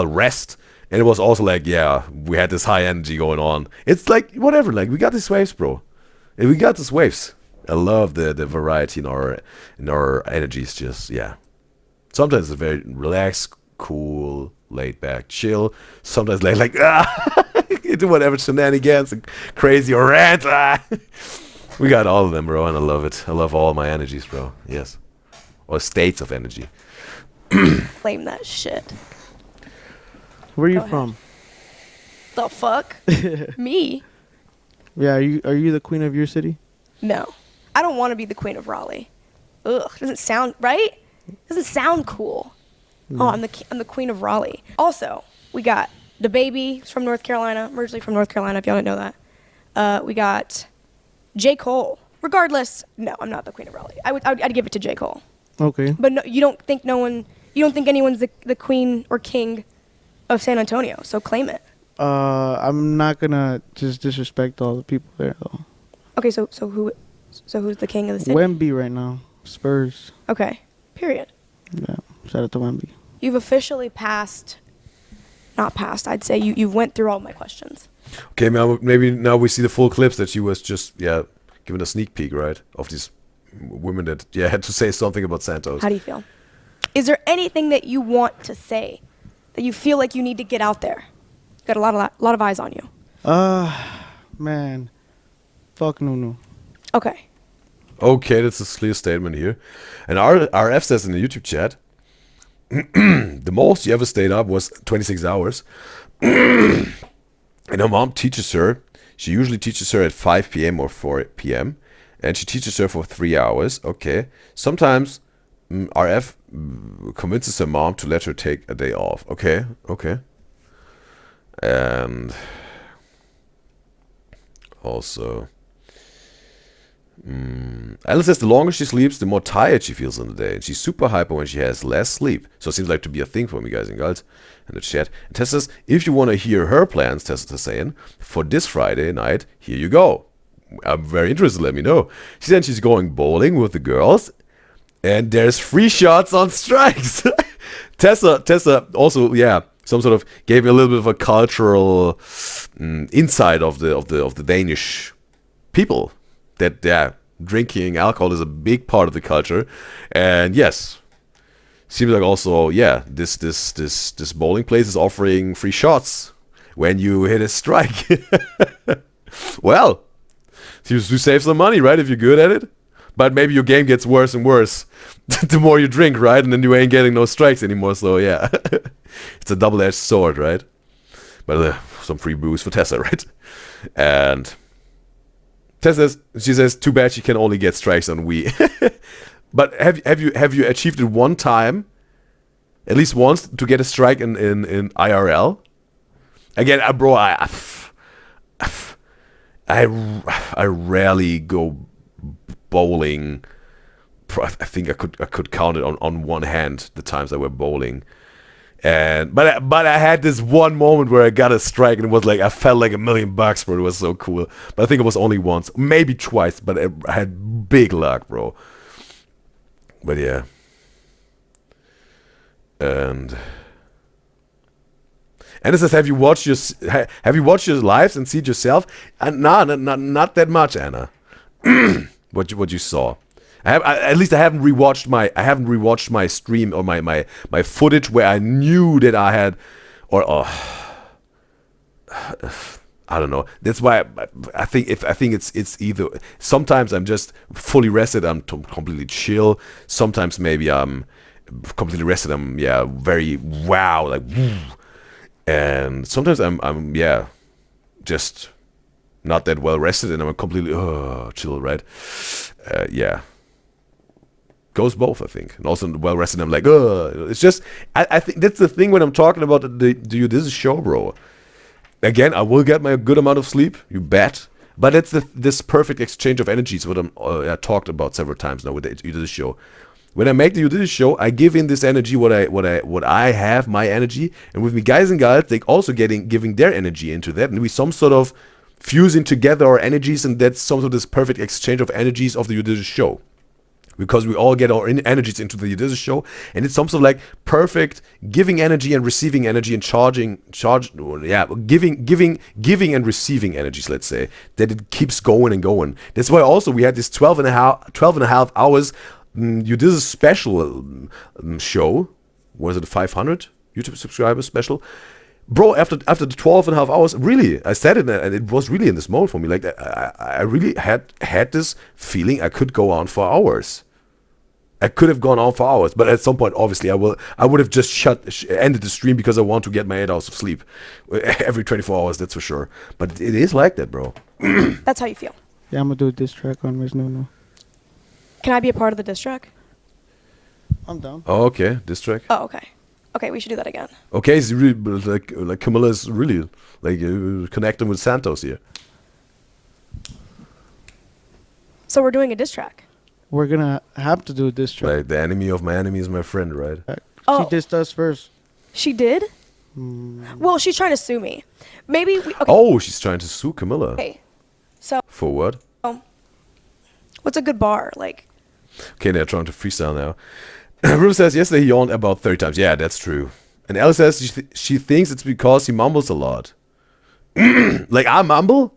rest. And it was also like, yeah, we had this high energy going on. It's like, whatever, like, we got these waves, bro. And we got these waves. I love the variety in our energies, just, yeah. Sometimes it's very relaxed, cool, laid back, chill. Sometimes like do whatever shenanigans and crazy or rant. We got all of them, bro, and I love it. I love all my energies, bro. Yes. Or states of energy. Claim that shit. Where are you from? The fuck? Me? Yeah, are you the queen of your city? No. I don't want to be the queen of Raleigh. Ugh, doesn't sound right? Doesn't sound cool. No. Oh, I'm the queen of Raleigh. Also, we got the baby from North Carolina, originally from North Carolina, if y'all didn't know that. We got J. Cole. Regardless, no, I'm not the queen of Raleigh. I'd give it to J. Cole. Okay. But no, you don't think anyone's the queen or king of San Antonio, so claim it. I'm not gonna just disrespect all the people there though. Okay, so who's the king of the city? Wemby right now. Spurs. Okay. Period. Yeah. Shout out to Wemby. You've officially I'd say you went through all my questions. Okay, maybe now we see the full clips that she was just, giving a sneak peek, right? Of these women that, had to say something about Santos. How do you feel? Is there anything that you want to say that you feel like you need to get out there? Got a lot of eyes on you. Man. Fuck Nunu. Okay. Okay, that's a clear statement here. And RF says in the YouTube chat, the most you ever stayed up was 26 hours. And her mom teaches her. She usually teaches her at 5 p.m. or 4 p.m. And she teaches her for 3 hours. Okay. Sometimes RF convinces her mom to let her take a day off. Okay. And also, Alice says the longer she sleeps, the more tired she feels in the day. And she's super hyper when she has less sleep. So it seems like to be a thing for me, guys and girls, in the chat. And Tessa says, if you want to hear her plans, Tessa's saying, for this Friday night, here you go. I'm very interested, let me know. She said she's going bowling with the girls. And there's free shots on strikes. Tessa also, some sort of gave me a little bit of a cultural insight of the Danish people. That drinking alcohol is a big part of the culture, and yes, seems like also this bowling place is offering free shots when you hit a strike. Well, you save some money, right? If you're good at it, but maybe your game gets worse and worse the more you drink, right? And then you ain't getting no strikes anymore. So yeah. It's a double-edged sword, right? But some free booze for Tessa, right? And Tessa, she says, too bad she can only get strikes on Wii. But have you achieved it one time, at least once, to get a strike in IRL? Again, bro, I rarely go bowling. I think I could count it on one hand the times I were bowling. And but I had this one moment where I got a strike and it was like I felt like $1 million, bro. It was so cool. But I think it was only once, maybe twice. But I had big luck, bro. But yeah. And it says, have you watched your lives and seen yourself? Nah, not that much, Anna. what you saw. At least I haven't rewatched my stream or my footage where I knew that I had, or I don't know. That's why I think it's either sometimes I'm just fully rested, I'm completely chill. Sometimes maybe I'm completely rested, I'm very wow, like woo. And sometimes I'm just not that well rested and I'm completely chill, right? Yeah. Goes both, I think. And also well rested, I'm like, it's just, I think that's the thing when I'm talking about the UDYZYZ show, bro. Again, I will get my good amount of sleep, you bet. But it's this perfect exchange of energies, what I talked about several times now with the UDYZYZ show. When I make the UDYZYZ show, I give in this energy, what I have, my energy, and with me Guys and Gyals, they also giving their energy into that, and we some sort of fusing together our energies, and that's some sort of this perfect exchange of energies of the UDYZYZ show. Because we all get our energies into the UDYZYZ show, and it's some sort of like perfect giving energy and receiving energy and giving and receiving energies, let's say, that it keeps going and going. That's why also we had this 12 and a half hours UDYZYZ special show. Was it 500 YouTube subscribers special? Bro, after the 12 and a half hours, really, I said it, and it was really in this mode for me. Like, I really had this feeling I could go on for hours. I could have gone on for hours, but at some point, obviously, I would have just ended the stream because I want to get my 8 hours of sleep every 24 hours. That's for sure. But it is like that, bro. That's how you feel. Yeah, I'm gonna do a diss track on Miss Nunu. Can I be a part of the diss track? I'm down. Oh, okay, diss track. Oh, okay. Okay, we should do that again. Okay, it's really like Camilla is really like connecting with SANTOS here. So we're doing a diss track. We're gonna have to do a diss track. Like the enemy of my enemy is my friend, right? Oh. She dissed us first. She did? Well, she's trying to sue me. Maybe we... Okay. Oh, she's trying to sue Camilla. Okay. So... For what? What's a good bar? Like... Okay, they're trying to freestyle now. Ruben says, yesterday he yawned about 30 times. Yeah, that's true. And Alice says she thinks it's because he mumbles a lot. Like, I mumble?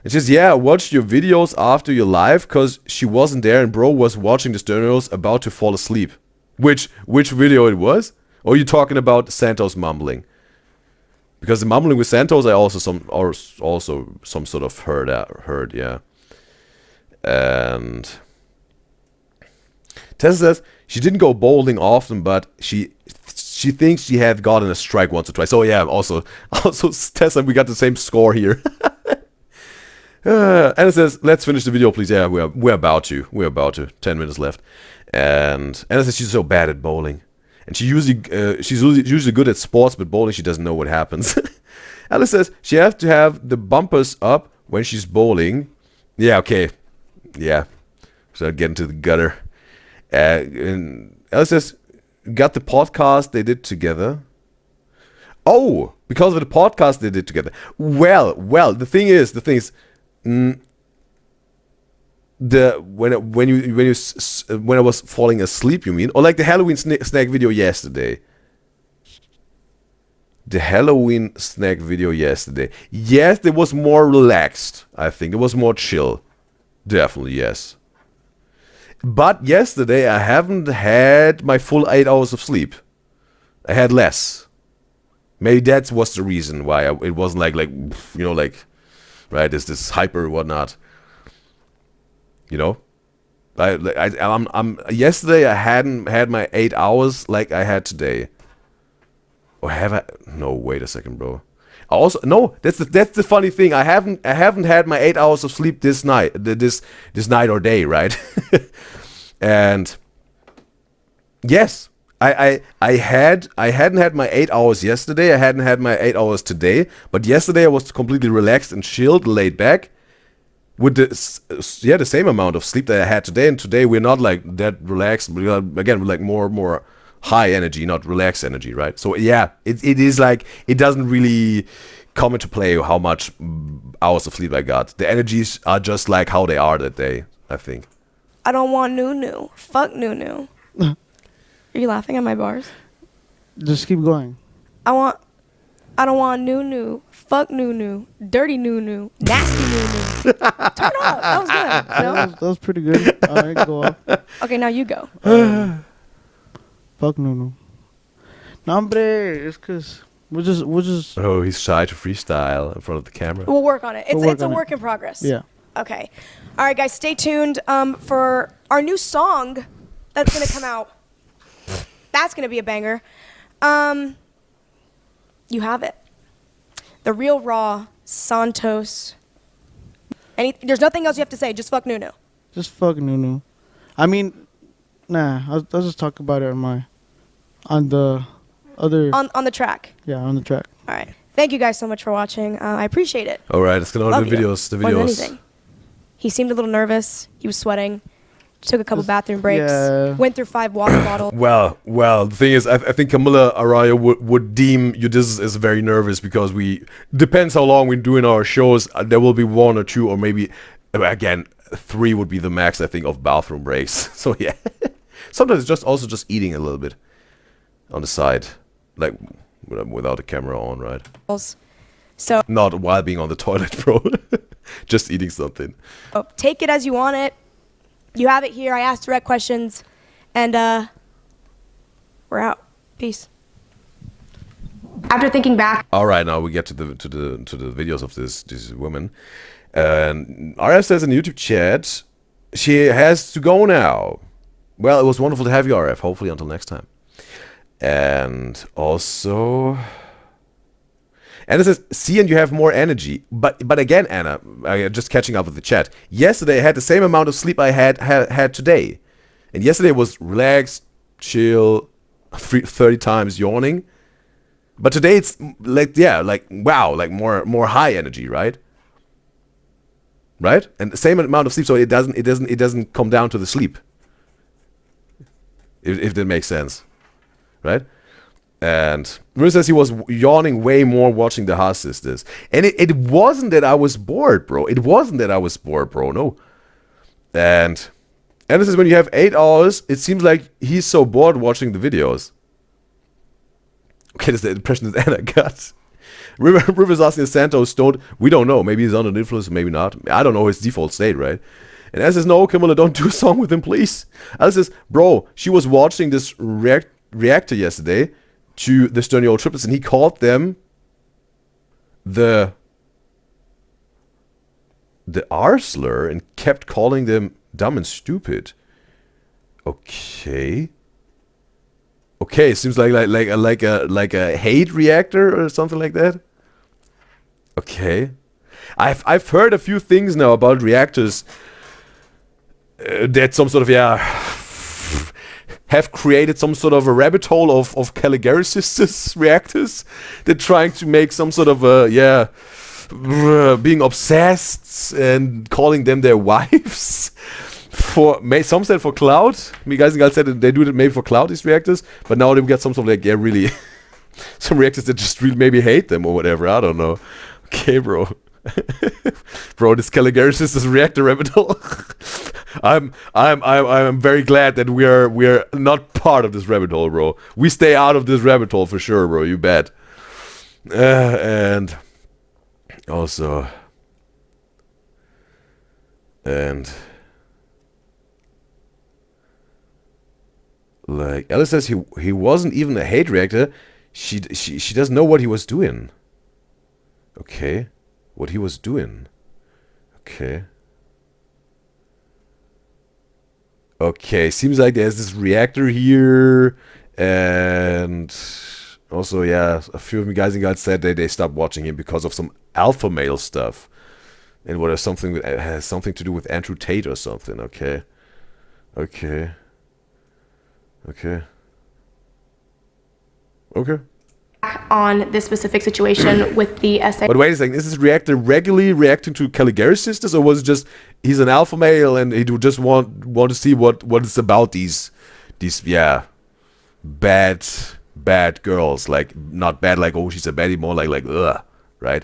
It's just, yeah, I watched your videos after your live because she wasn't there and bro was watching the stereos about to fall asleep. Which video it was? Or are you talking about SANTOS mumbling? Because the mumbling with SANTOS I also some sort of heard, yeah. And Tessa says she didn't go bowling often, but she thinks she had gotten a strike once or twice. Oh yeah, also Tessa, we got the same score here. And it says, let's finish the video, please. Yeah, we're about to. 10 minutes left. And Anna says she's so bad at bowling, and she's usually good at sports, but bowling she doesn't know what happens. Alice says she has to have the bumpers up when she's bowling. Yeah, okay, yeah. So get into the gutter. And Alice says, got the podcast they did together. Oh, because of the podcast they did together. Well, the thing is, when I was falling asleep, you mean? Or like the Halloween snack video yesterday? The Halloween snack video yesterday. Yes, it was more relaxed, I think. It was more chill. Definitely, yes. But yesterday, I haven't had my full 8 hours of sleep. I had less. Maybe that was the reason why it wasn't like, you know, like, right, there's this hyper whatnot. You know? I'm yesterday I hadn't had my 8 hours like I had today. Or have I? No, wait a second, bro. Also, no, that's the funny thing. I haven't had my 8 hours of sleep this night, this night or day, right? And yes, I hadn't had my 8 hours yesterday. I hadn't had my 8 hours today. But yesterday I was completely relaxed and chilled, laid back, with the same amount of sleep that I had today. And today we're not like that relaxed. Again, we're like more high energy, not relaxed energy, right? So yeah, it is like, it doesn't really come into play how much hours of sleep I got. The energies are just like how they are that day, I think. I don't want Nunu. Fuck Nunu. Are you laughing at my bars? Just keep going. I don't want Nunu. Fuck Nunu. Dirty Nunu. Nasty Nunu. Turn off. That was good. No? That was pretty good. All right, go off. Okay, now you go. Fuck Nunu. No, hombre, it's because we'll just. Oh, he's shy to freestyle in front of the camera. We'll work on it. It's a work in progress. Yeah. Okay. All right, guys, stay tuned for our new song that's going to come out. That's going to be a banger. You have it. The Real Raw, SANTOS. There's nothing else you have to say. Just fuck Nunu. Just fuck Nunu. I mean, nah, I'll just talk about it on the other. On the track. Yeah, on the track. All right. Thank you guys so much for watching. I appreciate it. All right, let's get on Love the you. videos. More than anything. He seemed a little nervous. He was sweating. Took a couple bathroom breaks. Yeah. Went through 5 water bottles. Well, the thing is, I think CAMILLA ARAUJO would deem UDYZYZ as very nervous because depends how long we're doing our shows. There will be 1 or 2 or maybe, again, 3 would be the max, I think, of bathroom breaks. So yeah, sometimes it's just eating a little bit on the side, like without the camera on, right? So Not while being on the toilet, bro. Just eating something. take it as you want it. You have it here. I asked direct questions, and we're out. Peace. After thinking back, All right, now we get to the videos of this woman. And RF says in the YouTube chat, she has to go now. Well, it was wonderful to have you, RF. Hopefully until next time. And also, Anna says, see, and you have more energy. But again, Anna, just catching up with the chat. Yesterday I had the same amount of sleep I had today. And yesterday was relaxed, chill, 30 times yawning. But today it's like, yeah, like, wow, like more high energy, right? Right? And the same amount of sleep, so it doesn't come down to the sleep. If that makes sense. Right? And Riz says he was yawning way more watching the Haas sisters. And it wasn't that I was bored, bro. It wasn't that I was bored, bro. No. And Anna says when you have 8 hours, it seems like he's so bored watching the videos. Okay, that's the impression that Anna got. River's asking if Santos we don't know. Maybe he's under an influence, maybe not. I don't know his default state, right? And Anna says, no, CAMILLA, don't do a song with him, please. Anna says, bro, she was watching this reactor yesterday to the Stern Old Triplets, and he called them the R slur and kept calling them dumb and stupid. Okay. Okay, seems like a hate reactor or something like that. Okay. I've heard a few things now about reactors that some sort of have created some sort of a rabbit hole of Caligaricis reactors. They're trying to make some sort of being obsessed and calling them their wives. Some said for cloud. Guys and Gyals said they do it maybe for cloud, these reactors. But now they've got some sort of like, really, some reactors that just really maybe hate them or whatever. I don't know. Okay, bro. Bro, this Caligaricis is reactor rabbit hole. I'm very glad that we're not part of this rabbit hole, bro. We stay out of this rabbit hole for sure, bro. You bet. And also, like Alice says, he wasn't even a hate reactor. She doesn't know what he was doing. Okay, what he was doing. Okay. Okay, seems like there's this reactor here, and Also, yeah, a few of me guys and girls said they stopped watching him because of some alpha male stuff. And what has something has something to do with Andrew Tate or something. Okay. Okay. Okay. Okay. On this specific situation with the SA. But wait a second, is this reactor regularly reacting to Caligari's sisters, or was it just he's an alpha male and he would just want to see what it's about these yeah, bad girls, like not bad like oh she's a baddie, more like ugh, right?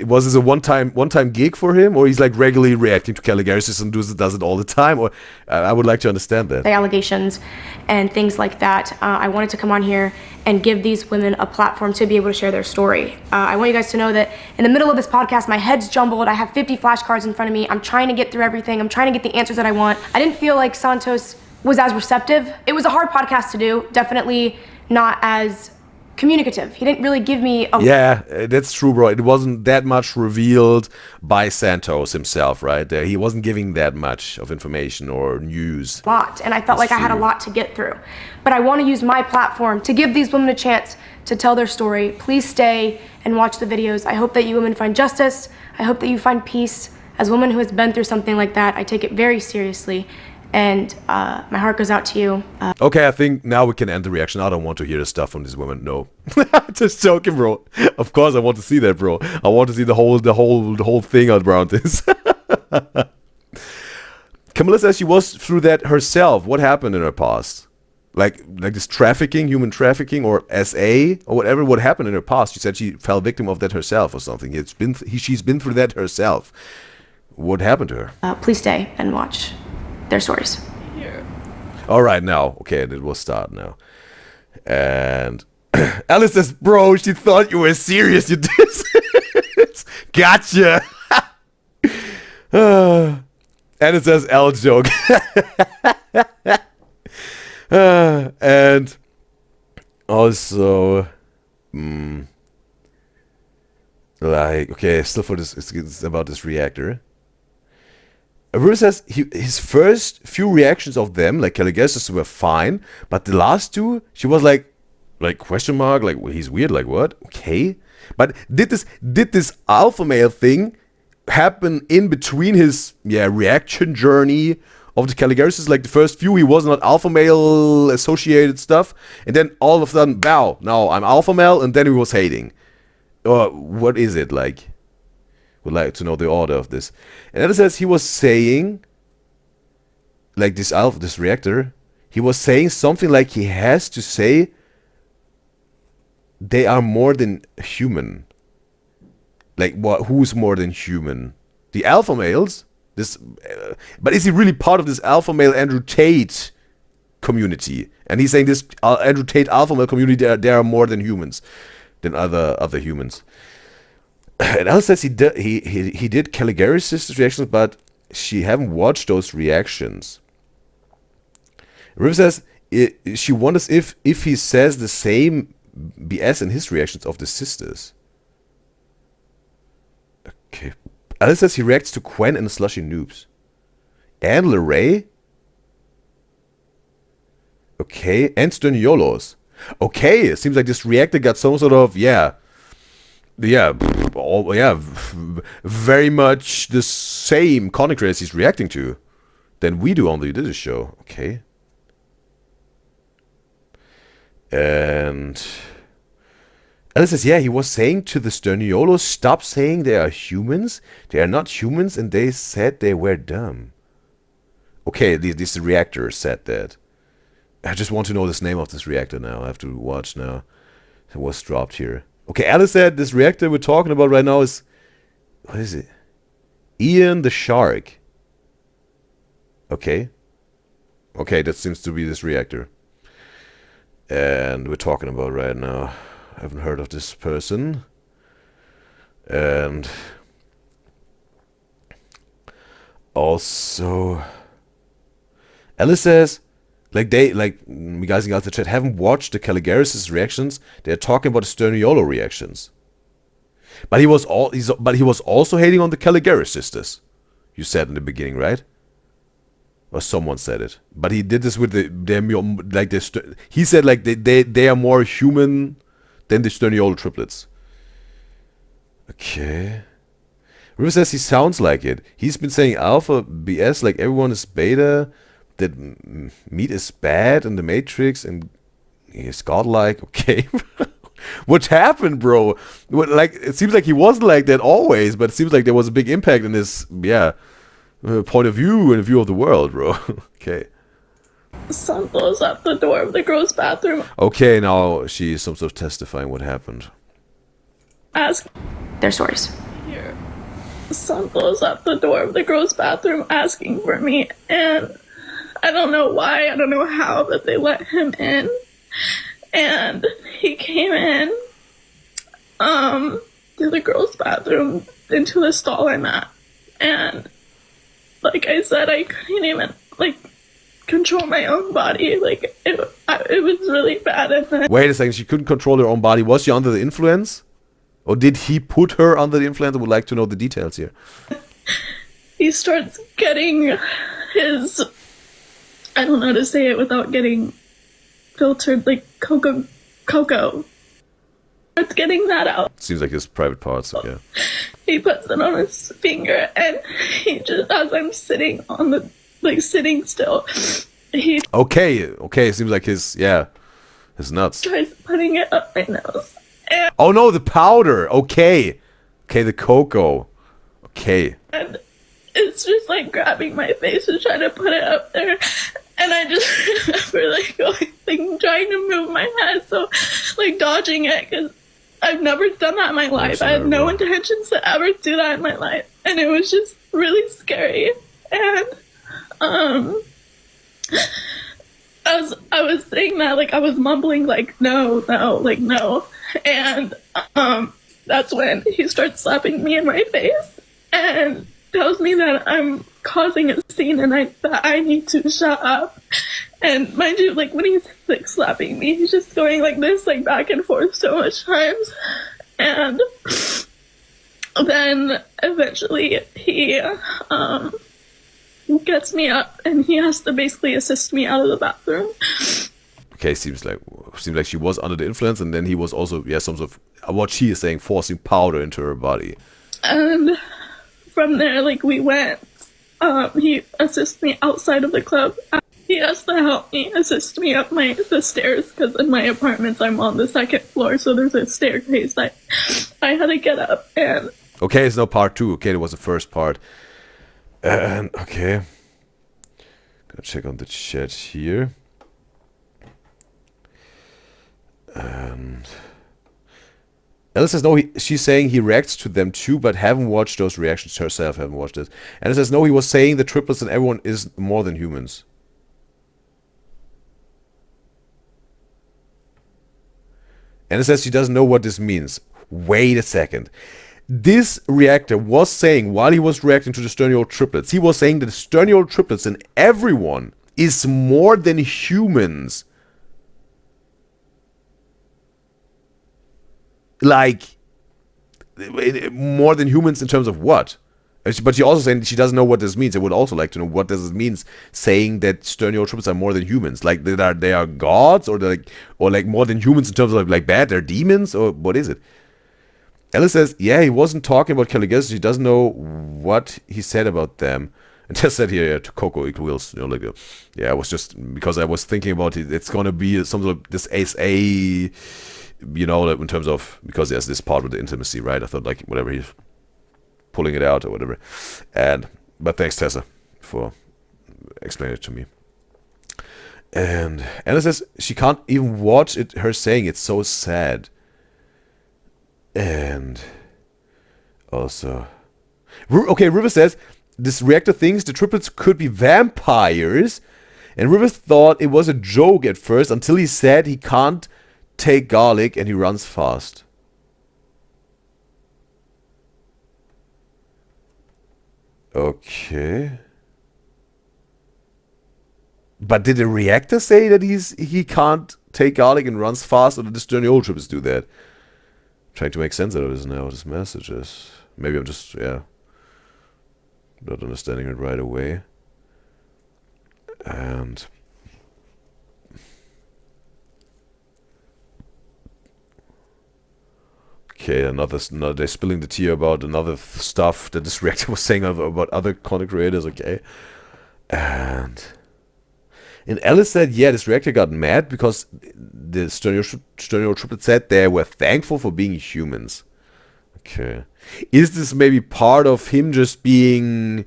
Was this a one-time gig for him, or he's like regularly reacting to Caligari's sisters and does it all the time? Or I would like to understand that. The allegations and things like that. I wanted to come on here and give these women a platform to be able to share their story. I want you guys to know that in the middle of this podcast, my head's jumbled. I have 50 flashcards in front of me. I'm trying to get through everything. I'm trying to get the answers that I want. I didn't feel like Santos was as receptive. It was a hard podcast to do. Definitely not as communicative. He didn't really give me a... Yeah, that's true, bro. It wasn't that much revealed by Santos himself, right? He wasn't giving that much of information or news. lot, and I felt like I had a lot to get through. But I want to use my platform to give these women a chance to tell their story. Please stay and watch the videos. I hope that you women find justice. I hope that you find peace. As a woman who has been through something like that, I take it very seriously. And my heart goes out to you. Okay, I think now we can end the reaction. I don't want to hear the stuff from these women. No, just joking, bro. Of course, I want to see that, bro. I want to see the whole thing around this. Camilla says she was through that herself. What happened in her past? Like this trafficking, human trafficking, or SA or whatever. What happened in her past? She said she fell victim of that herself or something. She's been through that herself. What happened to her? Please stay and watch their stories. All right, now. Okay, it will start now. And Alice says, bro, she thought you were serious. You did. Gotcha. And it says L joke. And also, like, okay, still for this, it's about this reactor. Ruru says his first few reactions of them, like Caligari's, were fine, but the last two, she was like question mark, like he's weird, like what? Okay, but did this alpha male thing happen in between his reaction journey of the Caligari's? Like the first few, he was not alpha male associated stuff, and then all of a sudden, wow, now I'm alpha male, and then he was hating. Or what is it like? Would like to know the order of this. And then it says he was saying, like this reactor, he was saying something like he has to say they are more than human. Like what? Who's more than human? The alpha males. But is he really part of this alpha male Andrew Tate community? And he's saying this Andrew Tate alpha male community, they are more than humans, than other humans. And Alice says he did Caligari's sister's reactions, but she haven't watched those reactions. River says she wonders if he says the same BS in his reactions of the sisters. Okay. Alice says he reacts to Quen and the Slushy Noobs. And Leray? Okay. And Sterniolos. Okay, it seems like this reactor got some sort of, very much the same content creators he's reacting to than we do on the UDYZYZ show. Okay. And Alice says, yeah, he was saying to the Sterniolos, stop saying they are humans. They are not humans, and they said they were dumb. Okay, this reactor said that. I just want to know this name of this reactor now. I have to watch now. It was dropped here. Okay, Alice said this reactor we're talking about right now is... What is it? Ian the Shark. Okay. Okay, that seems to be this reactor. And we're talking about right now. I haven't heard of this person. And... Also... Alice says... Like you guys in the chat haven't watched the Caligari's reactions. They're talking about the Sterniolo reactions. But he was also hating on the Caligari sisters. You said in the beginning, right? Or someone said it. But he did this with he said like they are more human than the Sturniolo triplets. Okay. River says he sounds like it. He's been saying alpha, BS, like everyone is beta, that meat is bad in the Matrix, and he's godlike. Okay. What happened, bro? Like, it seems like he wasn't like that always, but it seems like there was a big impact in his, point of view and view of the world, bro. Okay. SANTOS at the door of the girls' bathroom. Okay, now she's some sort of testifying what happened. Ask Their stories. here. SANTOS at the door of the girls' bathroom asking for me, and I don't know why, I don't know how, but they let him in. And he came in to the girls' bathroom into the stall I'm at. And like I said, I couldn't even control my own body. Like it was really bad. And then Wait a second, she couldn't control her own body. Was she under the influence? Or did he put her under the influence? I would like to know the details here. he starts getting his, I don't know how to say it without getting filtered, like cocoa. Starts getting that out. Seems like his private parts, yeah. He puts it on his finger, and he just, as I'm sitting on the, sitting still, he Okay, seems like his nuts. tries putting it up my nose. And Oh no, the powder. Okay, the cocoa. Okay. it's just like grabbing my face and trying to put it up there. And I just remember trying to move my head, so dodging it, because I've never done that in my life. I had no intentions to ever do that in my life, and it was just really scary. And as I was saying that, I was mumbling no, no, and that's when he starts slapping me in my face and tells me that I'm causing a scene and that I need to shut up. And mind you, when he's slapping me, he's just going like this, back and forth so much times. And then eventually he gets me up, and he has to basically assist me out of the bathroom. Okay, seems like she was under the influence, and then he was also some sort of what she is saying, forcing powder into her body. And from there, we went. He assists me outside of the club. He has to help me assist me up the stairs, because in my apartments I'm on the second floor, so there's a staircase that I had to get up. And okay, it's no part 2. Okay, it was the first part. And okay, gonna check on the chat here. And Ella says no, she's saying he reacts to them too, but haven't watched those reactions herself, haven't watched it. And it says no, he was saying the triplets and everyone is more than humans. And it says she doesn't know what this means. Wait a second. This reactor was saying, while he was reacting to the Sturniolo triplets, he was saying that the Sturniolo triplets and everyone is more than humans. More than humans in terms of what? But she also saying she doesn't know what this means. I would also like to know what does it mean saying that Sturniolo triplets are more than humans. They are gods, or more than humans in terms of bad, they're demons, or what is it? Alice says, yeah, he wasn't talking about Caligula. He doesn't know what he said about them. And just said here, to Coco equals, I was just, because I was thinking about it, it's gonna be some sort of this SA, in terms of, because there's this part with the intimacy, right? I thought whatever, he's pulling it out or whatever. But thanks, Tessa, for explaining it to me. And Alice says she can't even watch it, her saying it's so sad. And also, okay, River says this reactor thinks the triplets could be vampires, and River thought it was a joke at first until he said he can't take garlic and he runs fast. Okay, but did the reactor say that he can't take garlic and runs fast, or did the Sturniolo triplets do that? Trying to make sense out of this now, this message is. Maybe I'm just, not understanding it right away. And okay, another they're spilling the tea about another stuff that this reactor was saying about other content creators. Okay, and Alice said, yeah, this reactor got mad because the stereo triplet said they were thankful for being humans. Okay, is this maybe part of him just being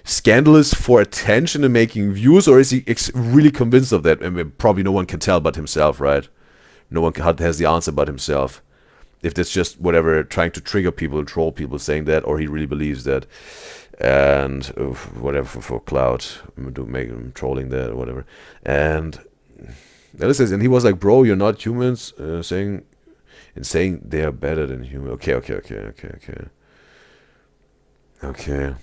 scandalous for attention and making views, or is he really convinced of that? I mean, probably no one can tell but himself, right? No one has the answer but himself. If that's just whatever, trying to trigger people and troll people saying that, or he really believes that, and whatever for clout, to make him trolling that or whatever. And Alice says, and he was like, bro, you're not humans, saying they are better than humans. Okay.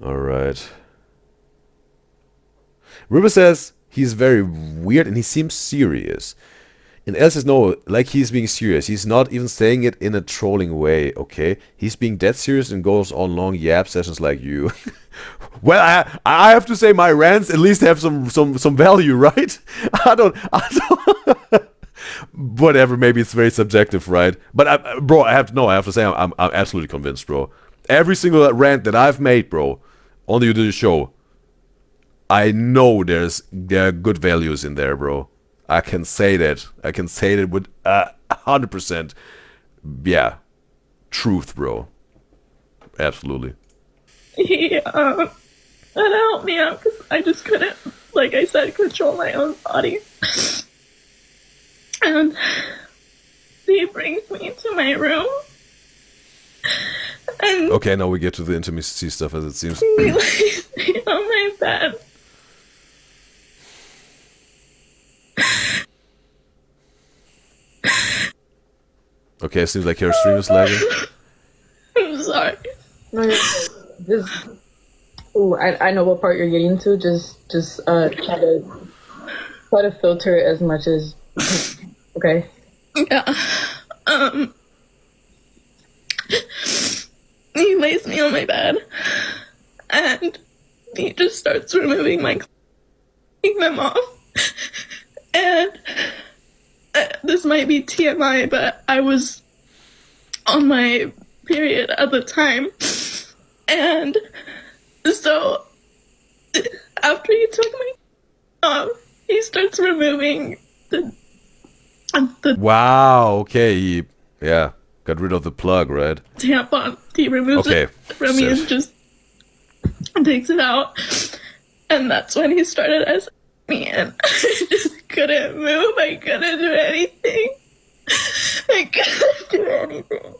All right. River says he's very weird and he seems serious. And Elle says, no, like he's being serious. He's not even saying it in a trolling way, okay? He's being dead serious and goes on long yap sessions like you. Well, I have to say my rants at least have some value, right? I don't whatever, maybe it's very subjective, right? But bro, I have to say I'm absolutely convinced, bro. Every single rant that I've made, bro, on the UDYZYZ show, I know there are good values in there, bro. I can say that. I can say that with 100%. Yeah, truth, bro. Absolutely. He had to help me out because I just couldn't, like I said, control my own body. And he brings me to my room. And okay, now we get to the intimacy stuff, as it seems. he lays me on my bed. Okay, it seems like your stream is lagging. I'm sorry. Just, ooh, I know what part you're getting to. Just try to filter it as much as. Okay. Yeah. He lays me on my bed, and he just starts removing my clothes, taking them off. And this might be TMI, but I was on my period at the time. And so after he took me off, he starts removing the wow, okay, he got rid of the plug, right? tampon. He removes it from me and just takes it out. And that's when he started asking me, and I just couldn't move. I couldn't do anything. I couldn't do anything.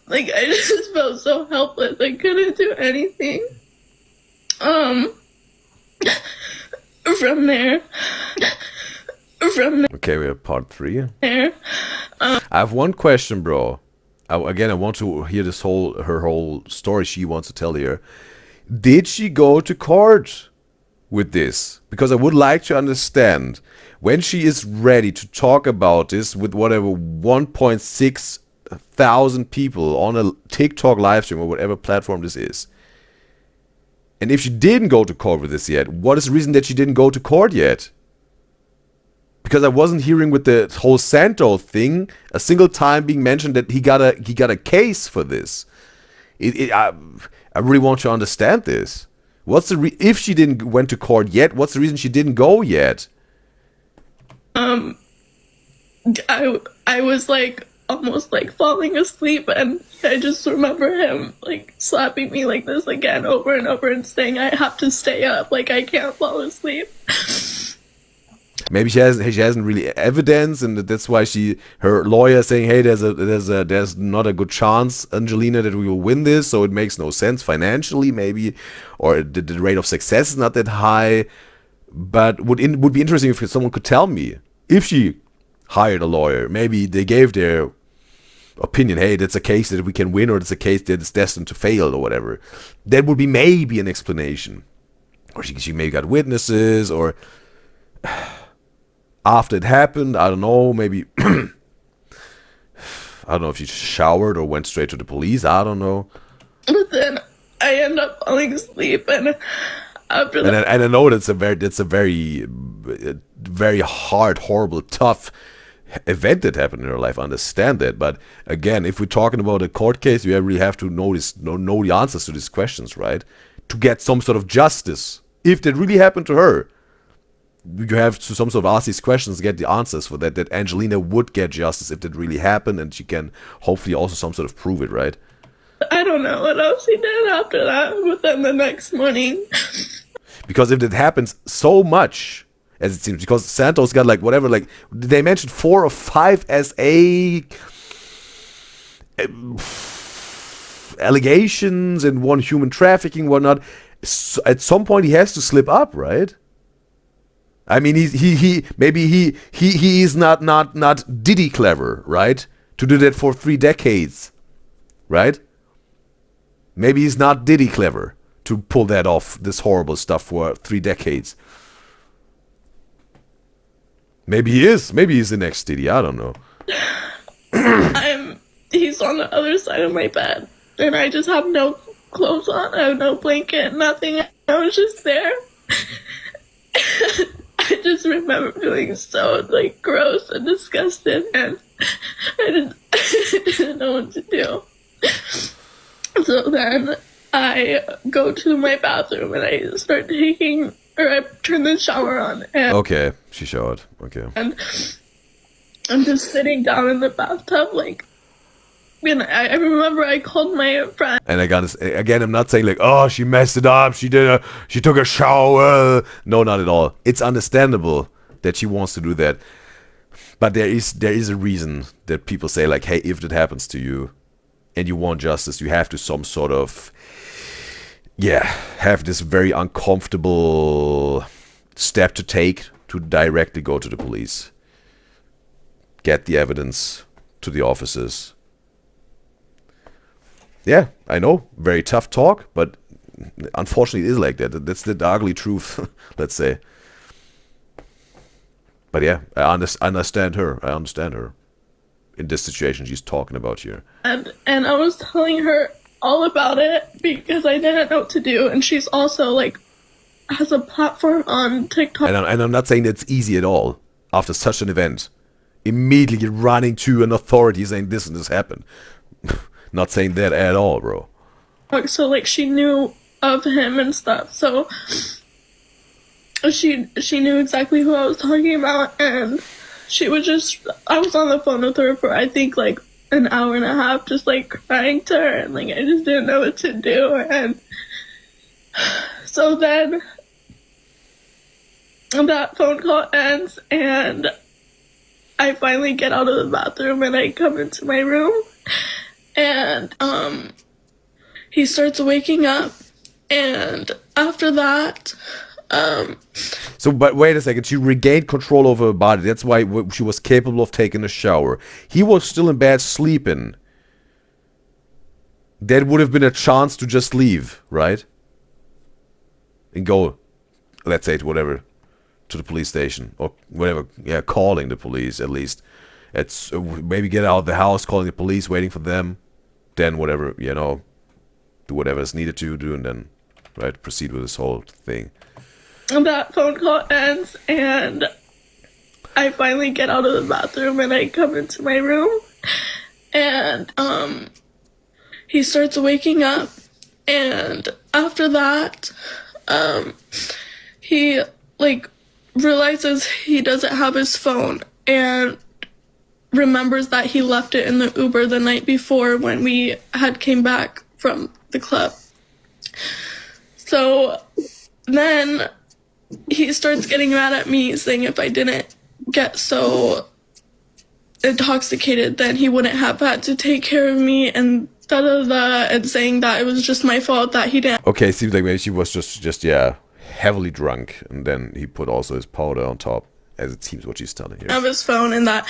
Like, I just felt so helpless. I couldn't do anything. From there. Okay, we have part 3. I have one question, bro. I want to hear her whole story she wants to tell here. Did she go to court with this? Because I would like to understand when she is ready to talk about this with whatever 1.6 thousand people on a TikTok live stream or whatever platform this is. And if she didn't go to court with this yet, what is the reason that she didn't go to court yet? Because I wasn't hearing with the whole SANTOS thing a single time being mentioned that he got a case for this. I really want to understand this. What's the if she didn't went to court yet? What's the reason she didn't go yet? I was like almost like falling asleep, and I just remember him like slapping me like this again over and over and saying I have to stay up, like I can't fall asleep. Maybe she hasn't really evidence, and that's why her lawyer is saying, hey, there's not a good chance, Angelina, that we will win this, so it makes no sense financially, maybe, or the rate of success is not that high. But would be interesting if someone could tell me if she hired a lawyer. Maybe they gave their opinion, hey, that's a case that we can win, or it's a case that is destined to fail, or whatever. That would be maybe an explanation. Or she maybe got witnesses, or after it happened, I don't know, maybe I don't know if she showered or went straight to the police, I don't know. But then I end up falling asleep, and after And that, I know that's a very hard, horrible, tough event that happened in her life. I understand that, but again, if we're talking about a court case, you really have to know the answers to these questions, right? To get some sort of justice. If that really happened to her, you have to some sort of ask these questions, get the answers for that. That Angelina would get justice if that really happened, and she can hopefully also some sort of prove it, right? I don't know what else he did after that, but then the next morning. Because if it happens so much, as it seems, because Santos got like whatever, like they mentioned 4 or 5 SA allegations and 1 human trafficking, whatnot. So at some point he has to slip up, right? I mean, maybe he is not Diddy clever, right? To do that for 3 decades, right? Maybe he's not Diddy clever to pull that off, this horrible stuff for 3 decades. Maybe he is. Maybe he's the next Diddy. I don't know. He's on the other side of my bed, and I just have no clothes on. I have no blanket, nothing. I was just there. I just remember feeling so like gross and disgusted, and I just didn't know what to do. So then I go to my bathroom and I start I turn the shower on. And, Okay, she showered. Okay. and I'm just sitting down in the bathtub, like, and I remember I called my friend. And again, I'm not saying like, oh, she messed it up. She took a shower. No, not at all. It's understandable that she wants to do that, but there is a reason that people say like, hey, if that happens to you, and you want justice, you have to some sort of, have this very uncomfortable step to take to directly go to the police. Get the evidence to the officers. Yeah, I know, very tough talk, but unfortunately it is like that. That's the ugly truth, let's say. But yeah, I understand her. I understand her in this situation she's talking about here. And I was telling her all about it because I didn't know what to do, and she's also like has a platform on TikTok. And I'm not saying that's easy at all. After such an event, immediately running to an authority saying this and this happened. Not saying that at all, bro. So like she knew of him and stuff, so she knew exactly who I was talking about, and I was on the phone with her for I think like an hour and a half, just like crying to her, and like I just didn't know what to do. And so then that phone call ends, and I finally get out of the bathroom and I come into my room, and he starts waking up, and after that So, but wait a second, she regained control over her body. That's why she was capable of taking a shower. He was still in bed sleeping. That would have been a chance to just leave, right? And go, let's say, to whatever, to the police station, or whatever, yeah, calling the police at least. It's maybe get out of the house, calling the police, waiting for them, then whatever, you know, do whatever is needed to do, and then, right, proceed with this whole thing. That phone call ends, and I finally get out of the bathroom and I come into my room, and he starts waking up, and after that he like realizes he doesn't have his phone and remembers that he left it in the Uber the night before when we had came back from the club. So then he starts getting mad at me, saying if I didn't get so intoxicated, then he wouldn't have had to take care of me, and da-da-da, and saying that it was just my fault that he didn't. Okay, seems like maybe she was just yeah, heavily drunk, and then he put also his powder on top, as it seems what she's telling here. Have his phone, and that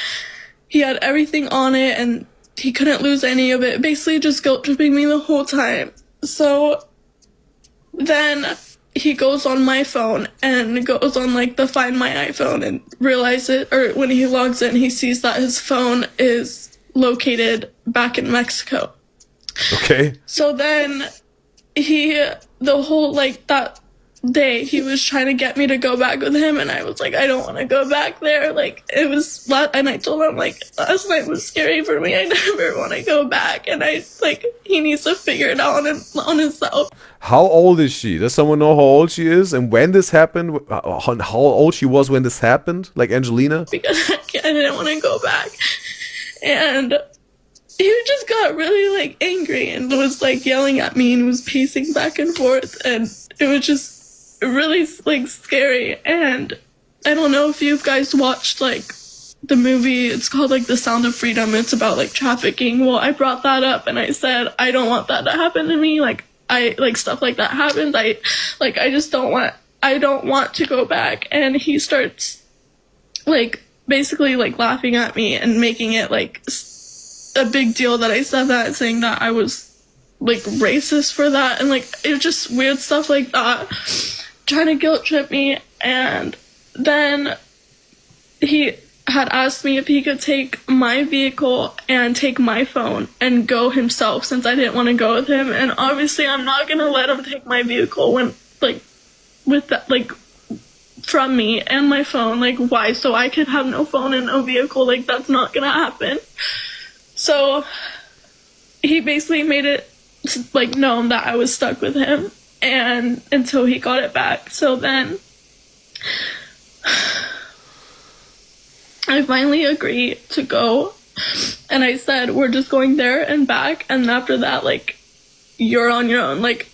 he had everything on it, and he couldn't lose any of it. Basically just guilt-tripping me the whole time. So then he goes on my phone and goes on like the Find My iPhone and realizes, or when he logs in, he sees that his phone is located back in Mexico. Okay. So then the whole, like, that day, he was trying to get me to go back with him, and I was like, I don't want to go back there. Like, it was, and I told him, like, last night was scary for me. I never want to go back, and he needs to figure it out on himself. How old is she? Does someone know how old she is and when this happened? How old she was when this happened? Like Angelina? Because I didn't want to go back. And he just got really, like, angry and was, like, yelling at me and was pacing back and forth. And it was just really, like, scary. And I don't know if you guys watched, like, the movie. It's called, like, The Sound of Freedom. It's about, like, trafficking. Well, I brought that up and I said, I don't want that to happen to me. Like, stuff like that happens. I just don't want to go back. And he starts, like, basically, like, laughing at me and making it, like, a big deal that I said that, saying that I was, like, racist for that, and, like, it was just weird stuff like that, trying to guilt trip me. And then he had asked me if he could take my vehicle and take my phone and go himself, since I didn't want to go with him. And obviously I'm not gonna let him take my vehicle when, like, with that, like, from me and my phone. Like, why? So I could have no phone and no vehicle? Like, that's not gonna happen. So he basically made it, like, known that I was stuck with him, and until he got it back. So then I finally agreed to go, and I said, we're just going there and back, and after that, like, you're on your own, like,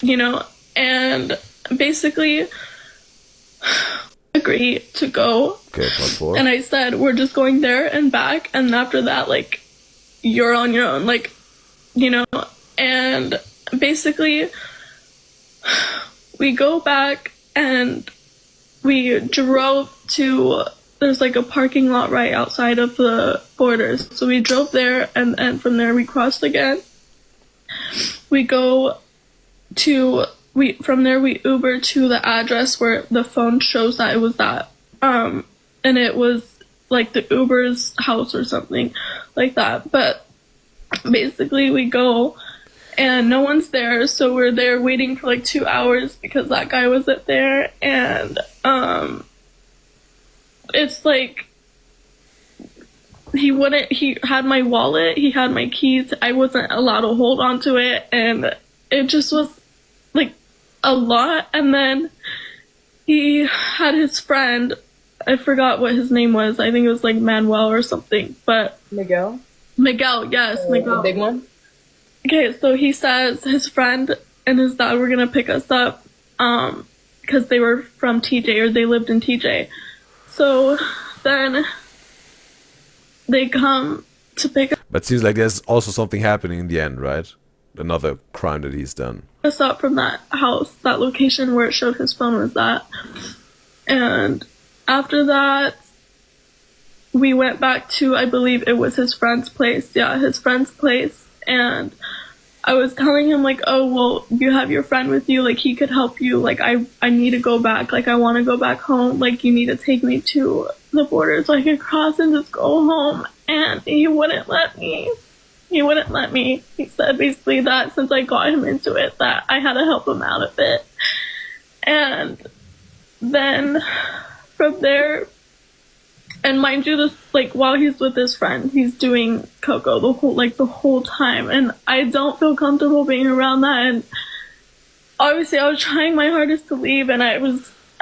you know. And basically agreed to go. Okay, part 4. And I said, we're just going there and back, and after that, like, you're on your own, like, you know. And basically we go back and we drove to, there's, like, a parking lot right outside of the borders. So we drove there, and from there we crossed again. We go to, from there we Uber to the address where the phone shows that it was that. And it was, like, the Uber's house or something like that. But basically we go and no one's there, so we're there waiting for, like, 2 hours because that guy wasn't there. And it's like, he had my wallet, he had my keys, I wasn't allowed to hold on to it, and it just was, like, a lot. And then he had his friend, I forgot what his name was, I think it was, like, Manuel or something, but Miguel, yes, Miguel. The big one? Okay, so he says his friend and his dad were gonna pick us up, because they were from TJ, or they lived in TJ. So then they come to pick But seems like there's also something happening in the end, right? Another crime that he's done. us up from that house, that location where it showed his phone was at. And after that, we went back to, I believe it was his friend's place. Yeah, his friend's place. And I was telling him, like, oh, well, you have your friend with you, like, he could help you, like, I need to go back, like, I want to go back home, like, you need to take me to the border so I can cross and just go home. And he wouldn't let me. He said basically that since I got him into it, that I had to help him out a bit. And then from there, and mind you, this, like, while he's with his friend, he's doing cocoa the whole time, and I don't feel comfortable being around that. And obviously I was trying my hardest to leave, and I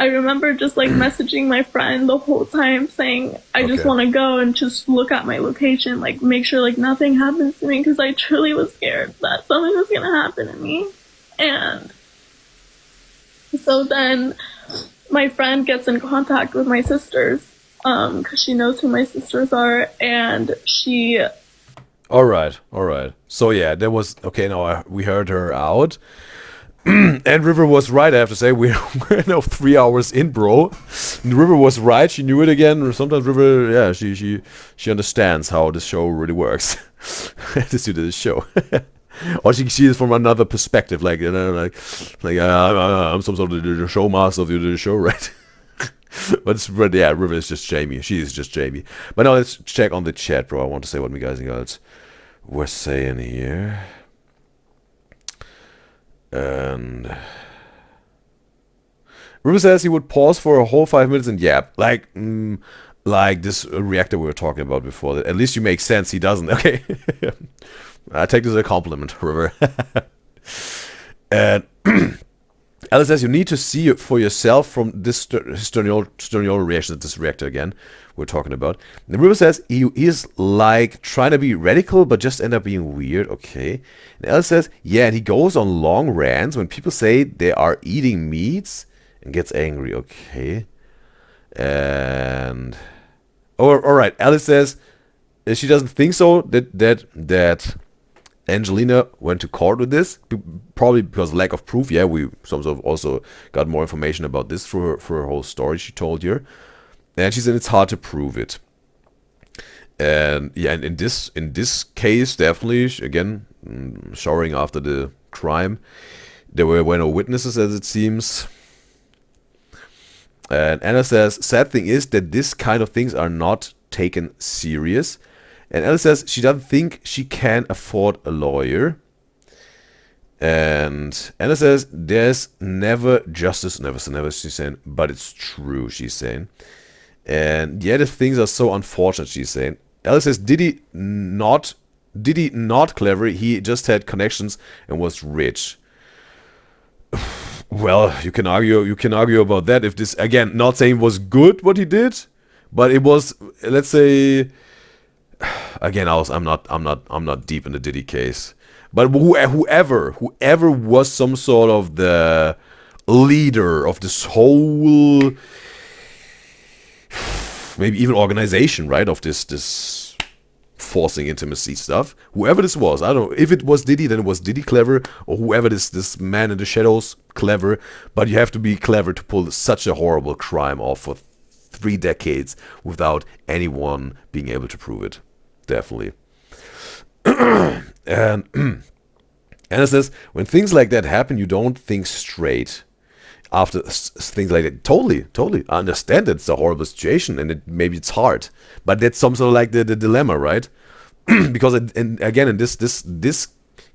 remember just, like, messaging my friend the whole time saying, I just want to go and just look at my location, like, make sure, like, nothing happens to me, because I truly was scared that something was going to happen to me. And so then my friend gets in contact with my sisters, because she knows who my sisters are, and she... Alright. So yeah, there was... Okay, now we heard her out. And River was right, I have to say. We're now 3 hours in, bro. And River was right, she knew it again. Sometimes River, yeah, she understands how this show really works. This to this show. Or she sees it from another perspective, like, you know, like I'm some sort of the show master of the show, right? But yeah, River is just Jamie. She is just Jamie. But now let's check on the chat, bro. I want to say what me guys and girls were saying here. And River says he would pause for a whole 5 minutes and yap. Like this reactor we were talking about before. At least you make sense. He doesn't. Okay. I take this as a compliment, River. And Alice says you need to see it for yourself from this sternal reaction at this reactor again we're talking about. And River says he is like trying to be radical but just end up being weird. Okay. And Alice says, yeah, and he goes on long rants when people say they are eating meats and gets angry. Okay. And all right, Alice says she doesn't think so that Angelina went to court with this, probably because of lack of proof. Yeah, we also got more information about this through her whole story she told here, and she said it's hard to prove it. And yeah, and in this case, definitely again, showering after the crime, there were no witnesses, as it seems. And Anna says, sad thing is that this kind of things are not taken serious. And Alice says she doesn't think she can afford a lawyer. And Anna says there's never justice, never say never, she's saying, but it's true, she's saying. And yeah, the things are so unfortunate, she's saying. Alice says, did he not clever? He just had connections and was rich. Well, you can argue about that. If this, again, not saying was good what he did, but it was, let's say, again, I'm not deep in the Diddy case, but whoever was some sort of the leader of this whole, maybe even organization, right, of this forcing intimacy stuff, whoever this was, I don't know if it was Diddy, then it was Diddy clever, or whoever this man in the shadows clever, but you have to be clever to pull such a horrible crime off for 3 decades without anyone being able to prove it. Definitely. And Anna says, when things like that happen, you don't think straight after things like that. Totally. I understand it's a horrible situation, and maybe it's hard, but that's some sort of like the dilemma, right? Because again, in this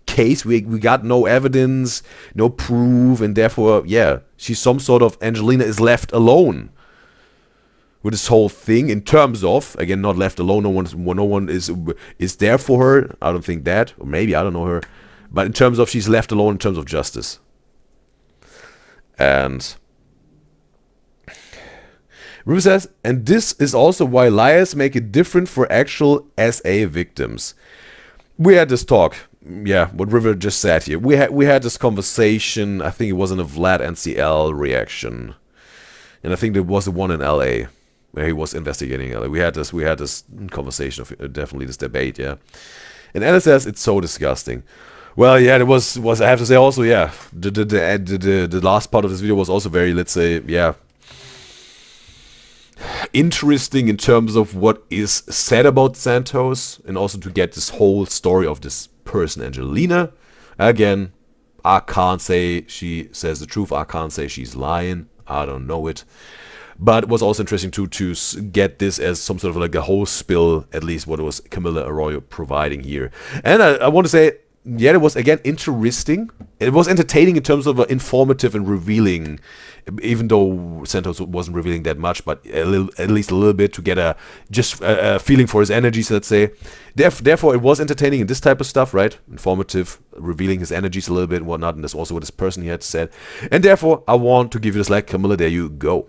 case, we got no evidence, no proof, and therefore, yeah, she's some sort of, Angelina is left alone with this whole thing, in terms of, again, not left alone, no one is there for her. I don't think that, or maybe, I don't know her, but in terms of she's left alone in terms of justice. And Ruby says, and this is also why liars make it different for actual SA victims. We had this talk, yeah, what River just said here. We had this conversation, I think it was in a Vlad NCL reaction. And I think there was the one in LA where he was investigating LA. We had this conversation of definitely this debate, yeah. And Anna says it's so disgusting. Well, yeah, it was I have to say also, yeah, the last part of this video was also very, let's say, yeah, interesting in terms of what is said about Santos, and also to get this whole story of this person, Angelina. Again, I can't say she says the truth. I can't say she's lying. I don't know it. But it was also interesting to get this as some sort of like a whole spill, at least what was Camilla Arroyo providing here. And I want to say, yeah, it was again interesting. It was entertaining in terms of informative and revealing, even though Santos wasn't revealing that much, but at least a little bit to get a feeling for his energies, let's say. Therefore, it was entertaining in this type of stuff, right? Informative, revealing his energies a little bit and whatnot, and that's also what this person he had said. And therefore, I want to give you this like, Camilla, there you go.